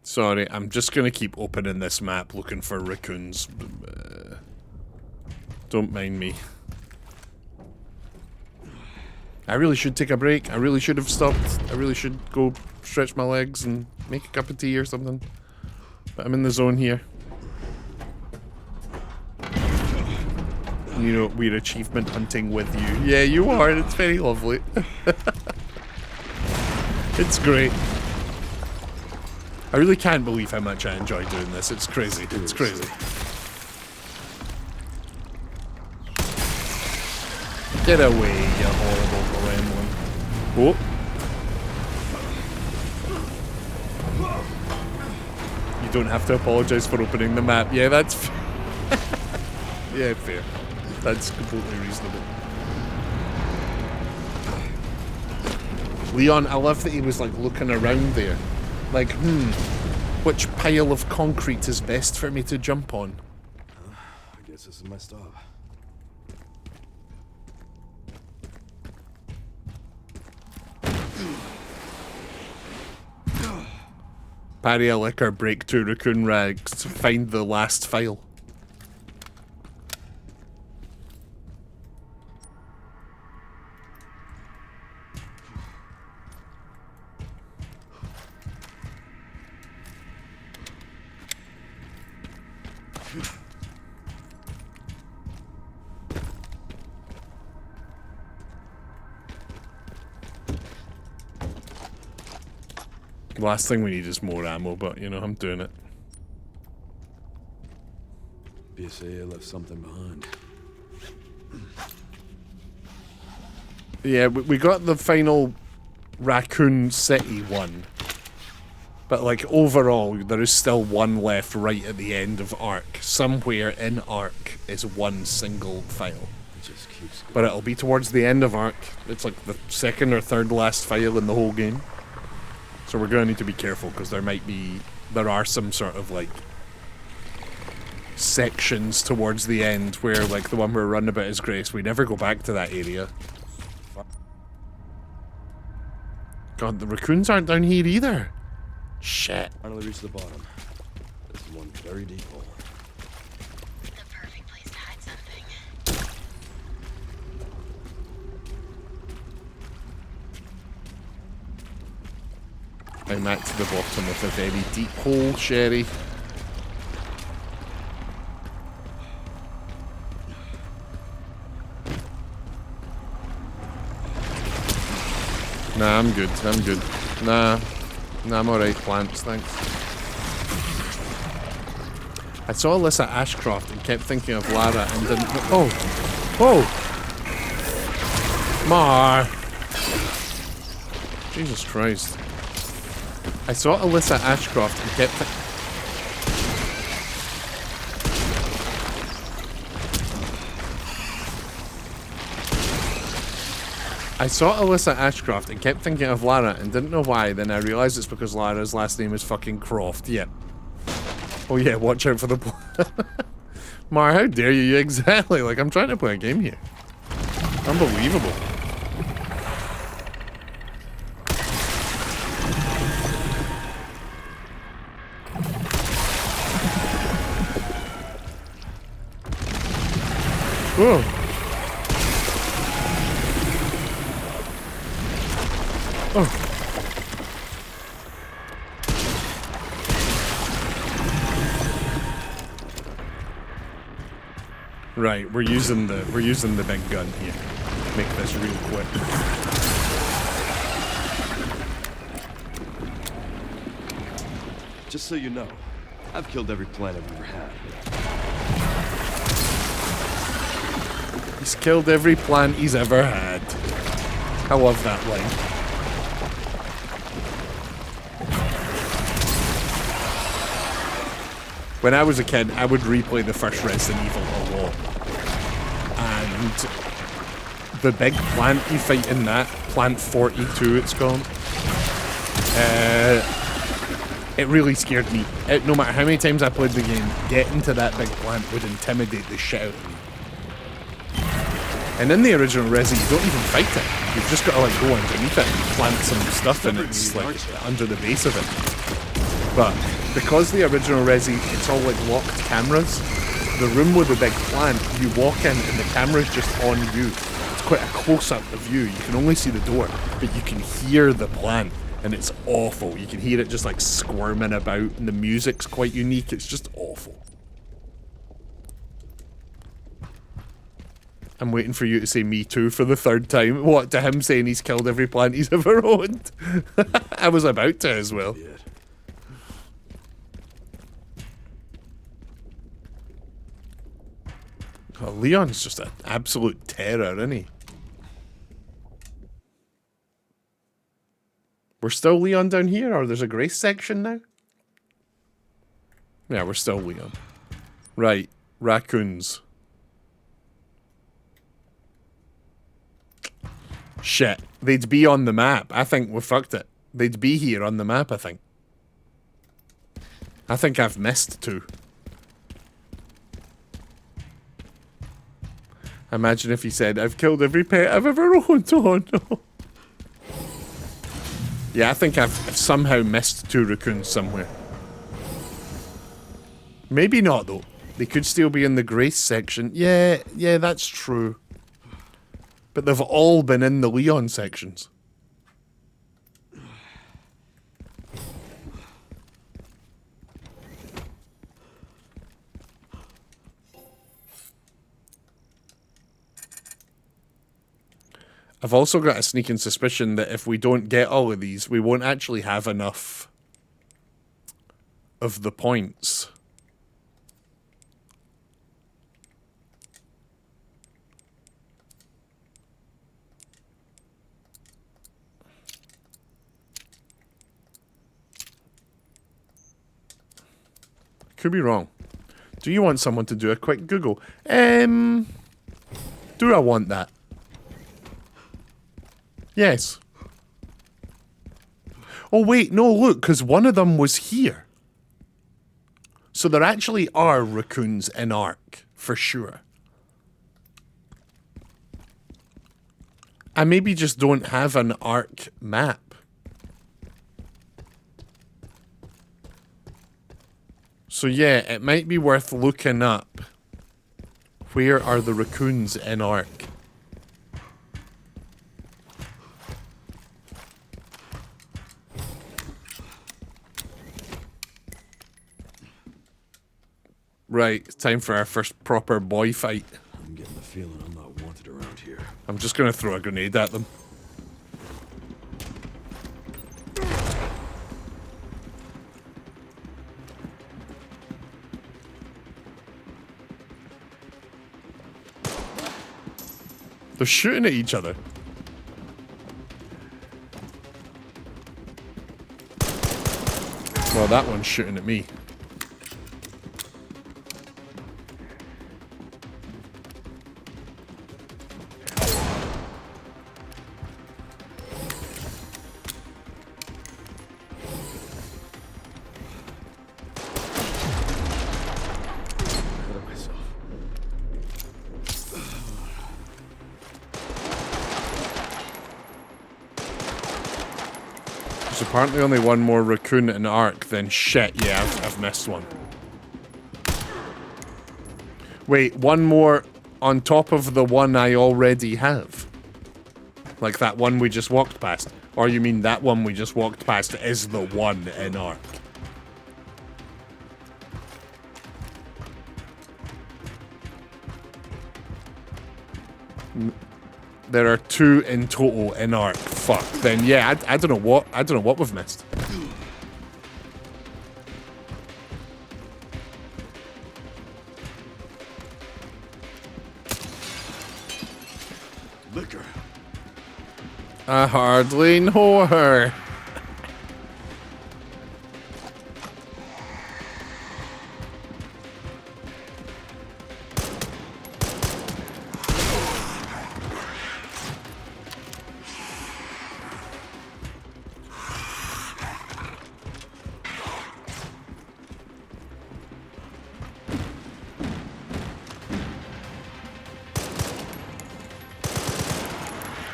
Sorry, I'm just going to keep opening this map looking for raccoons. Don't mind me. I really should take a break. I really should have stopped. I really should go stretch my legs and make a cup of tea or something. But I'm in the zone here. You know, we're achievement hunting with you. Yeah, you are. It's very lovely. It's great. I really can't believe how much I enjoy doing this. It's crazy. It's crazy. Get away, you horrible gremlin. Oh. You don't have to apologize for opening the map. Yeah, that's... yeah, fair. That's completely reasonable. Leon, I love that he was like looking around there. Like, which pile of concrete is best for me to jump on? I guess this is my stop. Parry a liquor, break 2 raccoon rags, find the last file. The last thing we need is more ammo, but, you know, I'm doing it. BSAA left something behind. Yeah, we got the final Raccoon City one. But, like, overall, there is still one left right at the end of Ark. Somewhere in Ark is one single file. It just keeps going. But it'll be towards the end of Ark. It's like the second or third last file in the whole game. So we're going to need to be careful, because there are some sort of, like, sections towards the end where, like, the one we're running about is Grace. We never go back to that area. God, the raccoons aren't down here either. Shit. Finally reached the bottom. This is one very deep hole. The perfect place to hide something. I'm at to the bottom of a very deep hole, Sherry. Nah, I'm good. I'm good. Nah, I'm alright, plants, thanks. I saw Alyssa Ashcroft and kept thinking of Lara and didn't... Oh! Oh! Mar! Jesus Christ. I saw Alyssa Ashcroft and kept I saw Alyssa Ashcroft and kept thinking of Lara and didn't know why, then I realised it's because Lara's last name is fucking Croft. Yep. Oh yeah, watch out for the Mar, how dare you? Exactly, like, I'm trying to play a game here. Unbelievable. Whoa. Oh. Right, we're using the big gun here. Make this real quick. Just so you know, I've killed every plant I've ever had. He's killed every plant he's ever had. I love that line. When I was a kid, I would replay the first Resident Evil a lot. And the big plant you fight in that, Plant 42 it's called, it really scared me. No matter how many times I played the game, getting to that big plant would intimidate the shit out of me. And in the original Resi, you don't even fight it. You've just got to, like, go underneath it and plant some stuff and it's like under the base of it. But because the original Resi, it's all like locked cameras, the room with the big plant, you walk in and the camera's just on you. It's quite a close-up of you. You can only see the door, but you can hear the plant, and it's awful. You can hear it just like squirming about, and the music's quite unique. It's just awful. I'm waiting for you to say me too for the third time. What, to him saying he's killed every plant he's ever owned? I was about to as well. Oh, Leon's just an absolute terror, isn't he? We're still Leon down here, or there's a Grace section now? Yeah, we're still Leon. Right, raccoons. Shit, they'd be on the map. I think we fucked it. They'd be here on the map, I think. I think I've missed two. Imagine if he said, I've killed every pet I've ever owned. Oh no. Yeah, I think I've somehow missed two raccoons somewhere. Maybe not, though. They could still be in the Grace section. Yeah, that's true. But they've all been in the Leon sections. I've also got a sneaking suspicion that if we don't get all of these, we won't actually have enough of the points. Could be wrong. Do you want someone to do a quick Google? Do I want that? Yes. Oh wait, no, look, because one of them was here. So there actually are raccoons in Ark, for sure. I maybe just don't have an Ark map. So yeah, it might be worth looking up. Where are the raccoons in Ark? Right, it's time for our first proper boy fight. I'm getting the feeling I'm not wanted around here. I'm just gonna throw a grenade at them. They're shooting at each other. Well, that one's shooting at me. There's apparently only one more raccoon in Ark, then shit, yeah, I've missed one. Wait, one more on top of the one I already have? Like that one we just walked past? Or you mean that one we just walked past is the one in Ark? There are 2 in total in Ark. Fuck. Then yeah, I don't know what we've missed. Liquor. I hardly know her.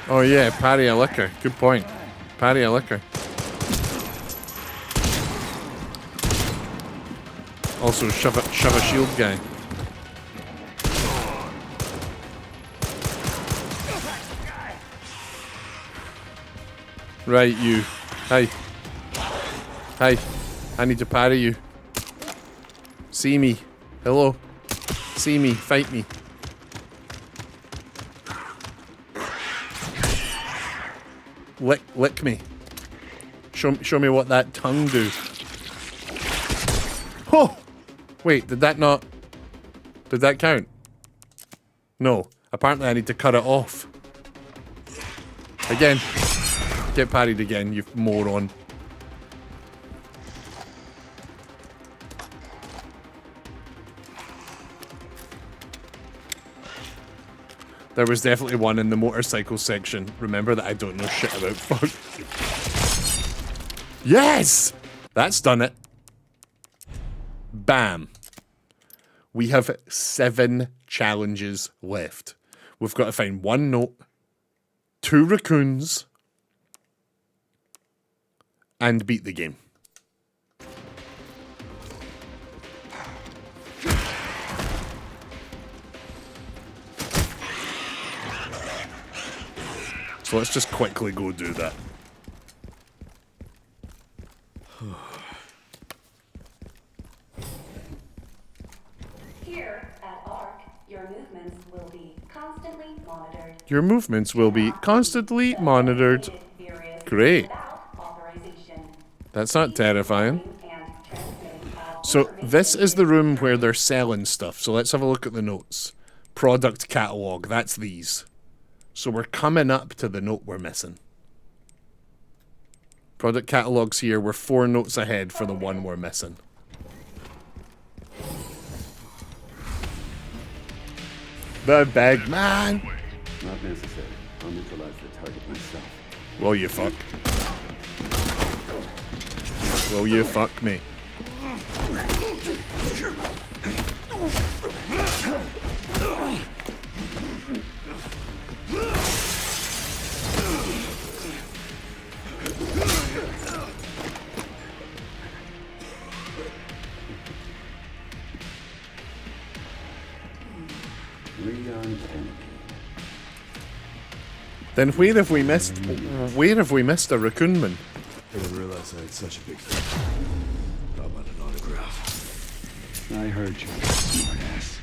Oh yeah, parry a liquor. Good point. Parry a liquor. Also, shove a shield guy. Right, you. Hey. Hey. I need to parry you. See me. Hello. See me. Fight me. Lick me. Show me what that tongue do. Oh! Wait, did that not... Did that count? No. Apparently I need to cut it off. Again. Get parried again, you moron. There was definitely one in the motorcycle section. Remember that I don't know shit about. Fuck. Yes! That's done it. Bam. We have 7 challenges left. We've got to find 1 note, 2 raccoons, and beat the game. So let's just quickly go do that. Here at ARC, your movements will be constantly monitored. Your movements will be constantly monitored. Furious Great. without authorization. That's not terrifying. And transmitting file So this is the room where they're selling stuff. So let's have a look at the notes. Product catalog, that's these. So we're coming up to the note we're missing. Product catalog's here. We're 4 notes ahead for the one we're missing. The big man. Not necessary. I'll neutralize the target myself. Will you fuck? Will you fuck me? Then where have we missed a raccoon man? I didn't realize I had such a big fan. How about an autograph? I heard you, smartass.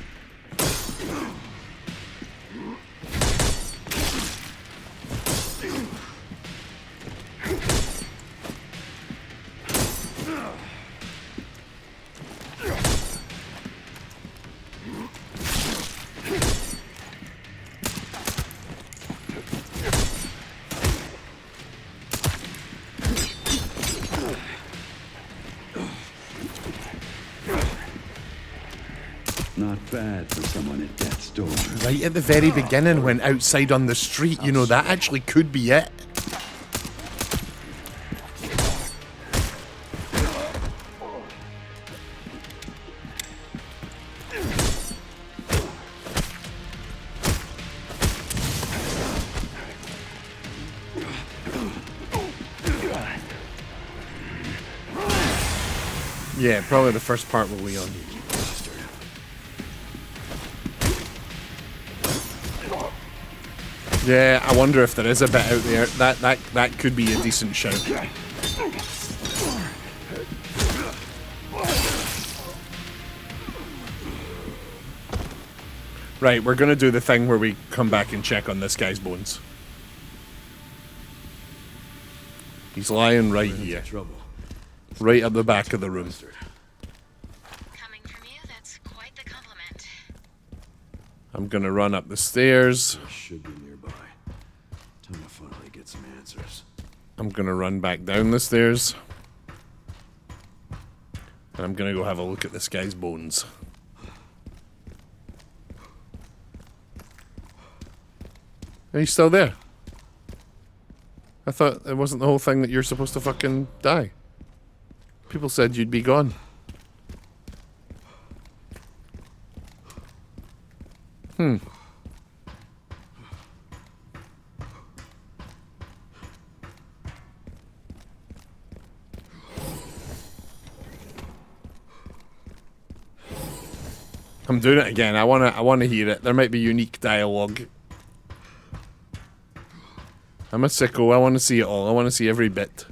Not bad for someone at death's door. Right at the very beginning when outside on the street, you know, that actually could be it. Yeah, probably the first part with Leon. Yeah, I wonder if there is a bit out there. That could be a decent shout. Right, we're gonna do the thing where we come back and check on this guy's bones. He's lying right here. Trouble. Right at the back of the room. Coming from you, that's quite the compliment. I'm gonna run up the stairs. They should be nearby. Time to finally get some answers. I'm gonna run back down the stairs. And I'm gonna go have a look at this guy's bones. Are you still there? I thought it wasn't the whole thing that you're supposed to fucking die. People said you'd be gone. I'm doing it again. I wanna hear it. There might be unique dialogue. I'm a sicko. I want to see it all. I want to see every bit.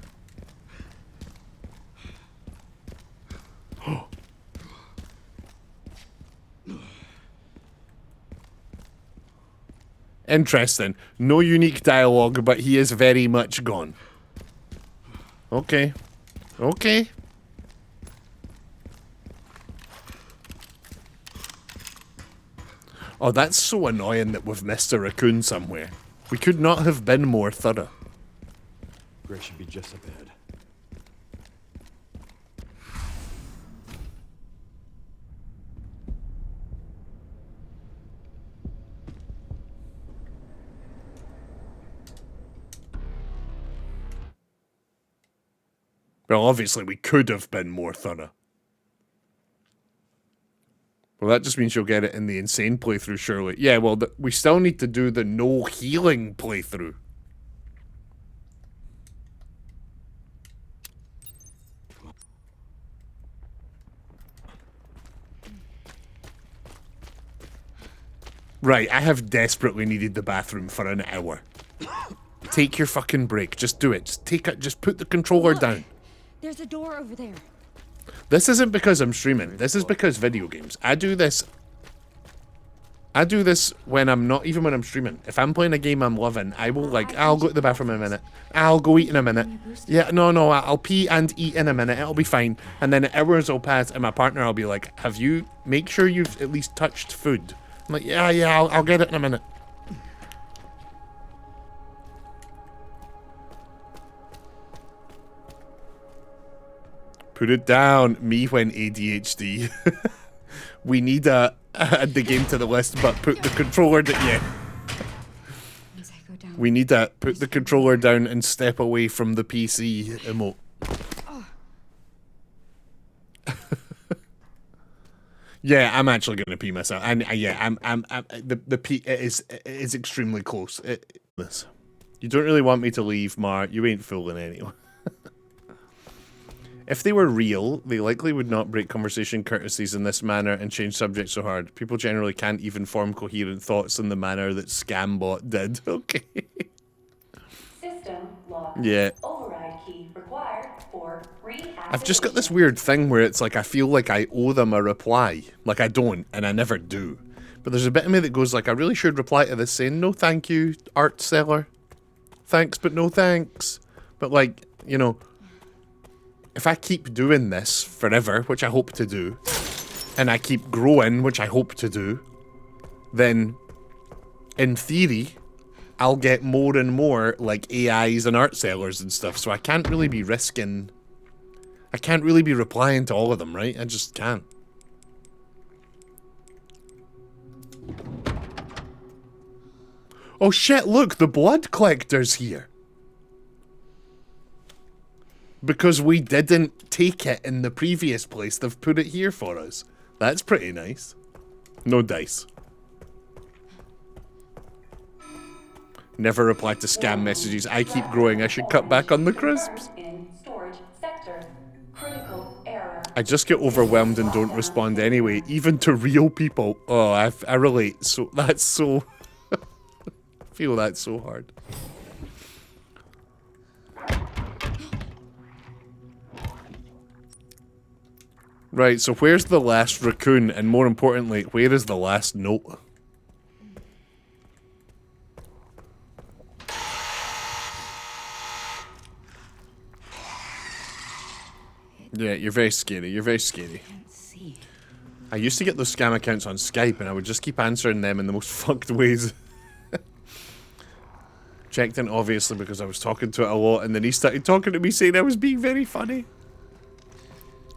Interesting. No unique dialogue, but he is very much gone. Okay. Okay. Oh, that's so annoying that we've missed a raccoon somewhere. We could not have been more thorough. Gray should be just up ahead. Well, obviously we could have been more thorough. Well, that just means you'll get it in the insane playthrough, surely. Yeah, well, we still need to do the no healing playthrough. Right, I have desperately needed the bathroom for an hour. Take your fucking break. Just do it. Just put the controller down. There's a door over there. This isn't because I'm streaming. This is because video games. I do this. I do this when I'm not, even when I'm streaming. If I'm playing a game I'm loving, I will like, I'll go to the bathroom in a minute. I'll go eat in a minute. Yeah, no, I'll pee and eat in a minute. It'll be fine. And then hours will pass and my partner will be like, make sure you've at least touched food. I'm like, yeah, I'll get it in a minute. Put it down. Me when ADHD. We need add the game to the list, but put the controller down. Yeah. We need to put the controller down and step away from the PC emote. Yeah, I'm actually gonna pee myself. And yeah, I'm the pee is extremely close. This. You don't really want me to leave, Mar. You ain't fooling anyone. If they were real, they likely would not break conversation courtesies in this manner and change subjects so hard. People generally can't even form coherent thoughts in the manner that Scambot did. Okay. System lock. Yeah. Override key required for reactivation. I've just got this weird thing where it's like I feel like I owe them a reply. Like I don't, and I never do. But there's a bit of me that goes like, I really should reply to this saying, no thank you, art seller. Thanks, but no thanks. But like, you know, if I keep doing this forever, which I hope to do, and I keep growing, which I hope to do, then, in theory, I'll get more and more, like, AIs and art sellers and stuff, so I can't really be risking... I can't really be replying to all of them, right? I just can't. Oh shit, look, the blood collector's here. Because we didn't take it in the previous place, they've put it here for us. That's pretty nice. No dice. Never reply to scam messages. I keep growing. I should cut back on the crisps. In storage sector. Critical error. I just get overwhelmed and don't respond anyway, even to real people. Oh, I relate. So that's so... I feel that's so hard. Right, so where's the last raccoon? And more importantly, where is the last note? Yeah, you're very scary. You're very scary. I used to get those scam accounts on Skype and I would just keep answering them in the most fucked ways. Checked in obviously because I was talking to it a lot and then he started talking to me saying I was being very funny.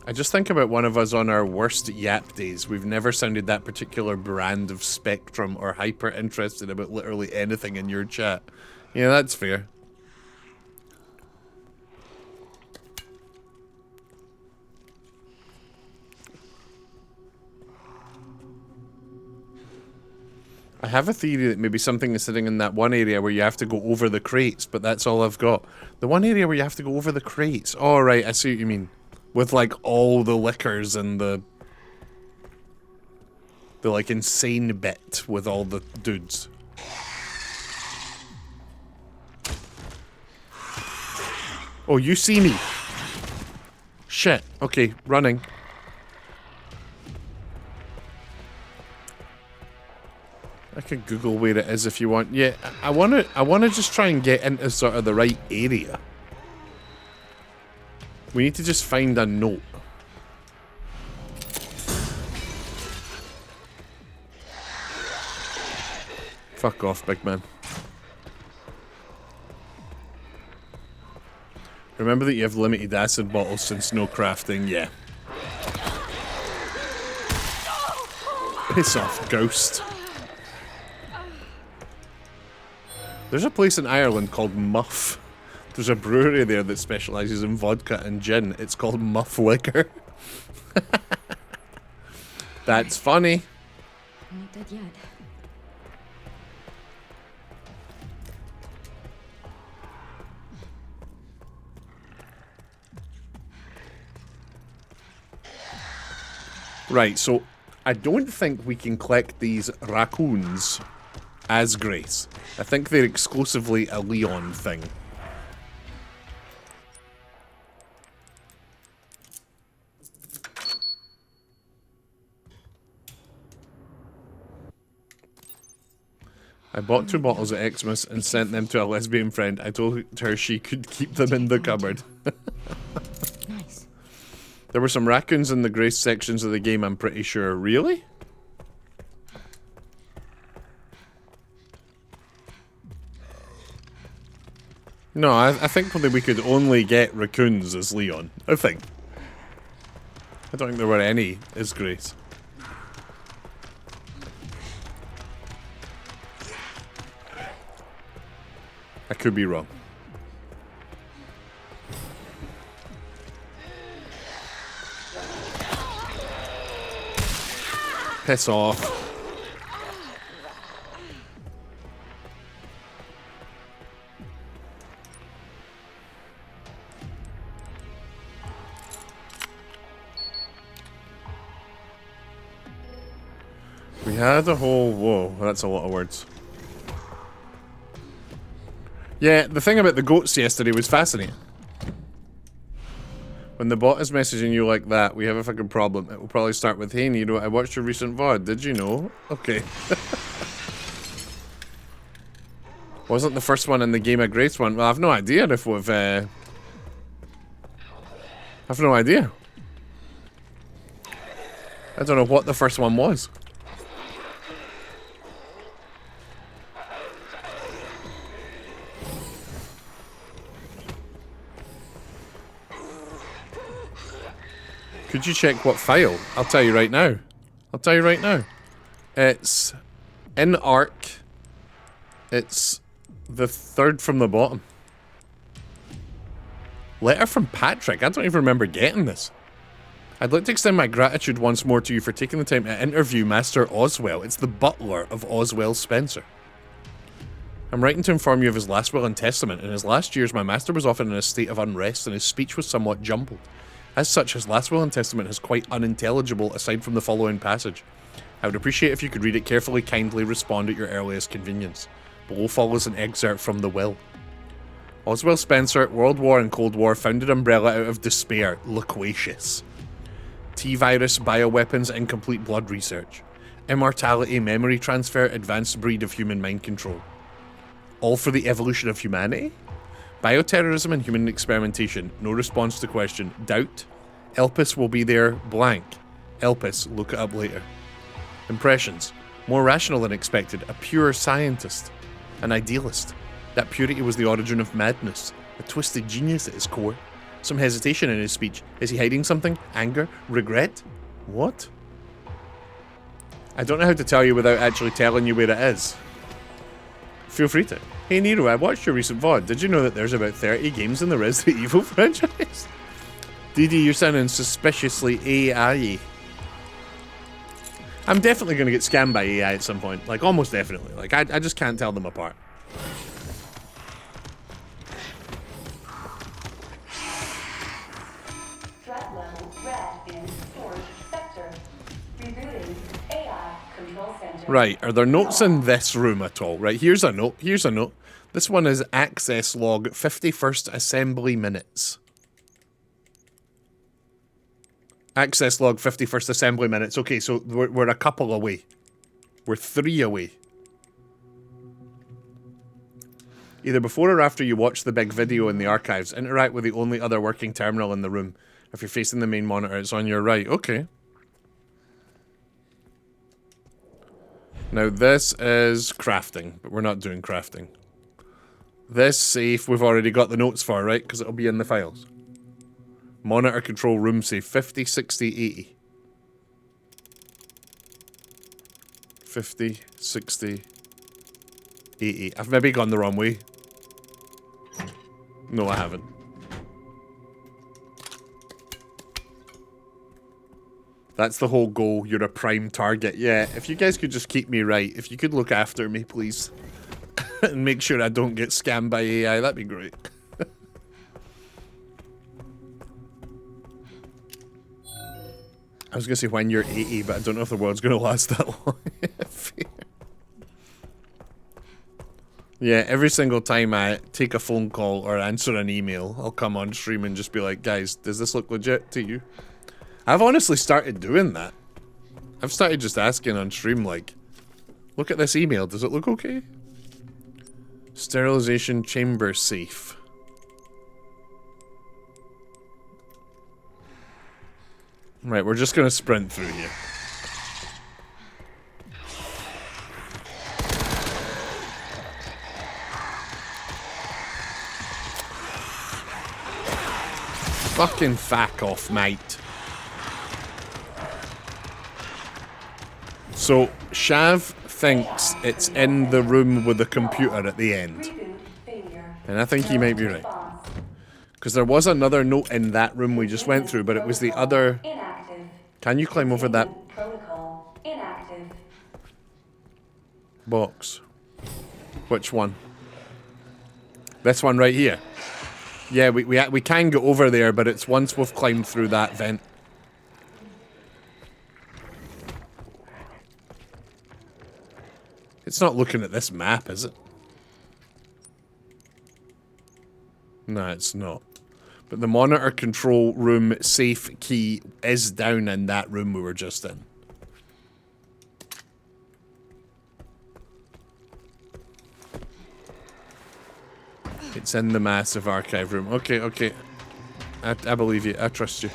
I just think about one of us on our worst yap days. We've never sounded that particular brand of spectrum or hyper interested about literally anything in your chat. Yeah, that's fair. I have a theory that maybe something is sitting in that one area where you have to go over the crates, but that's all I've got. The one area where you have to go over the crates. Oh, right, I see what you mean. With, like, all the liquors and the like, insane bit with all the dudes. Oh, you see me. Shit. Okay, running. I can Google where it is if you want. Yeah, I wanna just try and get into sort of the right area. We need to just find a note. Fuck off, big man. Remember that you have limited acid bottles since no crafting, yeah. Piss off, ghost. There's a place in Ireland called Muff. There's a brewery there that specialises in vodka and gin. It's called Muff Liquor. That's funny. I'm not dead yet. Right, so I don't think we can collect these raccoons as Grace. I think they're exclusively a Leon thing. I bought 2 bottles of Xmas and sent them to a lesbian friend. I told her she could keep them in the cupboard. Nice. There were some raccoons in the grace sections of the game, I'm pretty sure. Really? No, I think probably we could only get raccoons as Leon. I think. I don't think there were any as Grace. I could be wrong. Piss off. We had a whole... Whoa, that's a lot of words. Yeah, the thing about the goats yesterday was fascinating. When the bot is messaging you like that, we have a fucking problem. It will probably start with, hey Nero, I watched your recent VOD, did you know? Okay. Wasn't the first one in the Game of Grace one? Well, I've no idea if we've... I've no idea. I don't know what the first one was. Could you check what file? I'll tell you right now. I'll tell you right now. It's in ARC. It's the third from the bottom. Letter from Patrick. I don't even remember getting this. I'd like to extend my gratitude once more to you for taking the time to interview Master Oswell. It's the butler of Oswell Spencer. I'm writing to inform you of his last will and testament. In his last years, my master was often in a state of unrest and his speech was somewhat jumbled. As such, his last will and testament is quite unintelligible aside from the following passage. I would appreciate if you could read it carefully, kindly respond at your earliest convenience. Below follows an excerpt from the will. Oswell Spencer, World War and Cold War, founded Umbrella out of despair, loquacious. T-virus, bioweapons, incomplete blood research. Immortality, memory transfer, advanced breed of human mind control. All for the evolution of humanity? Bioterrorism and human experimentation. No response to question. Doubt. Elpis will be there. Blank. Elpis. Look it up later. Impressions. More rational than expected. A pure scientist. An idealist. That purity was the origin of madness. A twisted genius at his core. Some hesitation in his speech. Is he hiding something? Anger? Regret? What? I don't know how to tell you without actually telling you where it is. Feel free to. Hey Nero, I watched your recent VOD. Did you know that there's about 30 games in the Resident Evil franchise? DD, you're sounding suspiciously AI-y. I'm definitely going to get scammed by AI at some point. Like, almost definitely. Like, I just can't tell them apart. Threat level red in storage sector. Rebooting AI control center. Right, are there notes in this room at all? Right, here's a note, here's a note. This one is access log 51st assembly minutes. Access log 51st assembly minutes. Okay, so we're a couple away. We're 3 away. Either before or after you watch the big video in the archives, interact with the only other working terminal in the room. If you're facing the main monitor, it's on your right. Okay. Now this is crafting, but we're not doing crafting. This safe we've already got the notes for, right? Because it'll be in the files. Monitor control room safe 50, 60, 80. 50, 60, 80. I've maybe gone the wrong way. No, I haven't. That's the whole goal. You're a prime target. Yeah, if you guys could just keep me right. If you could look after me, please. And make sure I don't get scammed by AI. That'd be great. I was going to say when you're 80, but I don't know if the world's going to last that long. Yeah, every single time I take a phone call or answer an email, I'll come on stream and just be like, guys, does this look legit to you? I've honestly started doing that. I've started just asking on stream, like, look at this email, does it look okay? Sterilization chamber safe. Right, we're just gonna sprint through here. Fucking fuck off, mate. So, Shav thinks it's in the room with the computer at the end. Reboot failure. And I think he might be right. Response. Because there was another note in that room we just went through, but it was the other... Inactive. Can you climb over that Containment protocol inactive. box? Which one? This one right here. Yeah, we can go over there, but it's once we've climbed through that vent. It's not looking at this map, is it? No, it's not. But the monitor control room safe key is down in that room we were just in. It's in the massive archive room. Okay, okay. I believe you. I trust you.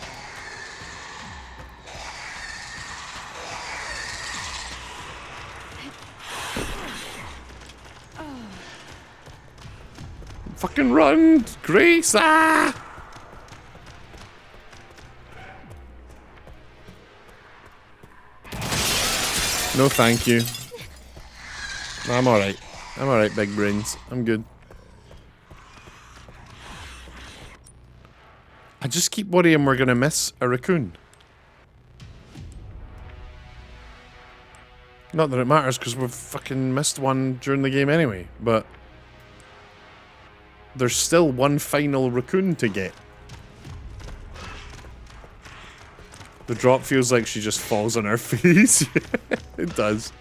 Fucking run, Grace! Ah! No, thank you. I'm alright. I'm alright, big brains. I'm good. I just keep worrying we're gonna miss a raccoon. Not that it matters, because we've fucking missed one during the game anyway, but... There's still one final raccoon to get. The drop feels like she just falls on her face. It does.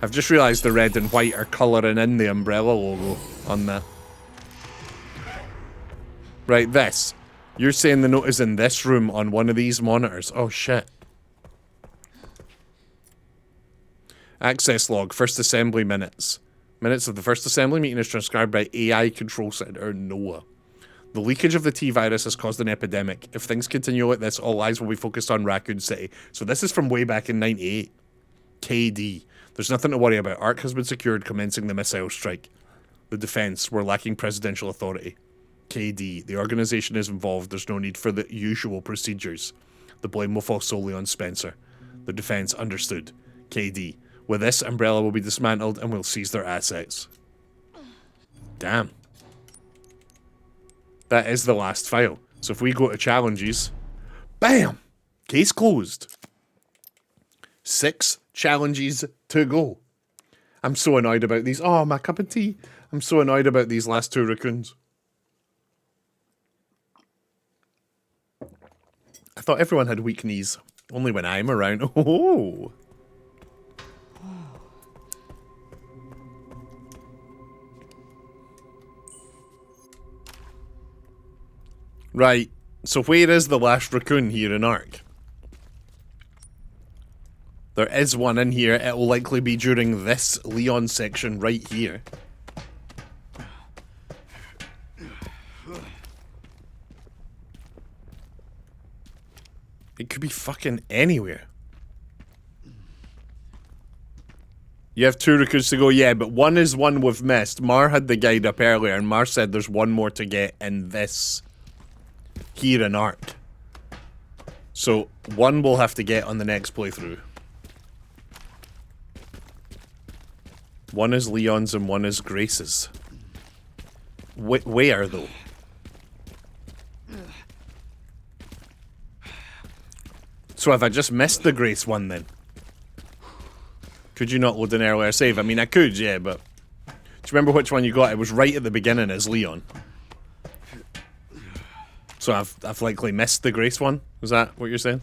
I've just realised the red and white are colouring in the umbrella logo on that. Right, this. You're saying the note is in this room on one of these monitors. Oh, shit. Access log, first assembly minutes. Minutes of the first assembly meeting is transcribed by AI Control Center NOAA. The leakage of the T-virus has caused an epidemic. If things continue like this, all eyes will be focused on Raccoon City. So this is from way back in 98. KD. There's nothing to worry about. ARC has been secured, commencing the missile strike. The defense, we're lacking presidential authority. KD. The organization is involved. There's no need for the usual procedures. The blame will fall solely on Spencer. The defense, understood. KD. With this, Umbrella will be dismantled and we'll seize their assets. Damn. That is the last file. So if we go to challenges... BAM! Case closed. 6 challenges to go. I'm so annoyed about these. Oh, my cup of tea. I'm so annoyed about these last 2 raccoons. I thought everyone had weak knees. Only when I'm around. Oh! Right. So where is the last raccoon here in ARC? There is one in here. It will likely be during this Leon section right here. It could be fucking anywhere. You have 2 raccoons to go, yeah, but one is one we've missed. Mar had the guide up earlier, and Mar said there's one more to get in this here in ARC. So, one we'll have to get on the next playthrough. One is Leon's and one is Grace's. Where, though? So have I just missed the Grace one, then? Could you not load an earlier save? I mean, I could, yeah, but... Do you remember which one you got? It was right at the beginning as Leon. So I've likely missed the Grace one? Is that what you're saying?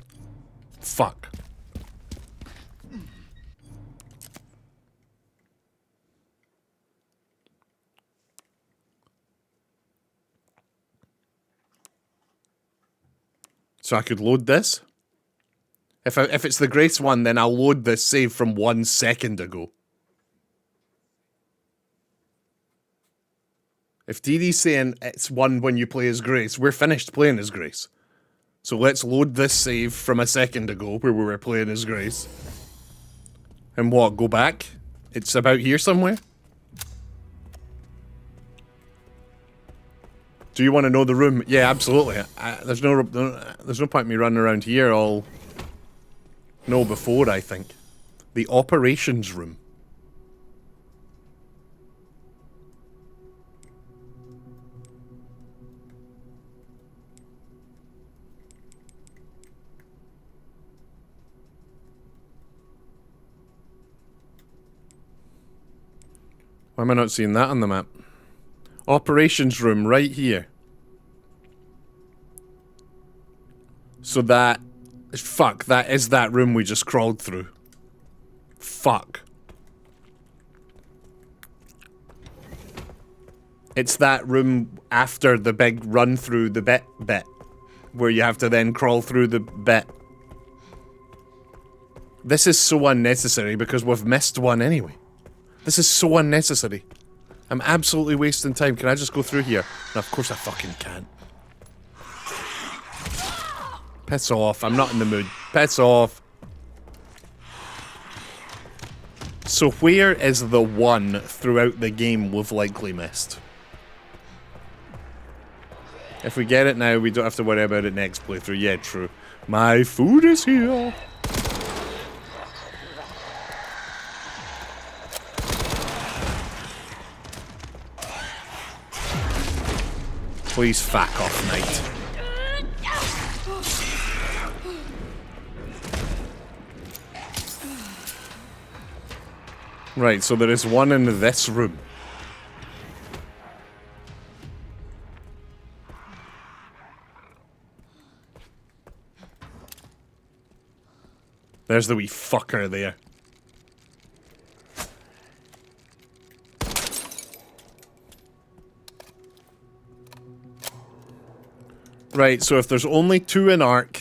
Fuck. So I could load this. If it's the Grace one, then I'll load this save from 1 second ago. If DD's saying it's one when you play as Grace, we're finished playing as Grace. So let's load this save from a second ago where we were playing as Grace. And what, go back? It's about here somewhere? Do you want to know the room? Yeah, absolutely. There's no point in me running around here all... No, before, I think. The operations room. Why am I not seeing that on the map? Operations room, right here. So that... Fuck, that is that room we just crawled through. Fuck. It's that room after the big run through the bit. Where you have to then crawl through the bit. This is so unnecessary because we've missed one anyway. This is so unnecessary. I'm absolutely wasting time. Can I just go through here? No, of course I fucking can't. Piss off. I'm not in the mood. Piss off. So where is the one throughout the game we've likely missed? If we get it now, we don't have to worry about it next playthrough. Yeah, true. My food is here. Please fuck off, Knight. Right, so there is one in this room. There's the wee fucker there. Right, so if there's only 2 in Ark,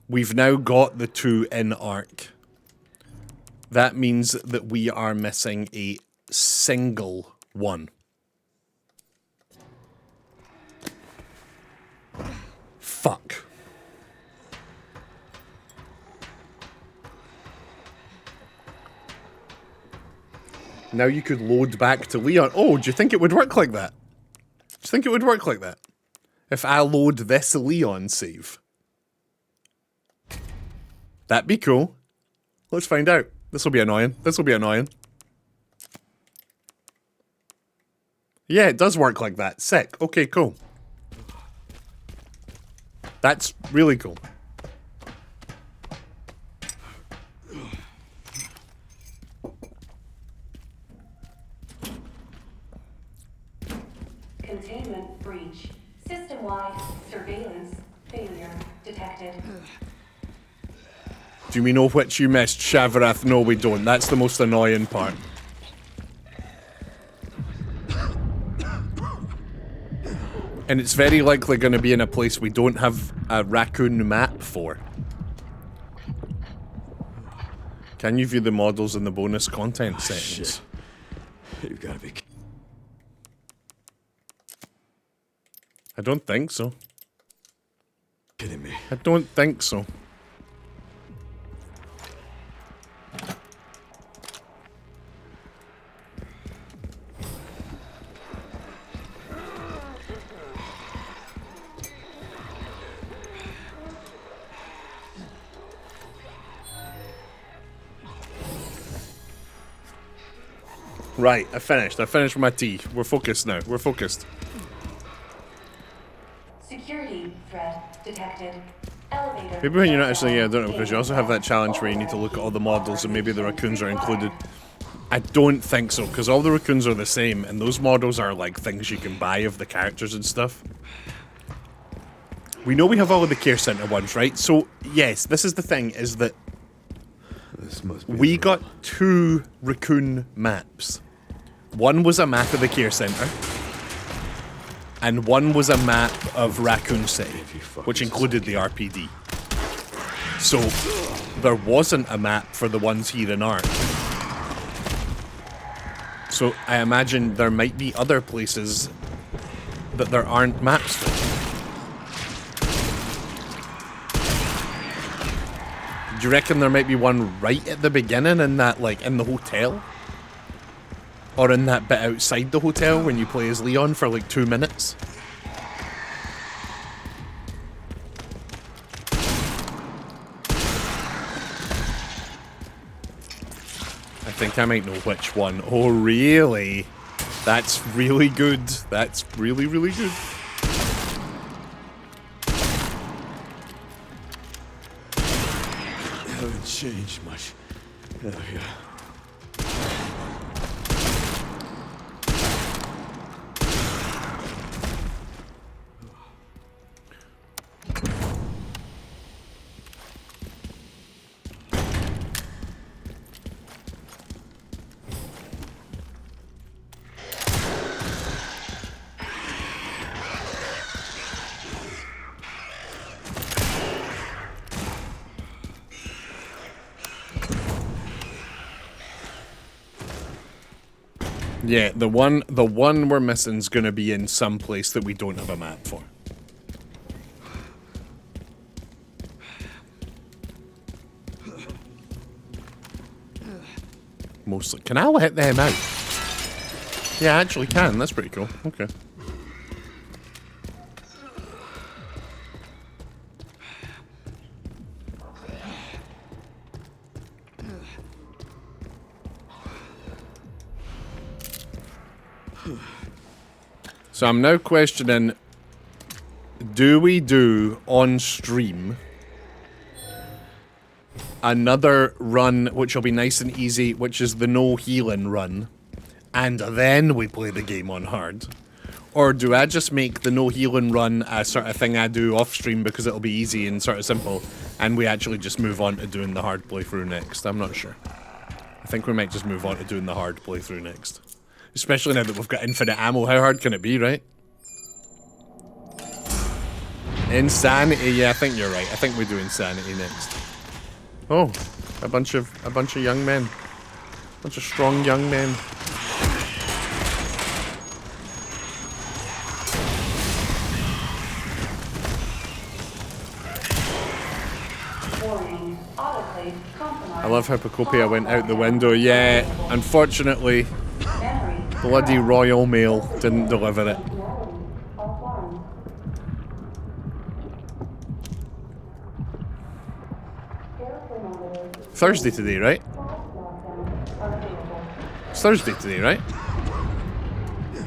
we've now got the 2 in Ark. That means that we are missing a single one. Fuck. Now you could load back to Leon. Oh, do you think it would work like that? Do you think it would work like that? If I load this Leon save. That'd be cool. Let's find out. This will be annoying. This will be annoying. Yeah, it does work like that. Sick. Okay, cool. That's really cool. Containment breach. System-wide surveillance failure detected. Do we know which you missed, Shavarath? No, we don't. That's the most annoying part. And it's very likely going to be in a place we don't have a raccoon map for. Can you view the models in the bonus content settings? Shit. You've got to be I don't think so. kidding me. I don't think so. Right, I finished. I finished with my tea. We're focused now. We're focused. Security threat detected. Elevator. Maybe when you're not actually, yeah, I don't know, because you also have that challenge where you need to look at all the models and maybe the raccoons are included. I don't think so, because all the raccoons are the same, and those models are like things you can buy of the characters and stuff. We know we have all of the care center ones, right? So, yes, this is the thing, is that This must be we got 2 raccoon maps. One was a map of the care center. and one was a map of Raccoon City, which included the RPD. So there wasn't a map for the ones here in Ark. So I imagine there might be other places that there aren't maps for. Do you reckon there might be one right at the beginning in that, like, in the hotel? Or in that bit outside the hotel when you play as Leon for like 2 minutes? I think I might know which one. Oh, really? That's really good. That's really, really good. Haven't changed much. Hell yeah. Yeah, the one we're missing is gonna be in some place that we don't have a map for. Mostly. Can I let them out? Yeah, I actually can. That's pretty cool. Okay. So I'm now questioning, do we do on stream another run which will be nice and easy, which is the no healing run, and then we play the game on hard? Or do I just make the no healing run a sort of thing I do off stream because it'll be easy and sort of simple, and we actually just move on to doing the hard playthrough next? I'm not sure. I think we might just move on to doing the hard playthrough next. Especially now that we've got infinite ammo, how hard can it be, right? Insanity, yeah, I think you're right. I think we do insanity next. Oh, a bunch of young men. A bunch of strong young men. Warning, autoclave compromised. I love how Procopia went out the window. Yeah, unfortunately, Memory bloody Royal Mail didn't deliver it. offline. Thursday today, right? It's Thursday today, right? Yeah.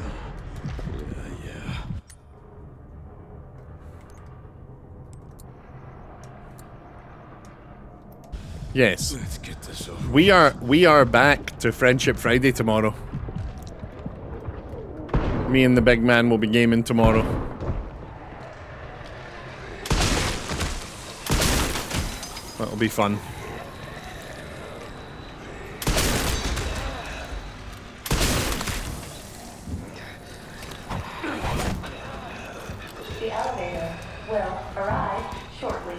Yes. Let's get this over. We are back to Friendship Friday tomorrow. Me and the big man will be gaming tomorrow. That'll be fun. The elevator will arrive shortly.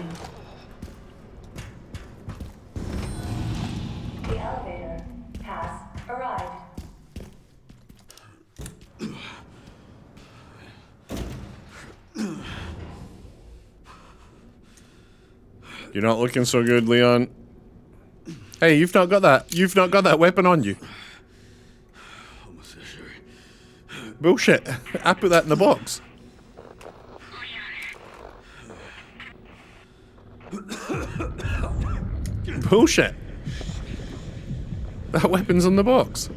The elevator has arrived. You're not looking so good, Leon. Hey, you've not got that weapon on you. Almost sure. Bullshit. I put that in the box. Bullshit. That weapon's in the box.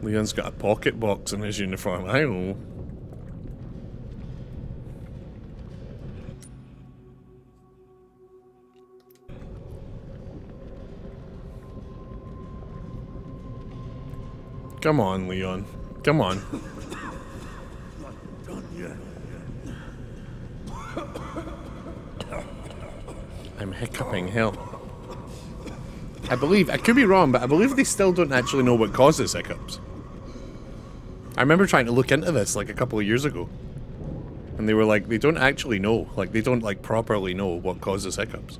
Leon's got a pocket box in his uniform. I don't know. Come on, Leon. Come on. I'm hiccuping, hell. I believe, I could be wrong, but I believe they still don't actually know what causes hiccups. I remember trying to look into this like a couple of years ago. And they were like, they don't actually know. Like, they don't like properly know what causes hiccups.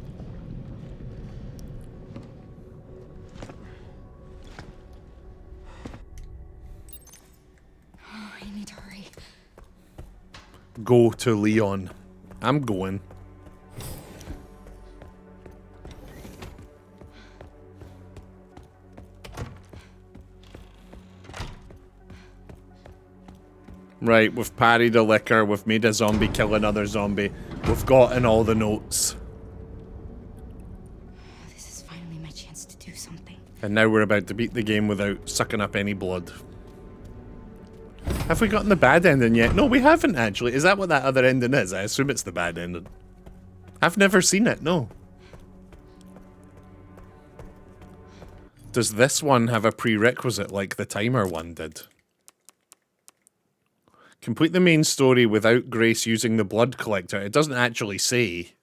Oh, I need to hurry. Go to Leon. I'm going. Right, we've parried a liquor, we've made a zombie kill another zombie, we've gotten all the notes. This is finally my chance to do something. And now we're about to beat the game without sucking up any blood. Have we gotten the bad ending yet? No, we haven't actually. Is that what that other ending is? I assume it's the bad ending. I've never seen it, no. Does this one have a prerequisite like the timer one did? Complete the main story without Grace using the blood collector. It doesn't actually say.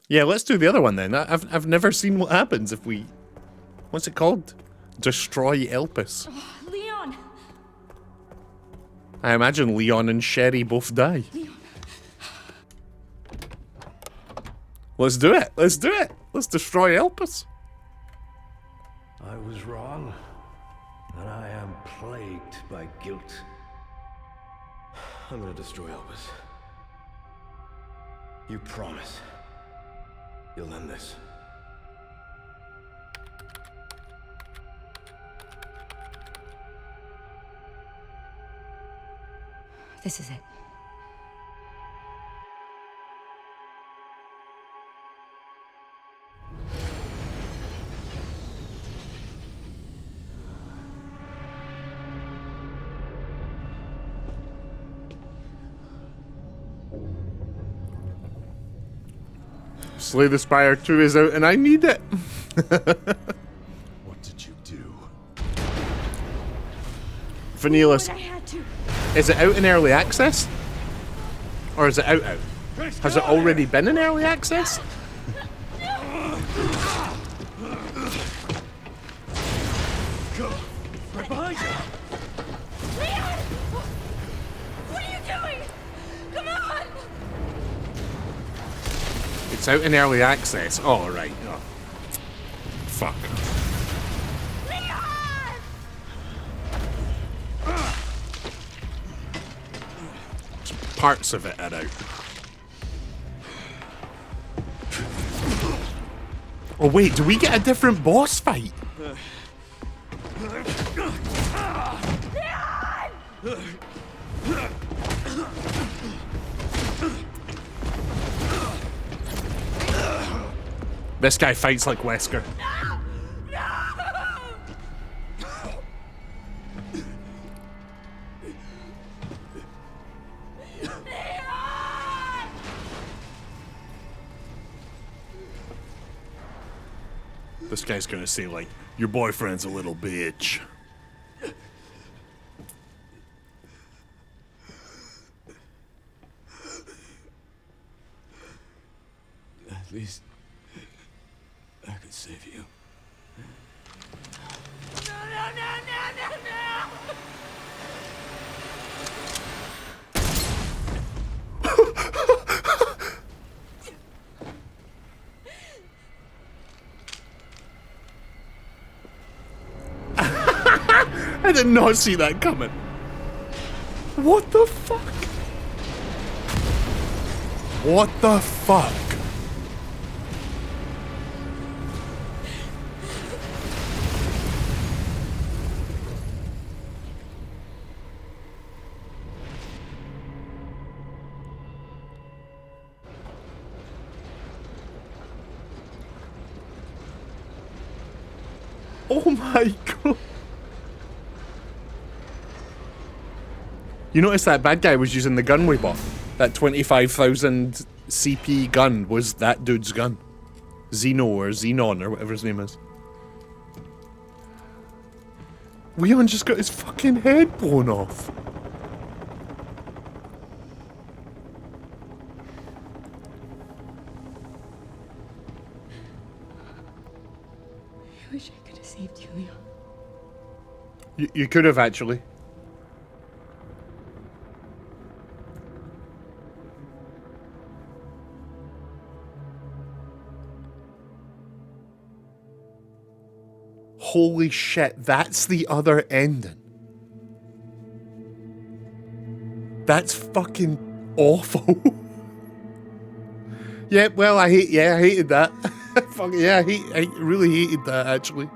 Yeah, let's do the other one then. I've never seen what happens if we... What's it called? Destroy Elpis. Oh, Leon! I imagine Leon and Sherry both die. Leon. Let's do it. Let's do it. Let's destroy Elpis. I was wrong, and I am plagued by guilt. I'm gonna destroy Elvis. You promise you'll end this? This is it. Slay the Spire 2 is out and I need it. What did you do? Vanillas. I had to. Is it out in early access? Or is it out? Has it already been in early access? Go! Right behind you! Leon! What are you doing? Come on! It's out in early access. Oh, right. Oh. Fuck. Leon! Parts of it are out. Oh wait, do we get a different boss fight? This guy fights like Wesker. This guy's gonna say like, your boyfriend's a little bitch. At least I could save you. I did not see that coming. What the fuck? What the fuck? Oh my god. You notice that bad guy was using the gun we bought? That 25,000 CP gun was that dude's gun. Xeno or Xenon or whatever his name is. Leon just got his fucking head blown off. It wish I could have saved you, Leon. You could have, actually. Holy shit, that's the other ending. That's fucking awful. Yeah, well, I hated that. Fuck yeah, I really hated that, actually.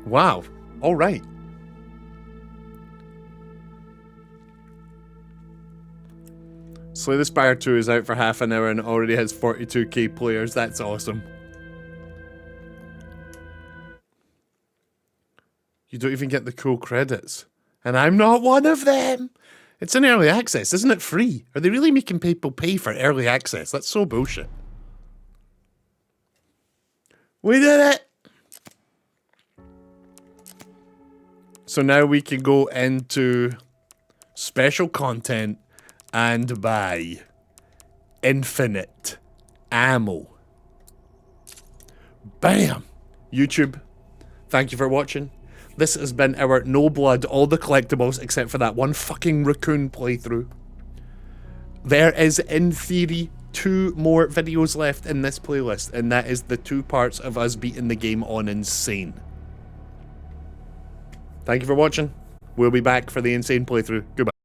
Wow. All right. Slay the Spire 2 is out for half an hour and already has 42k players. That's awesome. You don't even get the cool credits. And I'm not one of them. It's in early access, isn't it free? Are they really making people pay for early access? That's so bullshit. We did it! So now we can go into special content and buy infinite ammo. Bam! YouTube, thank you for watching. This has been our no blood, all the collectibles except for that one fucking raccoon playthrough. There is, in theory, 2 more videos left in this playlist, and that is the 2 parts of us beating the game on Insane. Thank you for watching. We'll be back for the Insane playthrough. Goodbye.